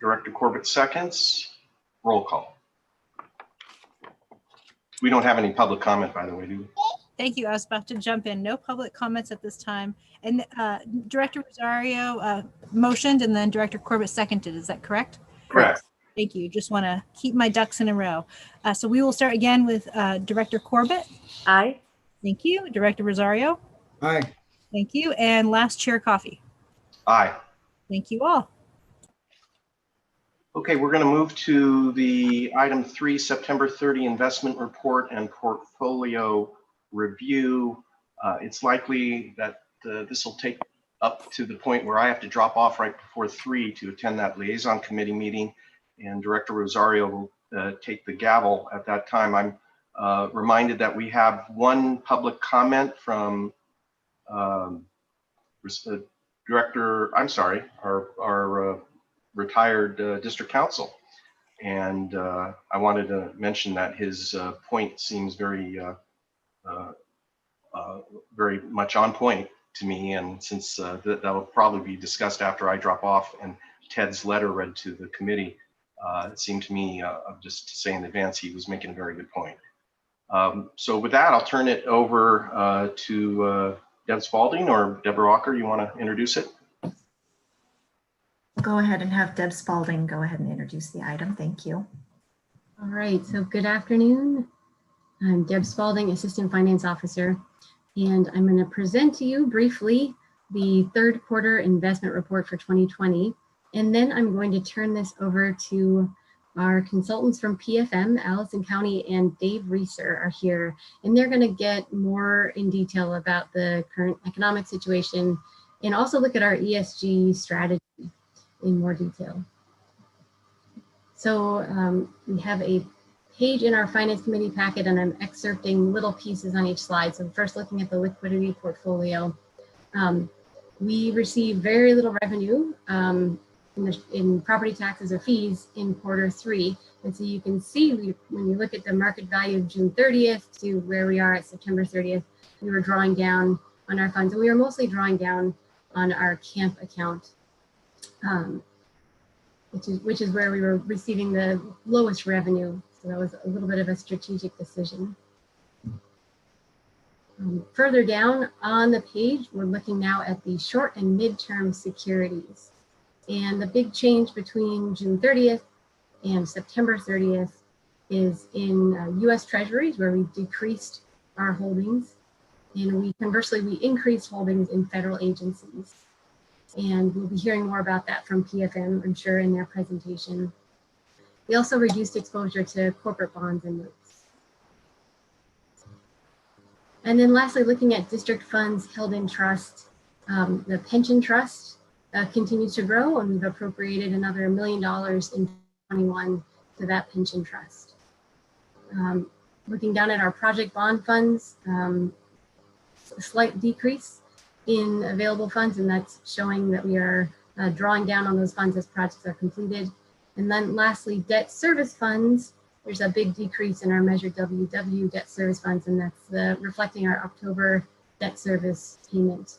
Speaker 2: Director Corbett seconds. Roll call. We don't have any public comment, by the way, do we?
Speaker 11: Thank you. I was about to jump in. No public comments at this time. And Director Rosario motioned and then Director Corbett seconded. Is that correct?
Speaker 2: Correct.
Speaker 11: Thank you. Just want to keep my ducks in a row. So we will start again with Director Corbett.
Speaker 7: Aye.
Speaker 11: Thank you. Director Rosario.
Speaker 1: Aye.
Speaker 11: Thank you. And last Chair Coffee.
Speaker 2: Aye.
Speaker 11: Thank you all.
Speaker 2: Okay, we're going to move to the item 3, September 30 investment report and portfolio review. It's likely that this will take up to the point where I have to drop off right before 3 to attend that liaison committee meeting, and Director Rosario will take the gavel at that time. I'm reminded that we have one public comment from our retired district counsel. And I wanted to mention that his point seems very much on point to me. And since that will probably be discussed after I drop off and Ted's letter read to the committee, it seemed to me, just to say in advance, he was making a very good point. So with that, I'll turn it over to Deb Spalding, or Deborah Walker. You want to introduce it?
Speaker 4: Go ahead and have Deb Spalding go ahead and introduce the item. Thank you.
Speaker 8: All right, so good afternoon. I'm Deb Spalding, Assistant Finance Officer, and I'm going to present to you briefly the third quarter investment report for 2020. And then I'm going to turn this over to our consultants from PFM, Allison County and Dave Reeser are here, and they're going to get more in detail about the current economic situation and also look at our ESG strategy in more detail. So we have a page in our Finance Committee packet, and I'm excerpting little pieces on each slide. So first, looking at the liquidity portfolio, we receive very little revenue in property taxes or fees in Q3. And so you can see when you look at the market value of June 30th to where we are at September 30th, we were drawing down on our funds, and we were mostly drawing down on our camp account, which is where we were receiving the lowest revenue. So that was a little bit of a strategic decision. Further down on the page, we're looking now at the short and midterm securities. And the big change between June 30th and September 30th is in US Treasuries, where we decreased our holdings. And conversely, we increased holdings in federal agencies. And we'll be hearing more about that from PFM, I'm sure, in their presentation. We also reduced exposure to corporate bonds and notes. And then lastly, looking at district funds held in trust, the pension trust continues to grow, and we've appropriated another $1 million in 2021 to that pension trust. Looking down at our project bond funds, a slight decrease in available funds, and that's showing that we are drawing down on those funds as projects are completed. And then lastly, debt service funds, there's a big decrease in our measured WW debt service funds, and that's reflecting our October debt service payment.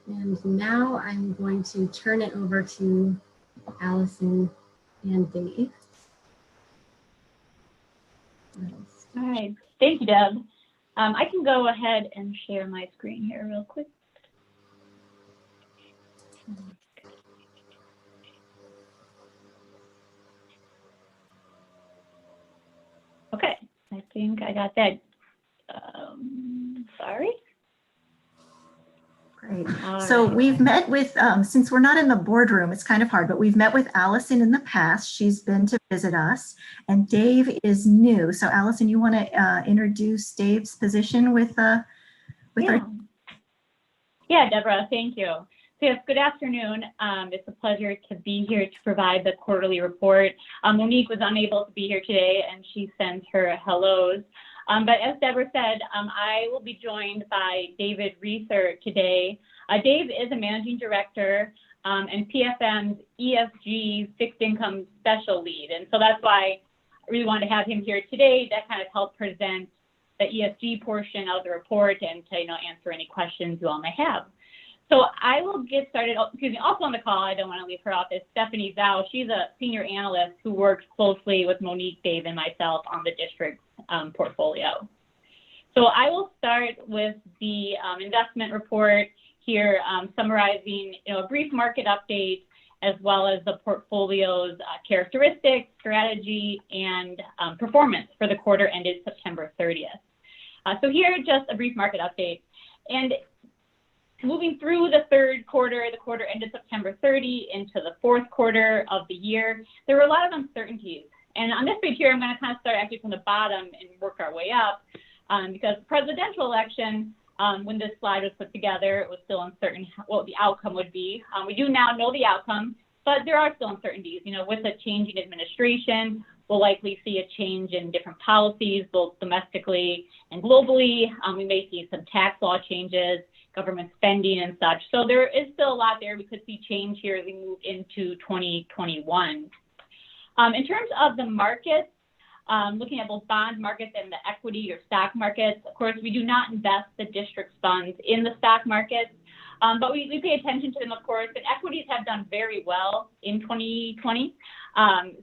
Speaker 8: And now I'm going to turn it over to Allison and Dave.
Speaker 15: All right, thank you, Deb. I can go ahead and share my screen here real quick. Okay, I think I got that. Sorry.
Speaker 4: Great.
Speaker 15: All
Speaker 4: So
Speaker 15: right.
Speaker 4: we've met with, since we're not in the boardroom, it's kind of hard, but we've met with Allison in the past. She's been to visit us, and Dave is new. So Allison, you want to introduce Dave's position with our
Speaker 15: Yeah, Deborah, thank you. So yes, good afternoon. It's a pleasure to be here to provide the quarterly report. Monique was unable to be here today, and she sends her hellos. But as Deborah said, I will be joined by David Reeser today. Dave is a managing director and PFM's ESG fixed income special lead. And so that's why I really wanted to have him here today to kind of help present the ESG portion of the report and to answer any questions you all may have. So I will get started. Excuse me, also on the call, I don't want to leave her off, is Stephanie Zhao. She's a senior analyst who works closely with Monique, Dave, and myself on the district's portfolio. So I will start with the investment report here, summarizing a brief market update as well as the portfolio's characteristics, strategy, and performance for the quarter ended September 30th. So here, just a brief market update. And moving through the third quarter, the quarter ended September 30 into the fourth quarter of the year, there were a lot of uncertainties. And on this page here, I'm going to kind of start actually from the bottom and work our way up because the presidential election, when this slide was put together, it was still uncertain what the outcome would be. We do now know the outcome, but there are still uncertainties. With a changing administration, we'll likely see a change in different policies, both domestically and globally. We may see some tax law changes, government spending and such. So there is still a lot there. We could see change here as we move into 2021. In terms of the markets, looking at both bond markets and the equity or stock markets, of course, we do not invest the district's funds in the stock markets, but we pay attention to them, of course, and equities have done very well in 2020.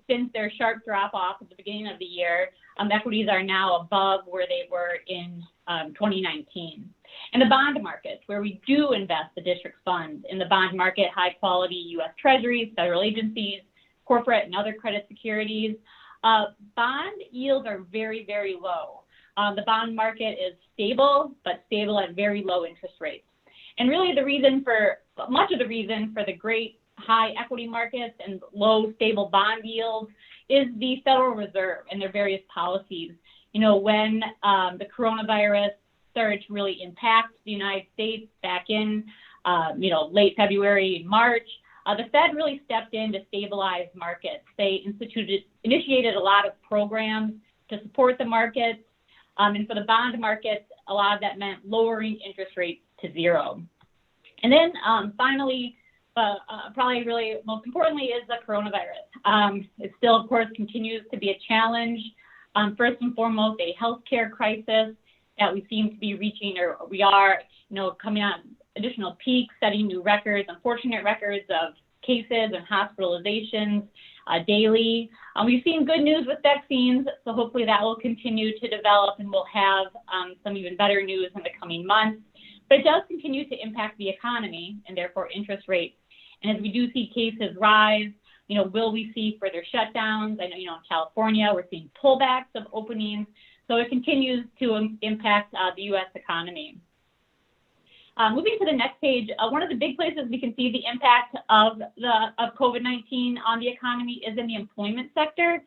Speaker 15: Since their sharp drop off at the beginning of the year, equities are now above where they were in 2019. And the bond markets, where we do invest the district's funds in the bond market, high quality U.S. Treasuries, federal agencies, corporate and other credit securities, bond yields are very, very low. The bond market is stable, but stable at very low interest rates. And really much of the reason for the great high equity markets and low stable bond yields is the Federal Reserve and their various policies. When the coronavirus started to really impact the United States back in, late February and March, the Fed really stepped in to stabilize markets. They initiated a lot of programs to support the markets. And for the bond markets, a lot of that meant lowering interest rates to zero. And then finally, probably really most importantly is the coronavirus. It still, of course, continues to be a challenge. First and foremost, a healthcare crisis that we seem to be reaching, or we are, coming on additional peaks, setting new records, unfortunate records of cases and hospitalizations daily. We've seen good news with vaccines, so hopefully that will continue to develop and we'll have some even better news in the coming months. But it does continue to impact the economy and therefore interest rates. And as we do see cases rise, will we see further shutdowns? I know, in California, we're seeing pullbacks of openings. So it continues to impact the U.S. economy. Moving to the next page, one of the big places we can see the impact of COVID-19 on the economy is in the employment sector.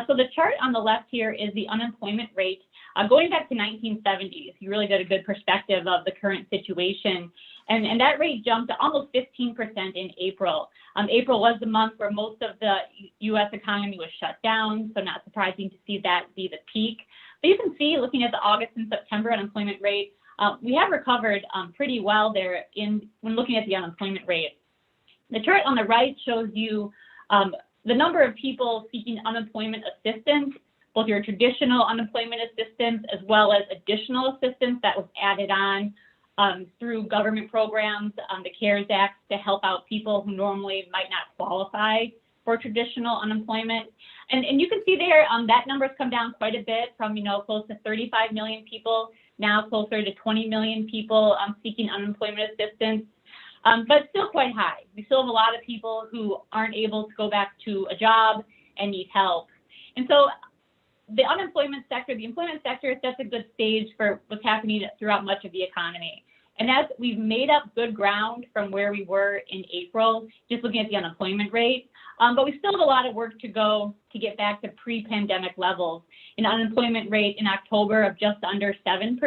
Speaker 15: So the chart on the left here is the unemployment rate going back to 1970s. You really get a good perspective of the current situation. And that rate jumped to almost 15% in April. April was the month where most of the U.S. economy was shut down, so not surprising to see that be the peak. But you can see, looking at the August and September unemployment rate, we have recovered pretty well there when looking at the unemployment rate. The chart on the right shows you the number of people seeking unemployment assistance, both your traditional unemployment assistance as well as additional assistance that was added on through government programs, the CARES Act, to help out people who normally might not qualify for traditional unemployment. And you can see there that number's come down quite a bit from close to 35 million people, now closer to 20 million people seeking unemployment assistance, but still quite high. We still have a lot of people who aren't able to go back to a job and need help. And so the employment sector sets a good stage for what's happening throughout much of the economy. And as we've made up good ground from where we were in April, just looking at the unemployment rate, but we still have a lot of work to go to get back to pre-pandemic levels. An unemployment rate in October of just under 7%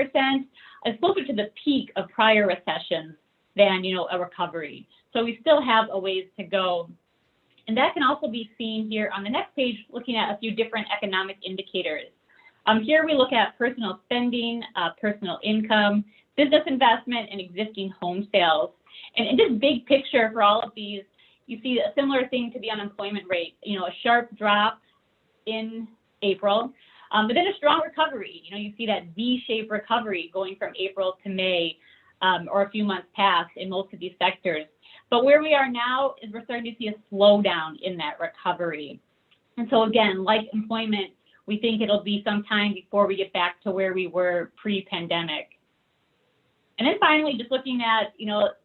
Speaker 15: is closer to the peak of prior recessions than, a recovery. So we still have a ways to go. And that can also be seen here on the next page, looking at a few different economic indicators. Here we look at personal spending, personal income, business investment, and existing home sales. And in this big picture for all of these, you see a similar thing to the unemployment rate, a sharp drop in April, but then a strong recovery. You see that V-shaped recovery going from April to May, or a few months past in most of these sectors. But where we are now is we're starting to see a slowdown in that recovery. And so again, like employment, we think it'll be some time before we get back to where we were pre-pandemic. And then finally, just looking at,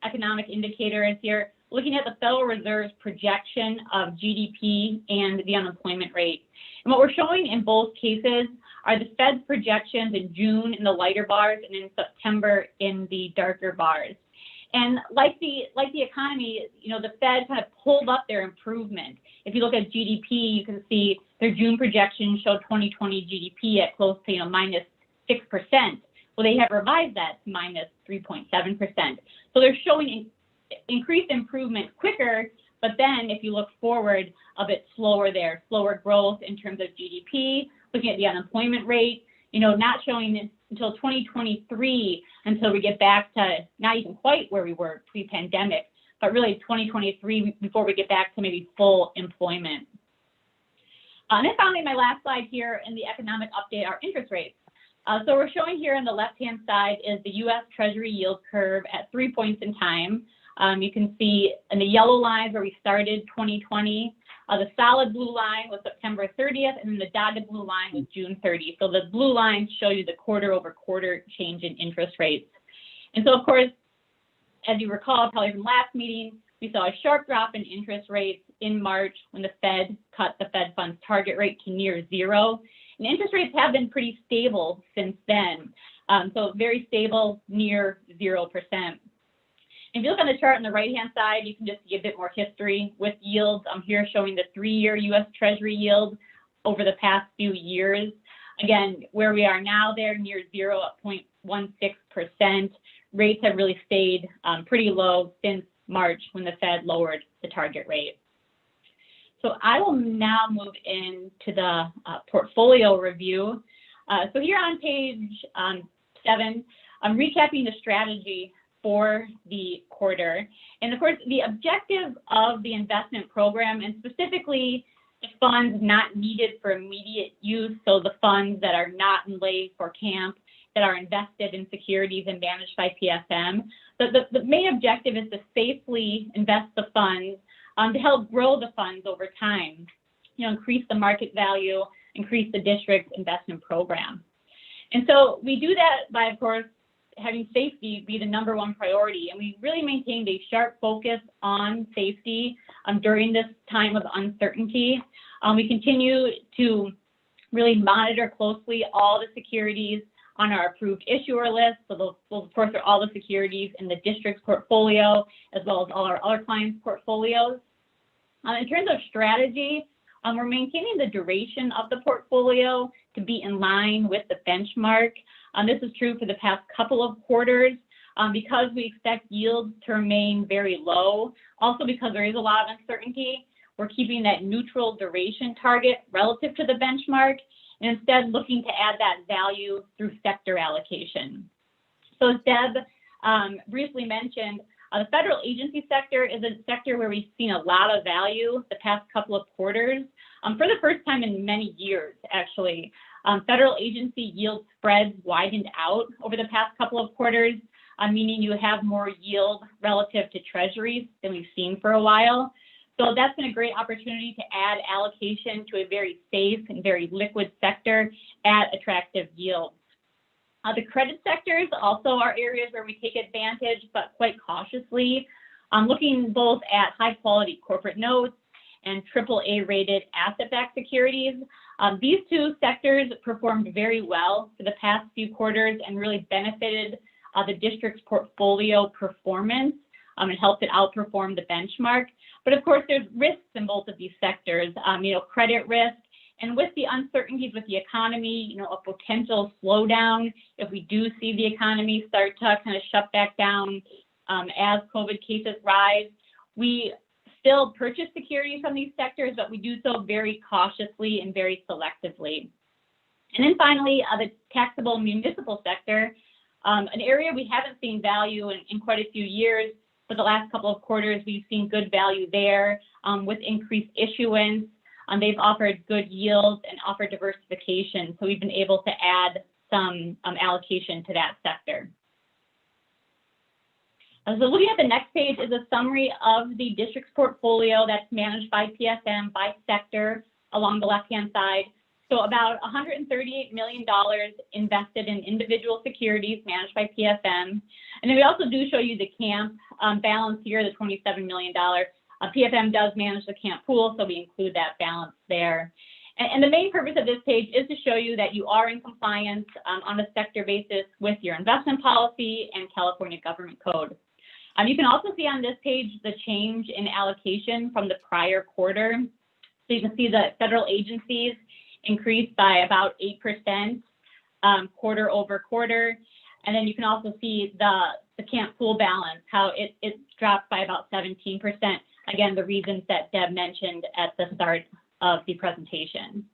Speaker 15: economic indicators here, looking at the Federal Reserve's projection of GDP and the unemployment rate. And what we're showing in both cases are the Fed's projections in June in the lighter bars and in September in the darker bars. And like the economy, the Fed kind of pulled up their improvement. If you look at GDP, you can see their June projection showed 2020 GDP at close to minus 6%. Well, they have revised that to minus 3.7%. So they're showing increased improvement quicker, but then if you look forward, a bit slower there, slower growth in terms of GDP, looking at the unemployment rate, not showing until 2023 until we get back to not even quite where we were pre-pandemic, but really 2023 before we get back to maybe full employment. And then finally, my last slide here in the economic update are interest rates. So we're showing here on the left-hand side is the U.S. Treasury yield curve at 3 points in time. You can see in the yellow lines where we started 2020, the solid blue line was September 30th, and then the dotted blue line was June 30th. So the blue lines show you the quarter-over-quarter change in interest rates. And so, of course, as you recall, probably from last meeting, we saw a sharp drop in interest rates in March when the Fed cut the Fed funds target rate to near zero. And interest rates have been pretty stable since then. So very stable, near 0%. If you look on the chart on the right-hand side, you can just see a bit more history with yields. I'm here showing the 3-year U.S. Treasury yield over the past few years. Again, where we are now, they're near zero at 0.16%. Rates have really stayed pretty low since March when the Fed lowered the target rate. So I will now move into the portfolio review. So here on page 7, I'm recapping the strategy for the quarter. And of course, the objective of the investment program, and specifically the funds not needed for immediate use, so the funds that are not in lay for camp, that are invested in securities and managed by PFM. The main objective is to safely invest the funds to help grow the funds over time, increase the market value, increase the district's investment program. And so we do that by, of course, having safety be the #1 priority. And we really maintained a sharp focus on safety during this time of uncertainty. We continue to really monitor closely all the securities on our approved issuer list. So those, of course, are all the securities in the district's portfolio, as well as all our other clients' portfolios. In terms of strategy, we're maintaining the duration of the portfolio to be in line with the benchmark. This is true for the past couple of quarters because we expect yields to remain very low. Also because there is a lot of uncertainty, we're keeping that neutral duration target relative to the benchmark and instead looking to add that value through sector allocation. So as Deb briefly mentioned, the federal agency sector is a sector where we've seen a lot of value the past couple of quarters, for the first time in many years, actually. Federal agency yield spreads widened out over the past couple of quarters, meaning you have more yield relative to treasuries than we've seen for a while. So that's been a great opportunity to add allocation to a very safe and very liquid sector at attractive yields. The credit sectors also are areas where we take advantage, but quite cautiously, looking both at high quality corporate notes and AAA rated asset-backed securities. These two sectors performed very well for the past few quarters and really benefited the district's portfolio performance and helped it outperform the benchmark. But of course, there's risks in both of these sectors, credit risk, and with the uncertainties with the economy, a potential slowdown if we do see the economy start to kind of shut back down as COVID cases rise. We still purchase securities from these sectors, but we do so very cautiously and very selectively. And then finally, the taxable municipal sector, an area we haven't seen value in quite a few years. For the last couple of quarters, we've seen good value there with increased issuance. They've offered good yields and offered diversification. So we've been able to add some allocation to that sector. So looking at the next page is a summary of the district's portfolio that's managed by PSM by sector along the left-hand side. So about $138 million invested in individual securities managed by PSM. And then we also do show you the camp balance here, the $27 million. PSM does manage the camp pool, so we include that balance there. And the main purpose of this page is to show you that you are in compliance on a sector basis with your investment policy and California government code. You can also see on this page the change in allocation from the prior quarter. So you can see that federal agencies increased by about 8% quarter over quarter. And then you can also see the camp pool balance, how it dropped by about 17%. Again, the reasons that Deb mentioned at the start of the presentation.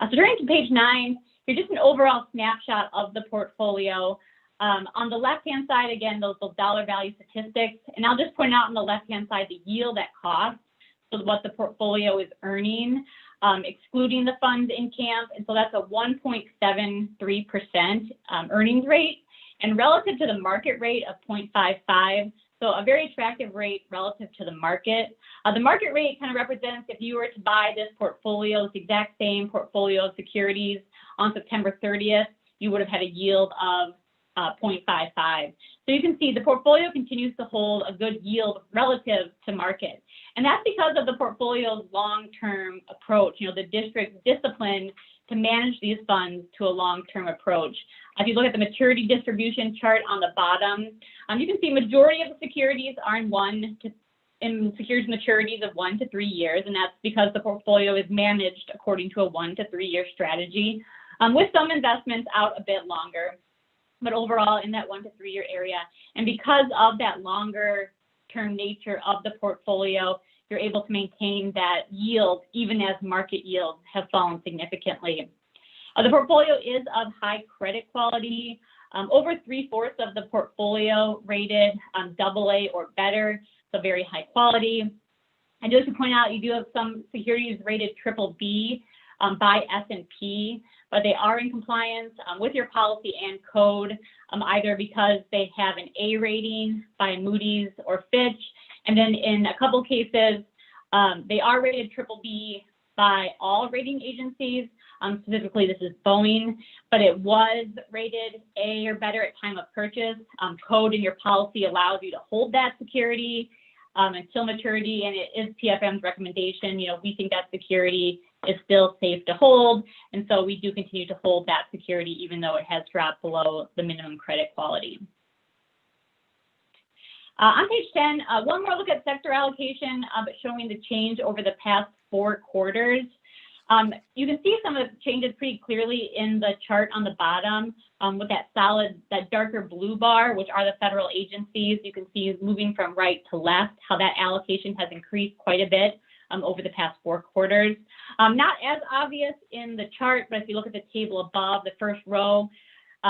Speaker 15: So turning to page 9, here's just an overall snapshot of the portfolio. On the left-hand side, again, those dollar value statistics. And I'll just point out on the left-hand side the yield at cost, so what the portfolio is earning, excluding the funds in camp. And so that's a 1.73% earnings rate. And relative to the market rate of 0.55, so a very attractive rate relative to the market. The market rate kind of represents if you were to buy this portfolio, this exact same portfolio of securities on September 30th, you would have had a yield of 0.55. So you can see the portfolio continues to hold a good yield relative to market. And that's because of the portfolio's long-term approach, the district's discipline to manage these funds to a long-term approach. If you look at the maturity distribution chart on the bottom, you can see majority of the securities are in securities maturities of 1 to 3 years, and that's because the portfolio is managed according to a 1 to 3 year strategy, with some investments out a bit longer, but overall in that 1 to 3 year area. And because of that longer term nature of the portfolio, you're able to maintain that yield even as market yields have fallen significantly. The portfolio is of high credit quality. Over 3/4 of the portfolio rated AA or better, so very high quality. And just to point out, you do have some securities rated BBB by S&P, but they are in compliance with your policy and code, either because they have an A rating by Moody's or Fitch. And then in a couple cases, they are rated BBB by all rating agencies. Specifically, this is Boeing, but it was rated A or better at time of purchase. Code in your policy allows you to hold that security until maturity, and it is PFM's recommendation. We think that security is still safe to hold, and so we do continue to hold that security even though it has dropped below the minimum credit quality. On page 10, one more look at sector allocation, but showing the change over the past 4 quarters. You can see some of the changes pretty clearly in the chart on the bottom with that darker blue bar, which are the federal agencies. You can see moving from right to left, how that allocation has increased quite a bit over the past 4 quarters. Not as obvious in the chart, but if you look at the table above, the first row,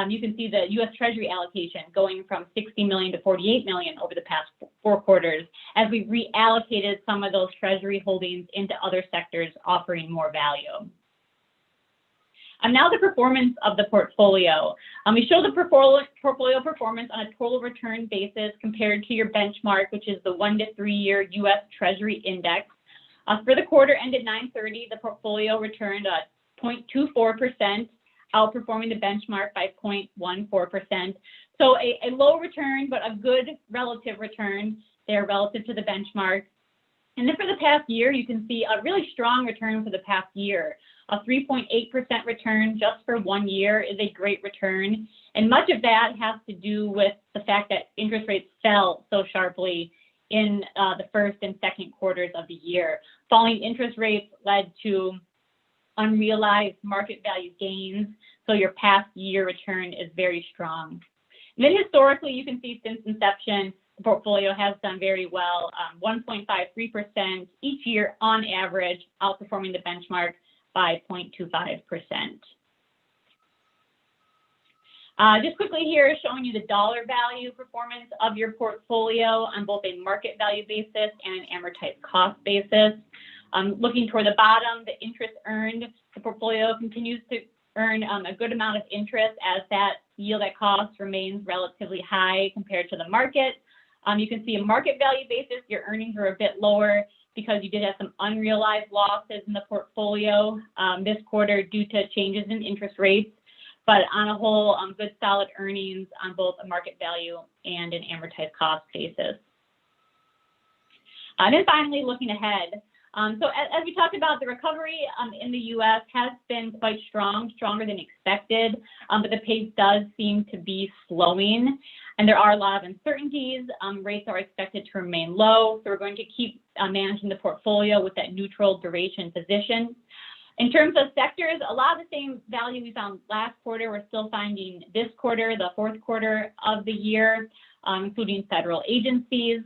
Speaker 15: you can see the U.S. Treasury allocation going from $60 million to $48 million over the past 4 quarters as we reallocated some of those Treasury holdings into other sectors offering more value. Now the performance of the portfolio. We show the portfolio performance on a total return basis compared to your benchmark, which is the 1 to 3 year U.S. Treasury index. For the quarter ended 9/30, the portfolio returned 0.24%, outperforming the benchmark by 0.14%. So a low return, but a good relative return there relative to the benchmark. And then for the past year, you can see a really strong return for the past year. A 3.8% return just for 1 year is a great return. And much of that has to do with the fact that interest rates fell so sharply in the first and second quarters of the year. Falling interest rates led to unrealized market value gains. So your past year return is very strong. And then historically, you can see since inception, the portfolio has done very well, 1.53% each year on average, outperforming the benchmark by 0.25%. Just quickly here, showing you the dollar value performance of your portfolio on both a market value basis and an amortized cost basis. Looking toward the bottom, the interest earned, the portfolio continues to earn a good amount of interest as that yield at cost remains relatively high compared to the market. You can see a market value basis, your earnings are a bit lower because you did have some unrealized losses in the portfolio this quarter due to changes in interest rates. But on a whole, good solid earnings on both a market value and an amortized cost basis. And then finally, looking ahead. So as we talked about, the recovery in the U.S. has been quite strong, stronger than expected, but the pace does seem to be slowing. And there are a lot of uncertainties. Rates are expected to remain low, so we're going to keep managing the portfolio with that neutral duration position. In terms of sectors, a lot of the same value we found last quarter, we're still finding this quarter, the fourth quarter of the year, including federal agencies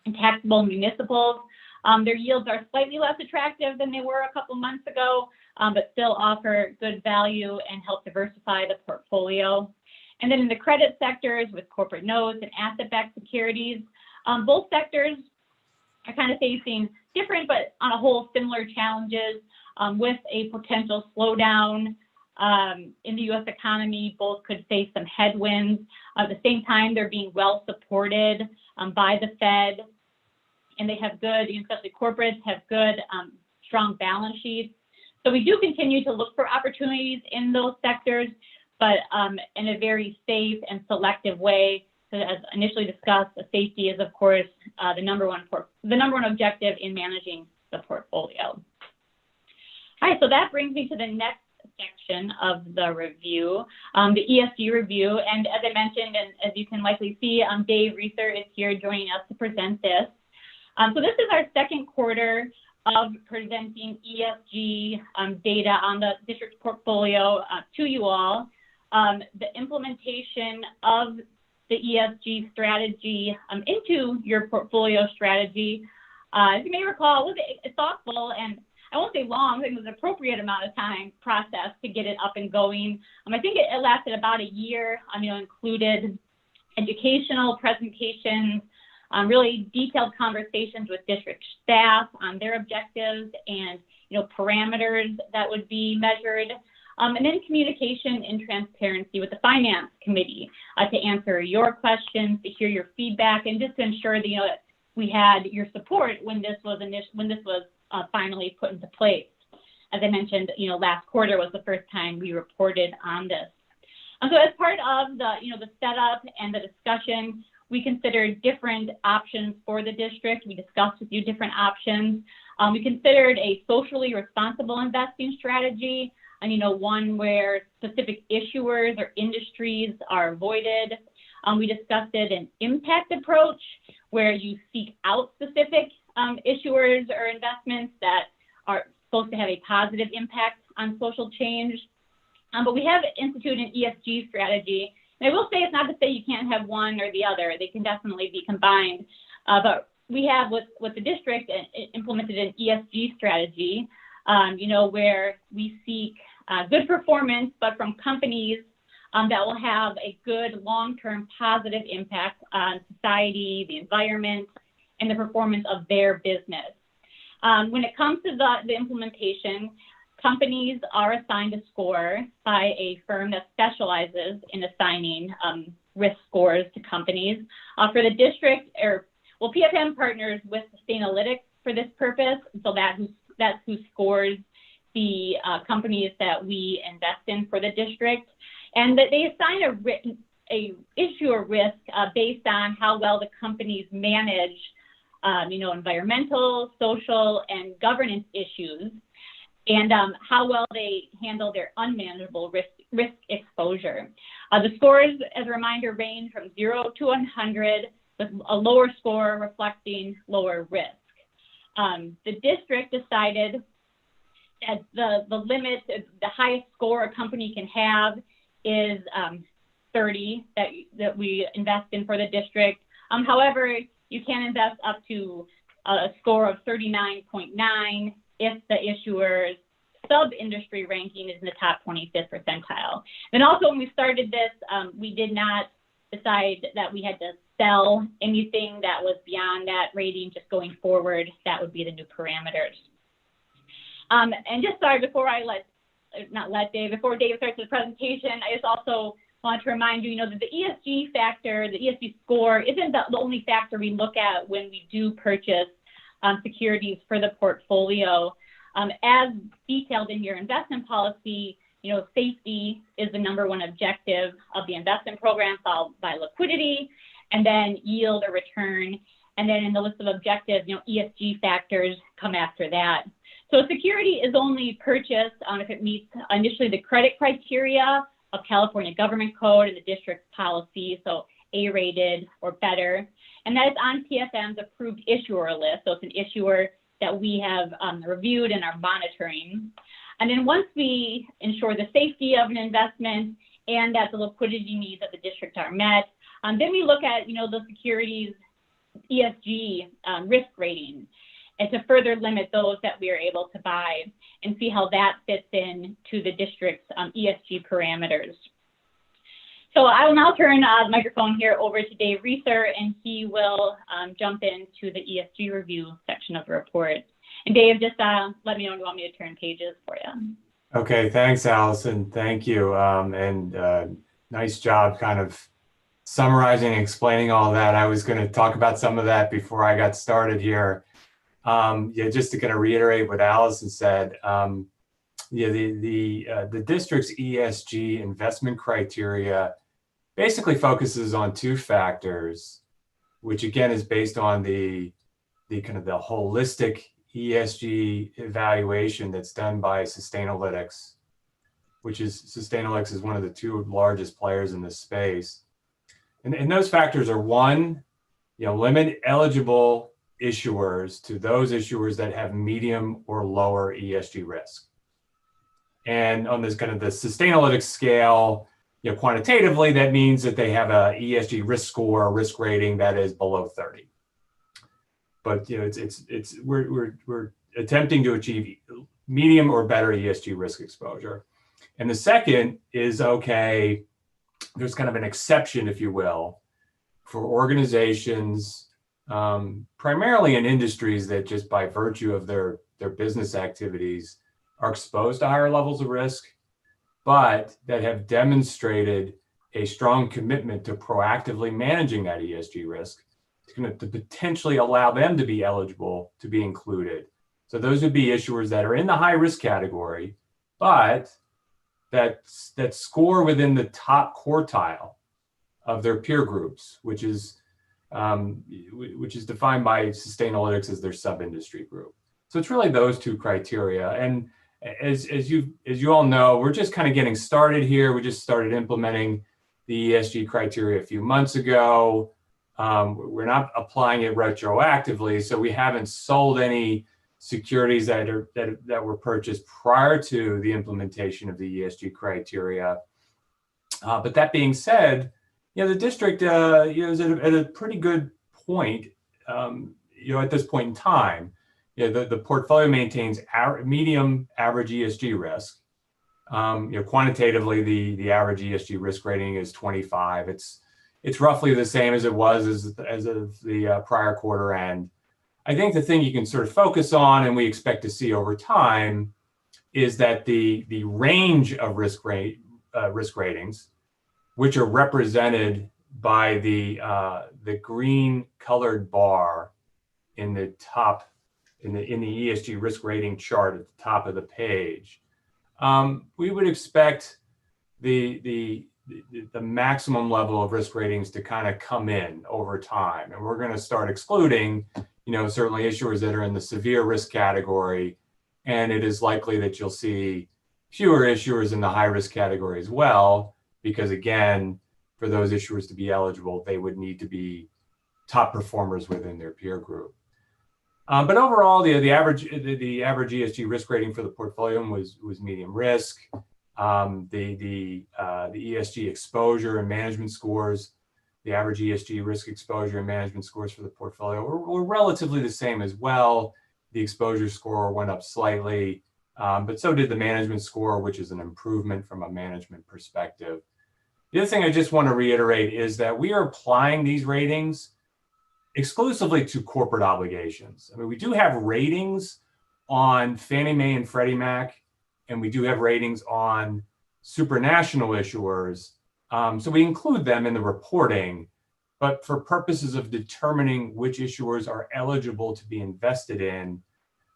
Speaker 15: and taxable municipals. Their yields are slightly less attractive than they were a couple months ago, but still offer good value and help diversify the portfolio. And then in the credit sectors with corporate notes and asset-backed securities, both sectors are kind of facing different, but on a whole similar challenges with a potential slowdown in the U.S. economy. Both could face some headwinds. At the same time, they're being well supported by the Fed, and they have good, especially corporates have good, strong balance sheets. So we do continue to look for opportunities in those sectors, but in a very safe and selective way. So as initially discussed, the safety is, of course, the number one objective in managing the portfolio. All right, so that brings me to the next section of the review, the ESG review. And as I mentioned, and as you can likely see, Dave Reeser is here joining us to present this. So this is our second quarter of presenting ESG data on the district portfolio to you all. The implementation of the ESG strategy into your portfolio strategy, as you may recall, was a thoughtful and I won't say long, I think it was an appropriate amount of time process to get it up and going. I think it lasted about a year, included educational presentations, really detailed conversations with district staff on their objectives and parameters that would be measured, and then communication and transparency with the finance committee to answer your questions, to hear your feedback, and just to ensure that that we had your support when this was finally put into place. As I mentioned, last quarter was the first time we reported on this. So as part of the the setup and the discussion, we considered different options for the district. We discussed with you different options. We considered a socially responsible investing strategy, and one where specific issuers or industries are avoided. We discussed an impact approach where you seek out specific issuers or investments that are supposed to have a positive impact on social change. But we have instituted an ESG strategy. And I will say it's not to say you can't have one or the other. They can definitely be combined. But we have with the district implemented an ESG strategy, where we seek good performance, but from companies that will have a good long-term positive impact on society, the environment, and the performance of their business. When it comes to the implementation, companies are assigned a score by a firm that specializes in assigning risk scores to companies. For the district, PFM partners with Sustainalytics for this purpose, so that's who scores the companies that we invest in for the district, and that they assign a issuer risk based on how well the companies manage environmental, social, and governance issues, and how well they handle their unmanageable risk exposure. The scores, as a reminder, range from 0 to 100, with a lower score reflecting lower risk. The district decided that the limit, the highest score a company can have is 30 that we invest in for the district. However, you can invest up to a score of 39.9 if the issuer's sub-industry ranking is in the top 25th percentile. And also when we started this, we did not decide that we had to sell anything that was beyond that rating. Just going forward, that would be the new parameters. And just sorry, before Dave starts his presentation, I just also want to remind you, that the ESG factor, the ESG score, isn't the only factor we look at when we do purchase securities for the portfolio. As detailed in your investment policy, safety is the #1 objective of the investment program, followed by liquidity, and then yield or return. And then in the list of objectives, ESG factors come after that. So a security is only purchased if it meets initially the credit criteria of California government code and the district's policy, so A-rated or better. And that is on PFM's approved issuer list. So it's an issuer that we have reviewed and are monitoring. And then once we ensure the safety of an investment and that the liquidity needs of the district are met, then we look at, the securities ESG risk rating, and to further limit those that we are able to buy and see how that fits in to the district's ESG parameters. So I will now turn the microphone here over to Dave Reeser, and he will jump into the ESG review section of the report. And Dave, just let me know if you want me to turn pages for you.
Speaker 16: Okay, thanks, Allison. Thank you. Nice job kind of summarizing and explaining all that. I was going to talk about some of that before I got started here. Just to kind of reiterate what Allison said, the district's ESG investment criteria basically focuses on 2 factors, which again is based on the kind of the holistic ESG evaluation that's done by Sustainalytics, Sustainalytics is one of the 2 largest players in this space. And those factors are 1, limit eligible issuers to those issuers that have medium or lower ESG risk. And on this kind of the Sustainalytics scale, quantitatively, that means that they have a ESG risk score, risk rating that is below 30. But we're attempting to achieve medium or better ESG risk exposure. And the second is, there's kind of an exception, if you will, for organizations, primarily in industries that just by virtue of their business activities are exposed to higher levels of risk, but that have demonstrated a strong commitment to proactively managing that ESG risk to potentially allow them to be eligible to be included. So those would be issuers that are in the high risk category, but that score within the top quartile of their peer groups, which is defined by Sustainalytics as their sub-industry group. So it's really those 2 criteria. And as you all know, we're just kind of getting started here. We just started implementing the ESG criteria a few months ago. We're not applying it retroactively, so we haven't sold any securities that were purchased prior to the implementation of the ESG criteria. But that being said, the district is at a pretty good point. At this point in time, the portfolio maintains medium average ESG risk. Quantitatively, the average ESG risk rating is 25. It's roughly the same as it was as of the prior quarter end. I think the thing you can sort of focus on, and we expect to see over time, is that the range of risk ratings, which are represented by the green colored bar in the top in the ESG risk rating chart at the top of the page, we would expect the maximum level of risk ratings to kind of come in over time, and we're going to start excluding certainly issuers that are in the severe risk category, and it is likely that you'll see fewer issuers in the high risk category as well, because again, for those issuers to be eligible, they would need to be top performers within their peer group. But overall, the average ESG risk rating for the portfolio was medium risk. The ESG exposure and management scores, the average ESG risk exposure and management scores for the portfolio were relatively the same as well. The exposure score went up slightly, but so did the management score, which is an improvement from a management perspective. The other thing I just want to reiterate is that we are applying these ratings exclusively to corporate obligations. I mean, we do have ratings on Fannie Mae and Freddie Mac, and we do have ratings on supranational issuers. So we include them in the reporting, but for purposes of determining which issuers are eligible to be invested in,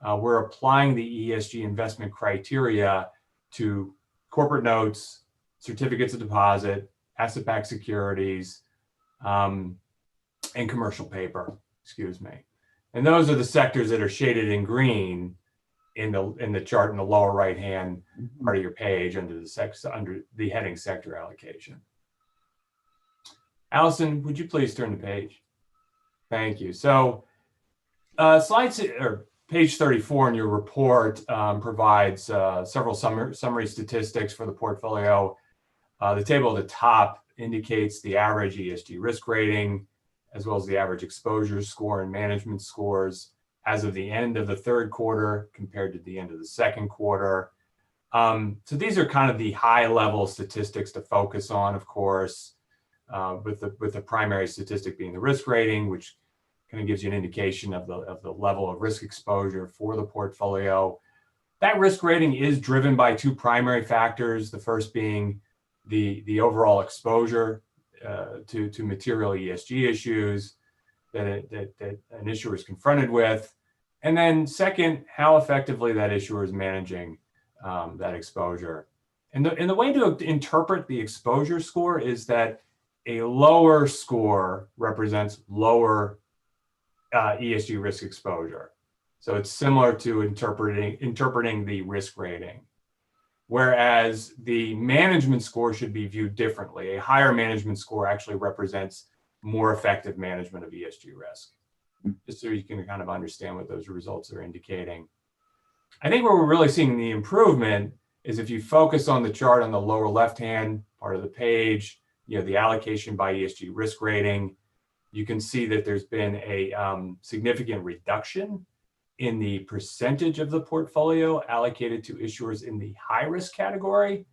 Speaker 16: we're applying the ESG investment criteria to corporate notes, certificates of deposit, asset-backed securities, and commercial paper, excuse me. And those are the sectors that are shaded in green in the chart in the lower right-hand part of your page under the heading sector allocation. Allison, would you please turn the page? Thank you. So page 34 in your report provides several summary statistics for the portfolio. The table at the top indicates the average ESG risk rating, as well as the average exposure score and management scores as of the end of the third quarter compared to the end of the second quarter. So these are kind of the high level statistics to focus on, of course, with the primary statistic being the risk rating, which kind of gives you an indication of the level of risk exposure for the portfolio. That risk rating is driven by two primary factors, the first being the overall exposure to material ESG issues that an issuer is confronted with. And then second, how effectively that issuer is managing that exposure. And the way to interpret the exposure score is that a lower score represents lower ESG risk exposure. So it's similar to interpreting the risk rating. Whereas the management score should be viewed differently. A higher management score actually represents more effective management of ESG risk. Just so you can kind of understand what those results are indicating. I think where we're really seeing the improvement is if you focus on the chart on the lower left-hand part of the page, the allocation by ESG risk rating, you can see that there's been a significant reduction in the percentage of the portfolio allocated to issuers in the high risk category,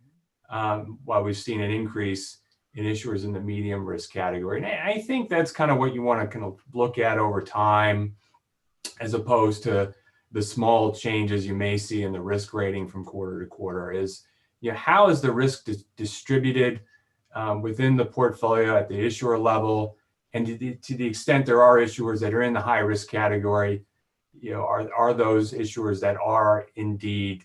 Speaker 16: while we've seen an increase in issuers in the medium risk category. And I think that's kind of what you want to kind of look at over time, as opposed to the small changes you may see in the risk rating from quarter to quarter. Is how is the risk distributed within the portfolio at the issuer level, and to the extent there are issuers that are in the high risk category, are those issuers that are indeed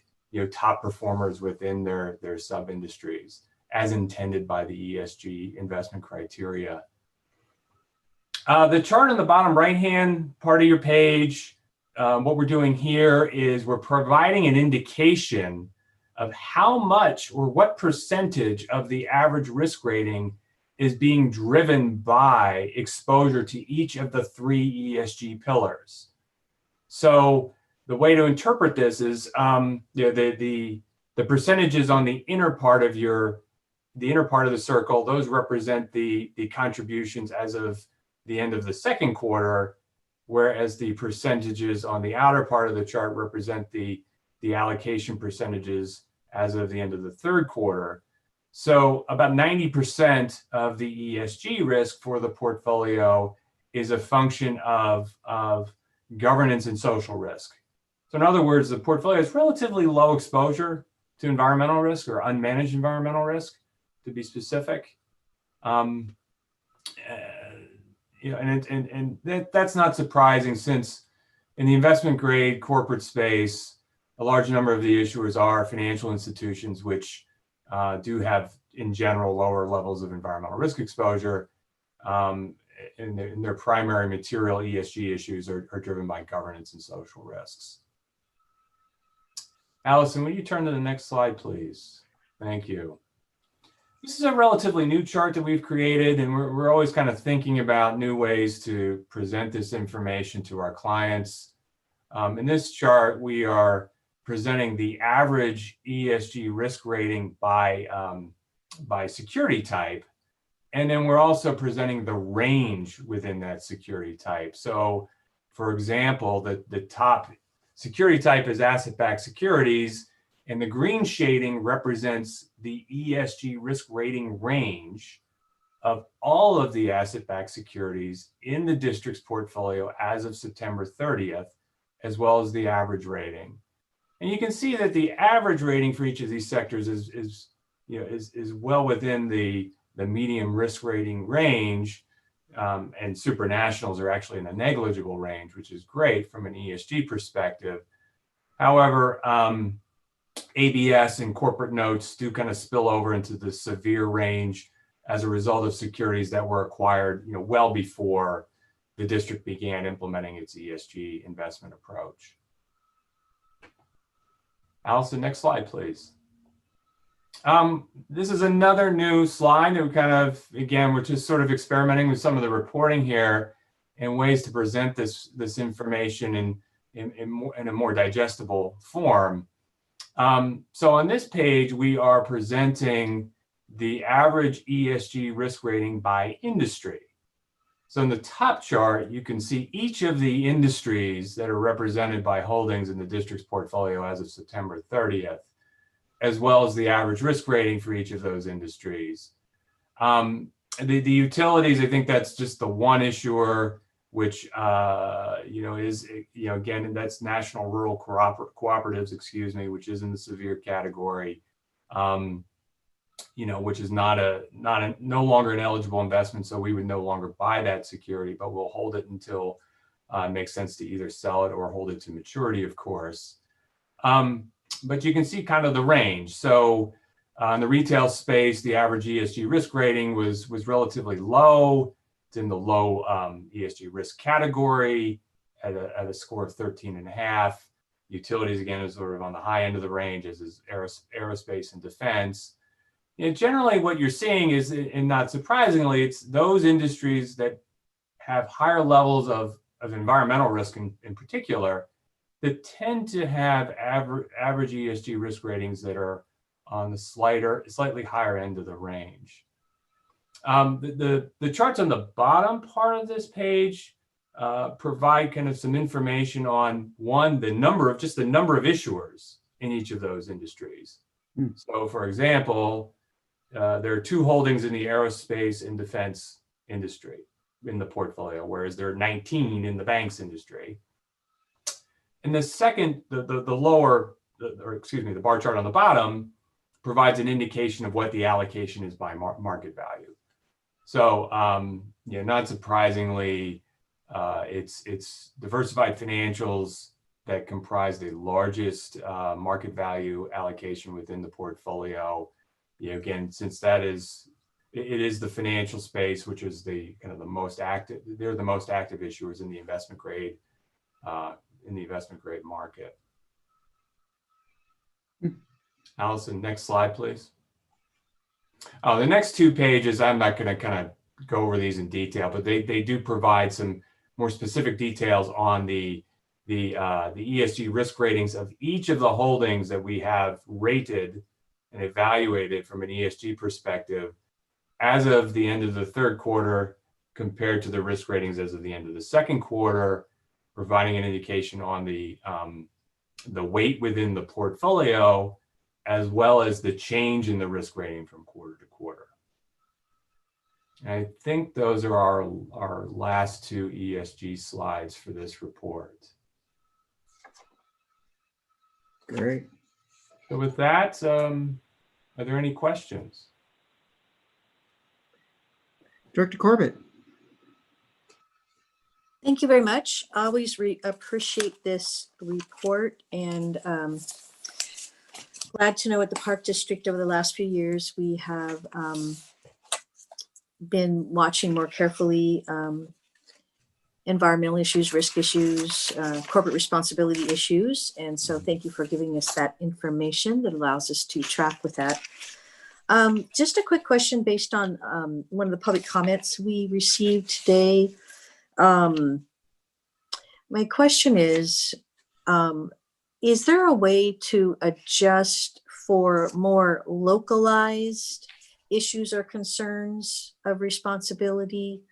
Speaker 16: top performers within their sub industries as intended by the ESG investment criteria. The chart on the bottom right hand part of your page, what we're doing here is we're providing an indication of how much or what percentage of the average risk rating is being driven by exposure to each of the three ESG pillars. So the way to interpret this is the percentages on the inner part of the circle, those represent the contributions as of the end of the second quarter, whereas the percentages on the outer part of the chart represent the allocation percentages as of the end of the third quarter. So about 90% of the ESG risk for the portfolio is a function of governance and social risk. So in other words, the portfolio has relatively low exposure to environmental risk or unmanaged environmental risk, to be specific. And that's not surprising, since in the investment grade corporate space, a large number of the issuers are financial institutions, which do have, in general, lower levels of environmental risk exposure. in their primary material ESG issues are driven by governance and social risks. Allison, will you turn to the next slide, please? Thank you. This is a relatively new chart that we've created, and we're always kind of thinking about new ways to present this information to our clients. In this chart, we are presenting the average ESG risk rating by security type. And then we're also presenting the range within that security type. So for example, the top security type is asset-backed securities, and the green shading represents the ESG risk rating range of all of the asset-backed securities in the district's portfolio as of September 30th, as well as the average rating. And you can see that the average rating for each of these sectors is well within the medium risk rating range, and supranationals are actually in the negligible range, which is great from an ESG perspective. However, ABS and corporate notes do kind of spill over into the severe range as a result of securities that were acquired, well before the district began implementing its ESG investment approach. Allison, next slide, please. This is another new slide that we kind of, again, we're just sort of experimenting with some of the reporting here and ways to present this information in a more digestible form. So on this page, we are presenting the average ESG risk rating by industry. So in the top chart, you can see each of the industries that are represented by holdings in the district's portfolio as of September 30th, as well as the average risk rating for each of those industries. The utilities, I think that's just the one issuer, which is again, that's National Rural Cooperatives, which is in the severe category, which is no longer an eligible investment, so we would no longer buy that security, but we'll hold it until it makes sense to either sell it or hold it to maturity, of course. But you can see kind of the range. So in the retail space, the average ESG risk rating was relatively low. It's in the low ESG risk category at a score of 13.5. Utilities, again, is sort of on the high end of the range, as is aerospace and defense. Generally, what you're seeing is, and not surprisingly, it's those industries that have higher levels of environmental risk in particular that tend to have average ESG risk ratings that are on the slightly higher end of the range. The charts on the bottom part of this page provide kind of some information on the number of issuers in each of those industries. So for example, there are 2 holdings in the aerospace and defense industry in the portfolio, whereas there are 19 in the banks industry. And the second, the bar chart on the bottom provides an indication of what the allocation is by market value. So, not surprisingly, it's diversified financials that comprise the largest market value allocation within the portfolio. Again, since it is the financial space, which is the most active. They're the most active issuers in the investment grade market. Allison, next slide, please. The next 2 pages, I'm not going to kind of go over these in detail, but they do provide some more specific details on the ESG risk ratings of each of the holdings that we have rated and evaluated from an ESG perspective as of the end of the 3rd quarter compared to the risk ratings as of the end of the 2nd quarter, providing an indication on the weight within the portfolio, as well as the change in the risk rating from quarter to quarter. And I think those are our last 2 ESG slides for this report.
Speaker 1: Great.
Speaker 16: So with that, are there any questions?
Speaker 1: Director Corbett.
Speaker 7: Thank you very much. Always appreciate this report, and glad to know at the Park District over the last few years we have been watching more carefully environmental issues, risk issues, corporate responsibility issues. And so thank you for giving us that information that allows us to track with that. Just a quick question based on one of the public comments we received today. My question is there a way to adjust for more localized issues or concerns of responsibility?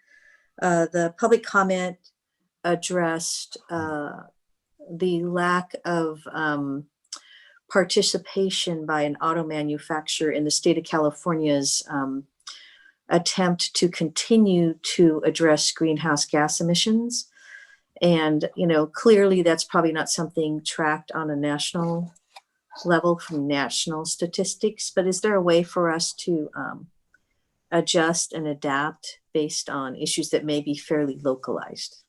Speaker 7: The public comment addressed the lack of participation by an auto manufacturer in the state of California's attempt to continue to address greenhouse gas emissions. And, you know, clearly that's probably not something tracked on a national level from national statistics, but is there a way for us to adjust and adapt based on issues that may be fairly localized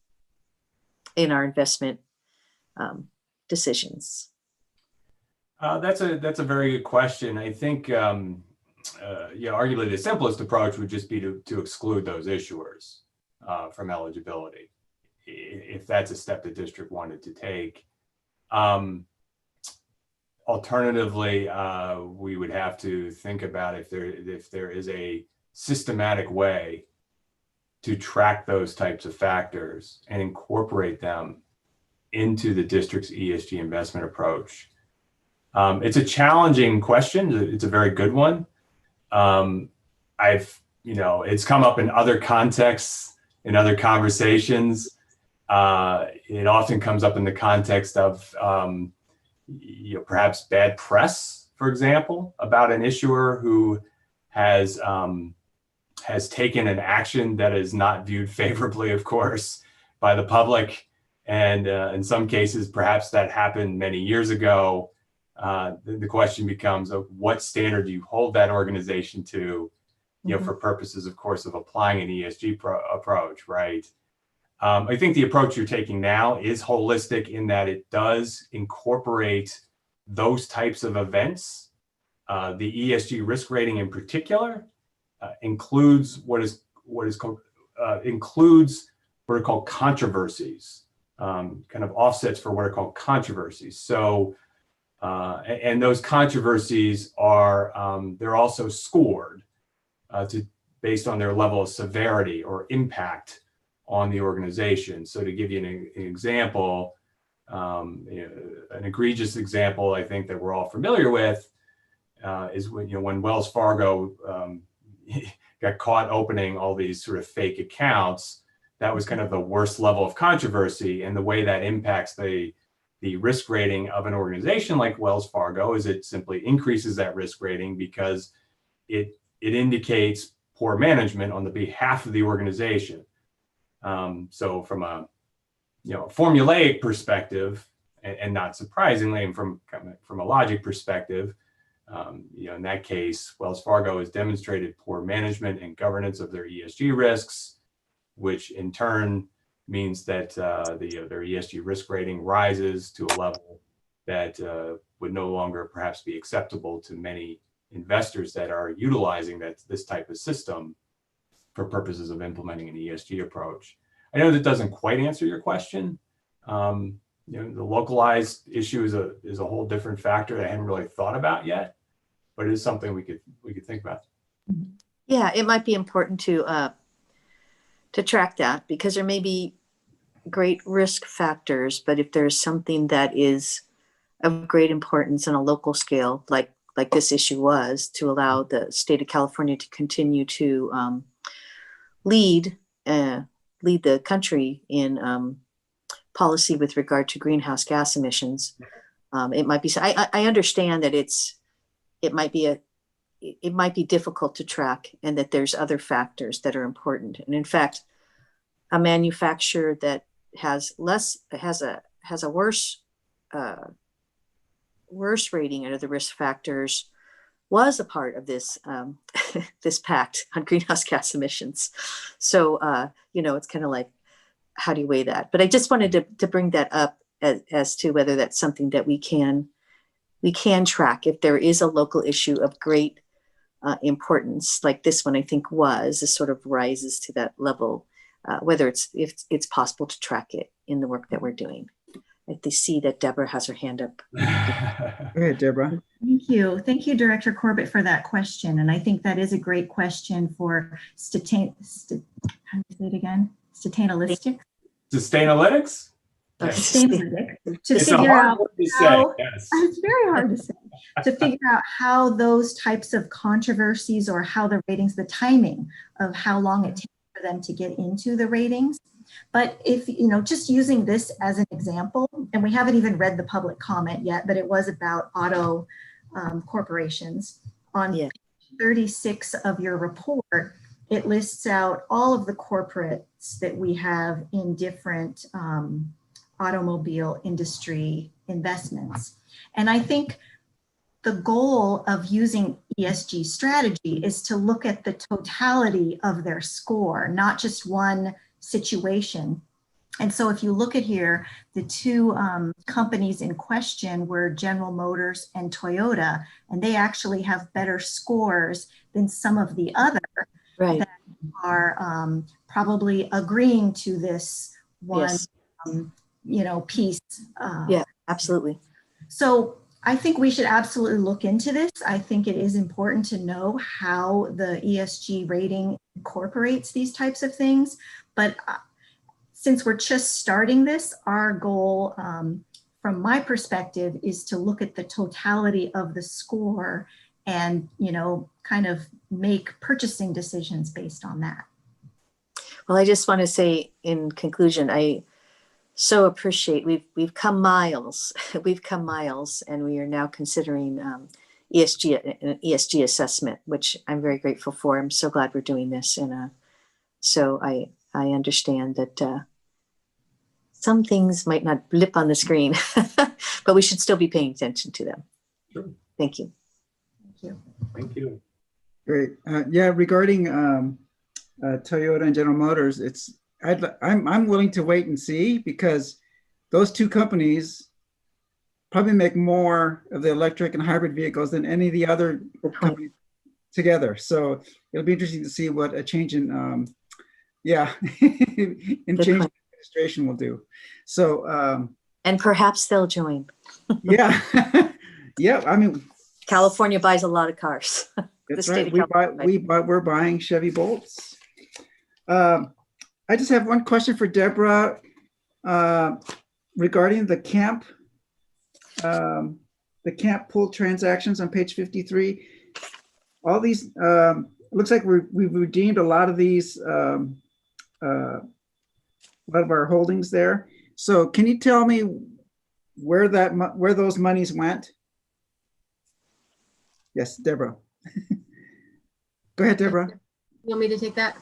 Speaker 7: in our investment decisions?
Speaker 16: That's a very good question. I think, arguably the simplest approach would just be to exclude those issuers from eligibility, if that's a step the district wanted to take. Alternatively, we would have to think about if there is a systematic way to track those types of factors and incorporate them into the district's ESG investment approach. It's a challenging question. It's a very good one. It's come up in other contexts, in other conversations. It often comes up in the context of perhaps bad press, for example, about an issuer who has taken an action that is not viewed favorably, of course, by the public. And in some cases, perhaps that happened many years ago. The question becomes, what standard do you hold that organization to, for purposes, of course, of applying an ESG approach, right? I think the approach you're taking now is holistic in that it does incorporate those types of events. The ESG risk rating in particular includes what are called controversies, kind of offsets for what are called controversies. So, and those controversies are they're also scored based on their level of severity or impact on the organization. So to give you an example, an egregious example, I think that we're all familiar with is when Wells Fargo got caught opening all these sort of fake accounts. That was kind of the worst level of controversy, and the way that impacts the risk rating of an organization like Wells Fargo is it simply increases that risk rating because it indicates poor management on the behalf of the organization. So from a formulaic perspective, and not surprisingly, and from a logic perspective, in that case, Wells Fargo has demonstrated poor management and governance of their ESG risks, which in turn means that their ESG risk rating rises to a level that would no longer perhaps be acceptable to many investors that are utilizing this type of system for purposes of implementing an ESG approach. I know that doesn't quite answer your question. The localized issue is a whole different factor that I hadn't really thought about yet, but it is something we could think about.
Speaker 7: Yeah, it might be important to track that, because there may be great risk factors, but if there's something that is of great importance on a local scale, like this issue was, to allow the state of California to continue to lead the country in policy with regard to greenhouse gas emissions. It might be. I understand that it might be difficult to track, and that there's other factors that are important. And in fact, a manufacturer that has a worse rating under the risk factors was a part of this this pact on greenhouse gas emissions. So it's kind of like, how do you weigh that? But I just wanted to bring that up as to whether that's something that we can track if there is a local issue of great importance, like this one I think was, this sort of rises to that level, whether if it's possible to track it in the work that we're doing. I see that Deborah has her hand up.
Speaker 1: Go ahead, Deborah.
Speaker 4: Thank you. Thank you, Director Corbett, for that question. And I think that is a great question for how do you say it again? Sustainalytics?
Speaker 16: Sustainalytics?
Speaker 4: Sustainalytics. To
Speaker 16: It's a
Speaker 4: figure
Speaker 16: hard
Speaker 4: out
Speaker 16: word to
Speaker 4: how,
Speaker 16: say, yes.
Speaker 4: it's very hard to say, to figure out how those types of controversies or how the ratings, the timing of how long it takes for them to get into the ratings. But if, just using this as an example, and we haven't even read the public comment yet, but it was about auto corporations. On page 36 of your report, it lists out all of the corporates that we have in different automobile industry investments. And I think the goal of using ESG strategy is to look at the totality of their score, not just one situation. And so if you look at here, the two companies in question were General Motors and Toyota, and they actually have better scores than some of the other that are probably agreeing to this one, piece.
Speaker 7: Yeah, absolutely.
Speaker 4: So I think we should absolutely look into this. I think it is important to know how the ESG rating incorporates these types of things. But since we're just starting this, our goal from my perspective is to look at the totality of the score and, kind of make purchasing decisions based on that.
Speaker 7: Well, I just want to say in conclusion, I so appreciate we've come miles. We've come miles, and we are now considering an ESG assessment, which I'm very grateful for. I'm so glad we're doing this, and so I understand that some things might not blip on the screen, but we should still be paying attention to them.
Speaker 16: Sure.
Speaker 7: Thank you.
Speaker 4: Thank you.
Speaker 16: Thank you.
Speaker 1: Great. Regarding Toyota and General Motors, I'm willing to wait and see, because those two companies probably make more of the electric and hybrid vehicles than any of the other companies together. So it'll be interesting to see what a change in change in administration will do. So
Speaker 7: and perhaps they'll join.
Speaker 1: Yeah. I mean,
Speaker 7: California buys a lot of cars.
Speaker 1: That's right. We're buying Chevy Bolts. I just have one question for Deborah regarding the camp pool transactions on page 53. All these, it looks like we've redeemed a lot of these, a lot of our holdings there. So can you tell me where those monies went? Yes, Deborah. Go ahead, Deborah.
Speaker 8: You want me to take that?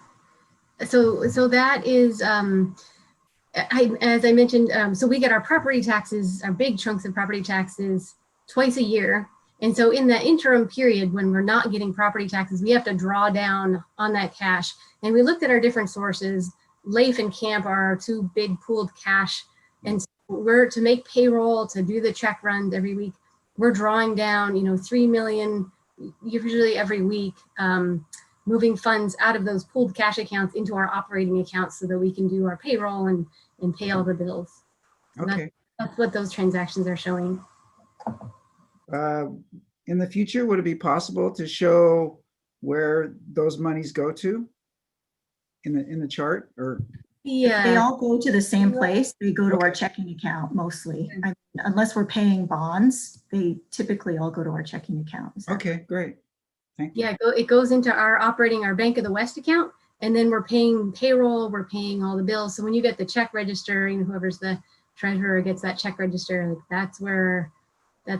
Speaker 8: So that is, as I mentioned, so we get our property taxes, our big chunks of property taxes twice a year. And so in the interim period, when we're not getting property taxes, we have to draw down on that cash. And we looked at our different sources. LAIF and CAMP are our two big pooled cash. And so we're to make payroll, to do the check runs every week. We're drawing down, $3 million usually every week, moving funds out of those pooled cash accounts into our operating accounts so that we can do our payroll and pay all the bills.
Speaker 1: Okay.
Speaker 8: That's what those transactions are showing.
Speaker 1: In the future, would it be possible to show where those monies go to in the chart? Or
Speaker 8: yeah,
Speaker 4: they all go to the same place. They go to our checking account mostly. Unless we're paying bonds, they typically all go to our checking account.
Speaker 1: Okay, great. Thank you.
Speaker 8: Yeah, it goes into our Bank of the West account, and then we're paying payroll, we're paying all the bills. So when you get the check register, whoever's the treasurer gets that check register, that's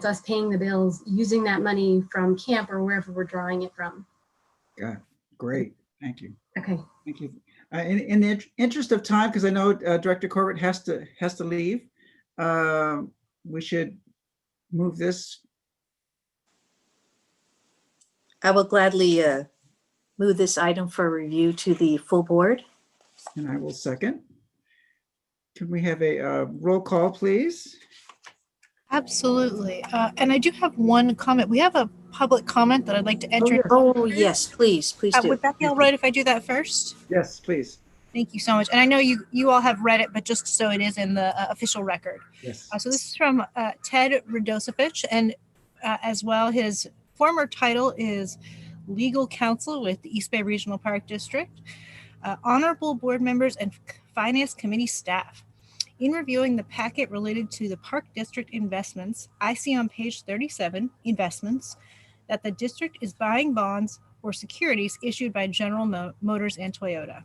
Speaker 8: us paying the bills using that money from camp or wherever we're drawing it from.
Speaker 1: Yeah, great. Thank you.
Speaker 8: Okay.
Speaker 1: Thank you. In the interest of time, because I know Director Corbett has to leave, we should move this.
Speaker 7: I will gladly move this item for review to the full board.
Speaker 1: And I will second. Can we have a roll call, please?
Speaker 11: Absolutely. And I do have one comment. We have a public comment that I'd like to enter.
Speaker 7: Oh, yes, please do.
Speaker 11: Would that be all right if I do that first?
Speaker 1: Yes, please.
Speaker 11: Thank you so much. And I know you all have read it, but just so it is in the official record.
Speaker 1: Yes.
Speaker 11: So this is from Ted Radosevich, and as well, his former title is Legal Counsel with the East Bay Regional Park District. Honorable board members and Finance Committee staff. In reviewing the packet related to the Park District investments, I see on page 37, investments, that the district is buying bonds or securities issued by General Motors and Toyota.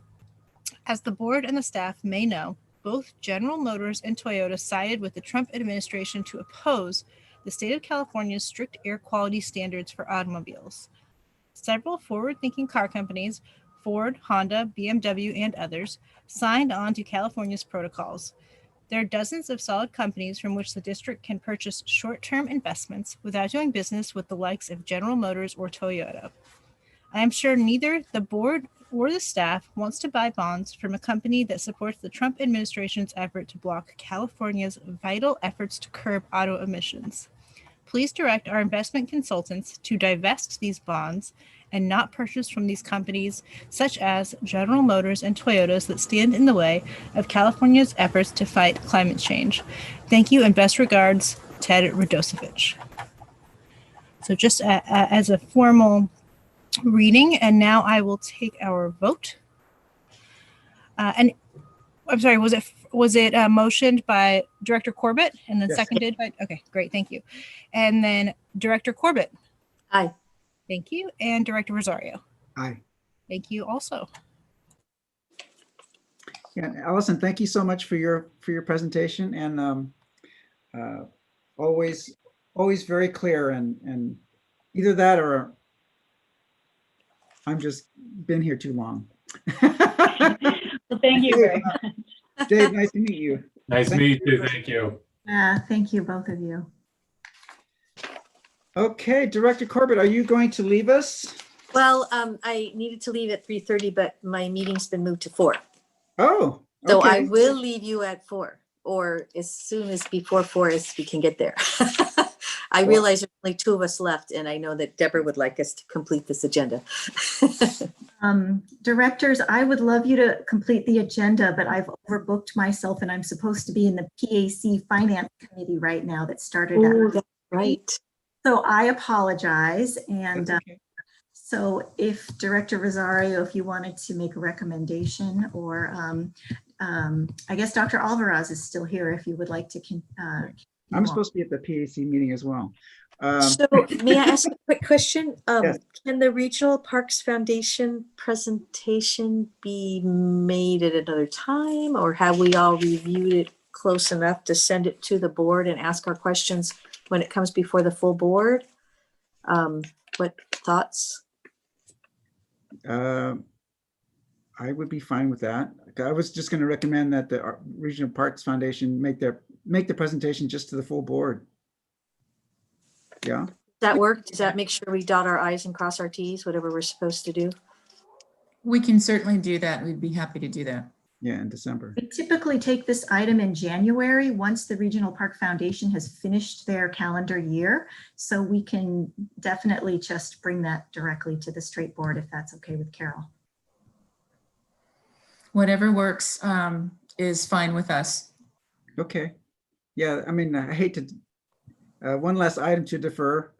Speaker 11: As the board and the staff may know, both General Motors and Toyota sided with the Trump administration to oppose the state of California's strict air quality standards for automobiles. Several forward-thinking car companies, Ford, Honda, BMW, and others, signed on to California's protocols. There are dozens of solid companies from which the district can purchase short-term investments without doing business with the likes of General Motors or Toyota. I am sure neither the board or the staff wants to buy bonds from a company that supports the Trump administration's effort to block California's vital efforts to curb auto emissions. Please direct our investment consultants to divest these bonds and not purchase from these companies such as General Motors and Toyotas that stand in the way of California's efforts to fight climate change. Thank you and best regards, Ted Radosevich. So just as a formal reading, and now I will take our vote. And I'm sorry, was it motioned by Director Corbett and then seconded by? Okay, great, thank you. And then Director Corbett.
Speaker 7: Aye.
Speaker 11: Thank you. And Director Rosario.
Speaker 1: Aye.
Speaker 11: Thank you also.
Speaker 1: Yeah, Allison, thank you so much for your presentation, and always very clear, and either that or I'm just been here too long.
Speaker 15: Well, thank you very much.
Speaker 1: Dave, nice to meet you.
Speaker 16: Nice to meet you too. Thank you.
Speaker 4: Thank you, both of you.
Speaker 1: Okay, Director Corbett, are you going to leave us?
Speaker 7: Well, I needed to leave at 3:30, but my meeting's been moved to 4.
Speaker 1: Oh, okay.
Speaker 7: So I will leave you at 4, or as soon as before 4 as we can get there. I realize there's only 2 of us left, and I know that Deborah would like us to complete this agenda.
Speaker 4: Directors, I would love you to complete the agenda, but I've overbooked myself, and I'm supposed to be in the PAC Finance Committee right now that started
Speaker 7: Oh,
Speaker 4: at
Speaker 7: that's right.
Speaker 4: So I apologize. And
Speaker 1: okay.
Speaker 4: So if Director Rosario, if you wanted to make a recommendation, or I guess Dr. Alvarez is still here if you would like to.
Speaker 1: I'm supposed to be at the PAC meeting as well.
Speaker 7: So may I ask a quick question?
Speaker 1: Yes.
Speaker 7: Can the Regional Parks Foundation presentation be made at another time, or have we all reviewed it close enough to send it to the board and ask our questions when it comes before the full board? What thoughts?
Speaker 1: I would be fine with that. I was just going to recommend that the Regional Parks Foundation make the presentation just to the full board. Yeah.
Speaker 7: Does that work? Does that make sure we dot our I's and cross our T's, whatever we're supposed to do?
Speaker 17: We can certainly do that. We'd be happy to do that.
Speaker 1: Yeah, in December.
Speaker 4: We typically take this item in January once the Regional Park Foundation has finished their calendar year. So we can definitely just bring that directly to the straight board if that's okay with Carol.
Speaker 17: Whatever works is fine with us.
Speaker 1: Okay. Yeah, I mean, I hate to, one last item to defer.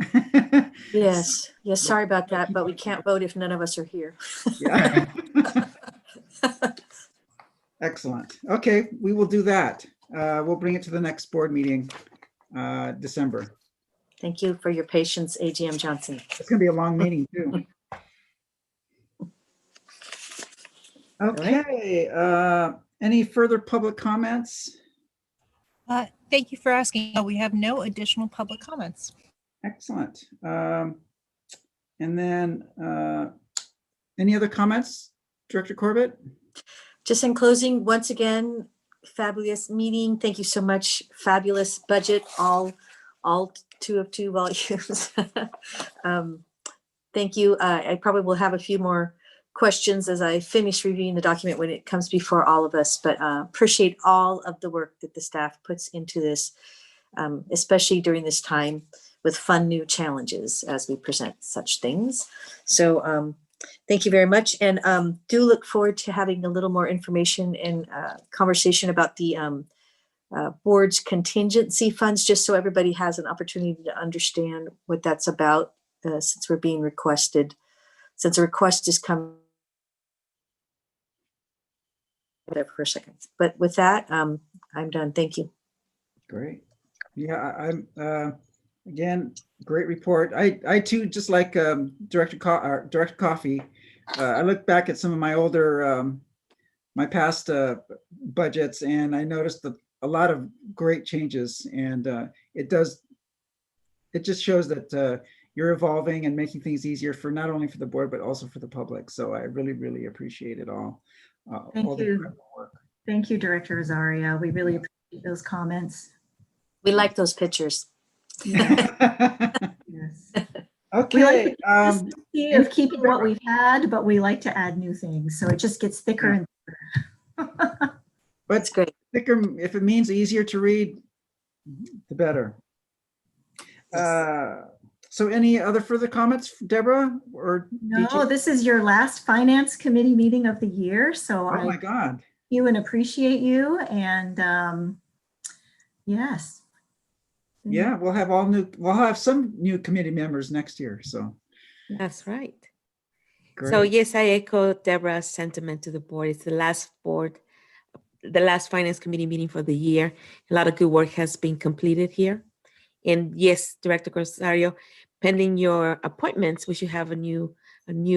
Speaker 7: Yes. Yes. Sorry about that, but we can't vote if none of us are here.
Speaker 1: Yeah. Excellent. Okay, we will do that. We'll bring it to the next board meeting, December.
Speaker 7: Thank you for your patience, AGM Johnson.
Speaker 1: It's going to be a long meeting too. Okay. Any further public comments?
Speaker 11: Thank you for asking. We have no additional public comments.
Speaker 1: Excellent. And then any other comments, Director Corbett?
Speaker 7: Just in closing, once again, fabulous meeting. Thank you so much. Fabulous budget, all 2 of 2 volumes. Thank you. I probably will have a few more questions as I finish reviewing the document when it comes before all of us, but appreciate all of the work that the staff puts into this, especially during this time fun new challenges as we present such things. So thank you very much. And do look forward to having a little more information and conversation about the board's contingency funds, just so everybody has an opportunity to understand what that's about, since we're being requested, since a request is coming. There for a second, but with that, I'm done. Thank you.
Speaker 1: Great. Yeah, I'm again, great report. I too, just like Director Coffee, I look back at some of my older, my past budgets, and I noticed a lot of great changes, and it just shows that you're evolving and making things easier for not only for the board, but also for the public. So I really, really appreciate it all.
Speaker 4: Thank you. Thank you, Director Rosario. We really appreciate those comments.
Speaker 7: We like those pictures.
Speaker 4: Yes.
Speaker 1: Okay.
Speaker 4: We like the consistency of keeping what we've had, but we like to add new things. So it just gets thicker and thicker.
Speaker 1: But it's
Speaker 7: great.
Speaker 1: Thicker, if it means easier to read, the better. So any other further comments, Deborah? Or
Speaker 4: no, this is your last Finance Committee meeting of the year. So
Speaker 1: oh my God.
Speaker 4: You and appreciate you. And yes.
Speaker 1: Yeah, we'll have some new committee members next year. So
Speaker 6: that's right.
Speaker 1: Great.
Speaker 6: So yes, I echo Deborah's sentiment to the board. It's the last Finance Committee meeting for the year. A lot of good work has been completed here. And yes, Director Rosario, pending your appointments, we should have a new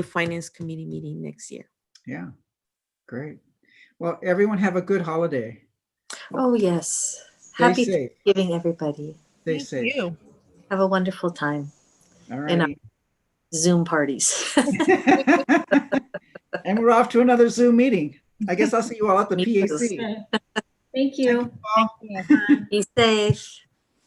Speaker 6: Finance Committee meeting next year.
Speaker 1: Yeah, great. Well, everyone have a good holiday.
Speaker 7: Oh yes.
Speaker 1: Happy
Speaker 7: Thanksgiving, everybody.
Speaker 1: Stay safe.
Speaker 7: Have a wonderful time.
Speaker 1: All right.
Speaker 7: In our Zoom parties.
Speaker 1: And we're off to another Zoom meeting. I guess I'll see you all at the PAC.
Speaker 4: Thank you.
Speaker 7: Be safe.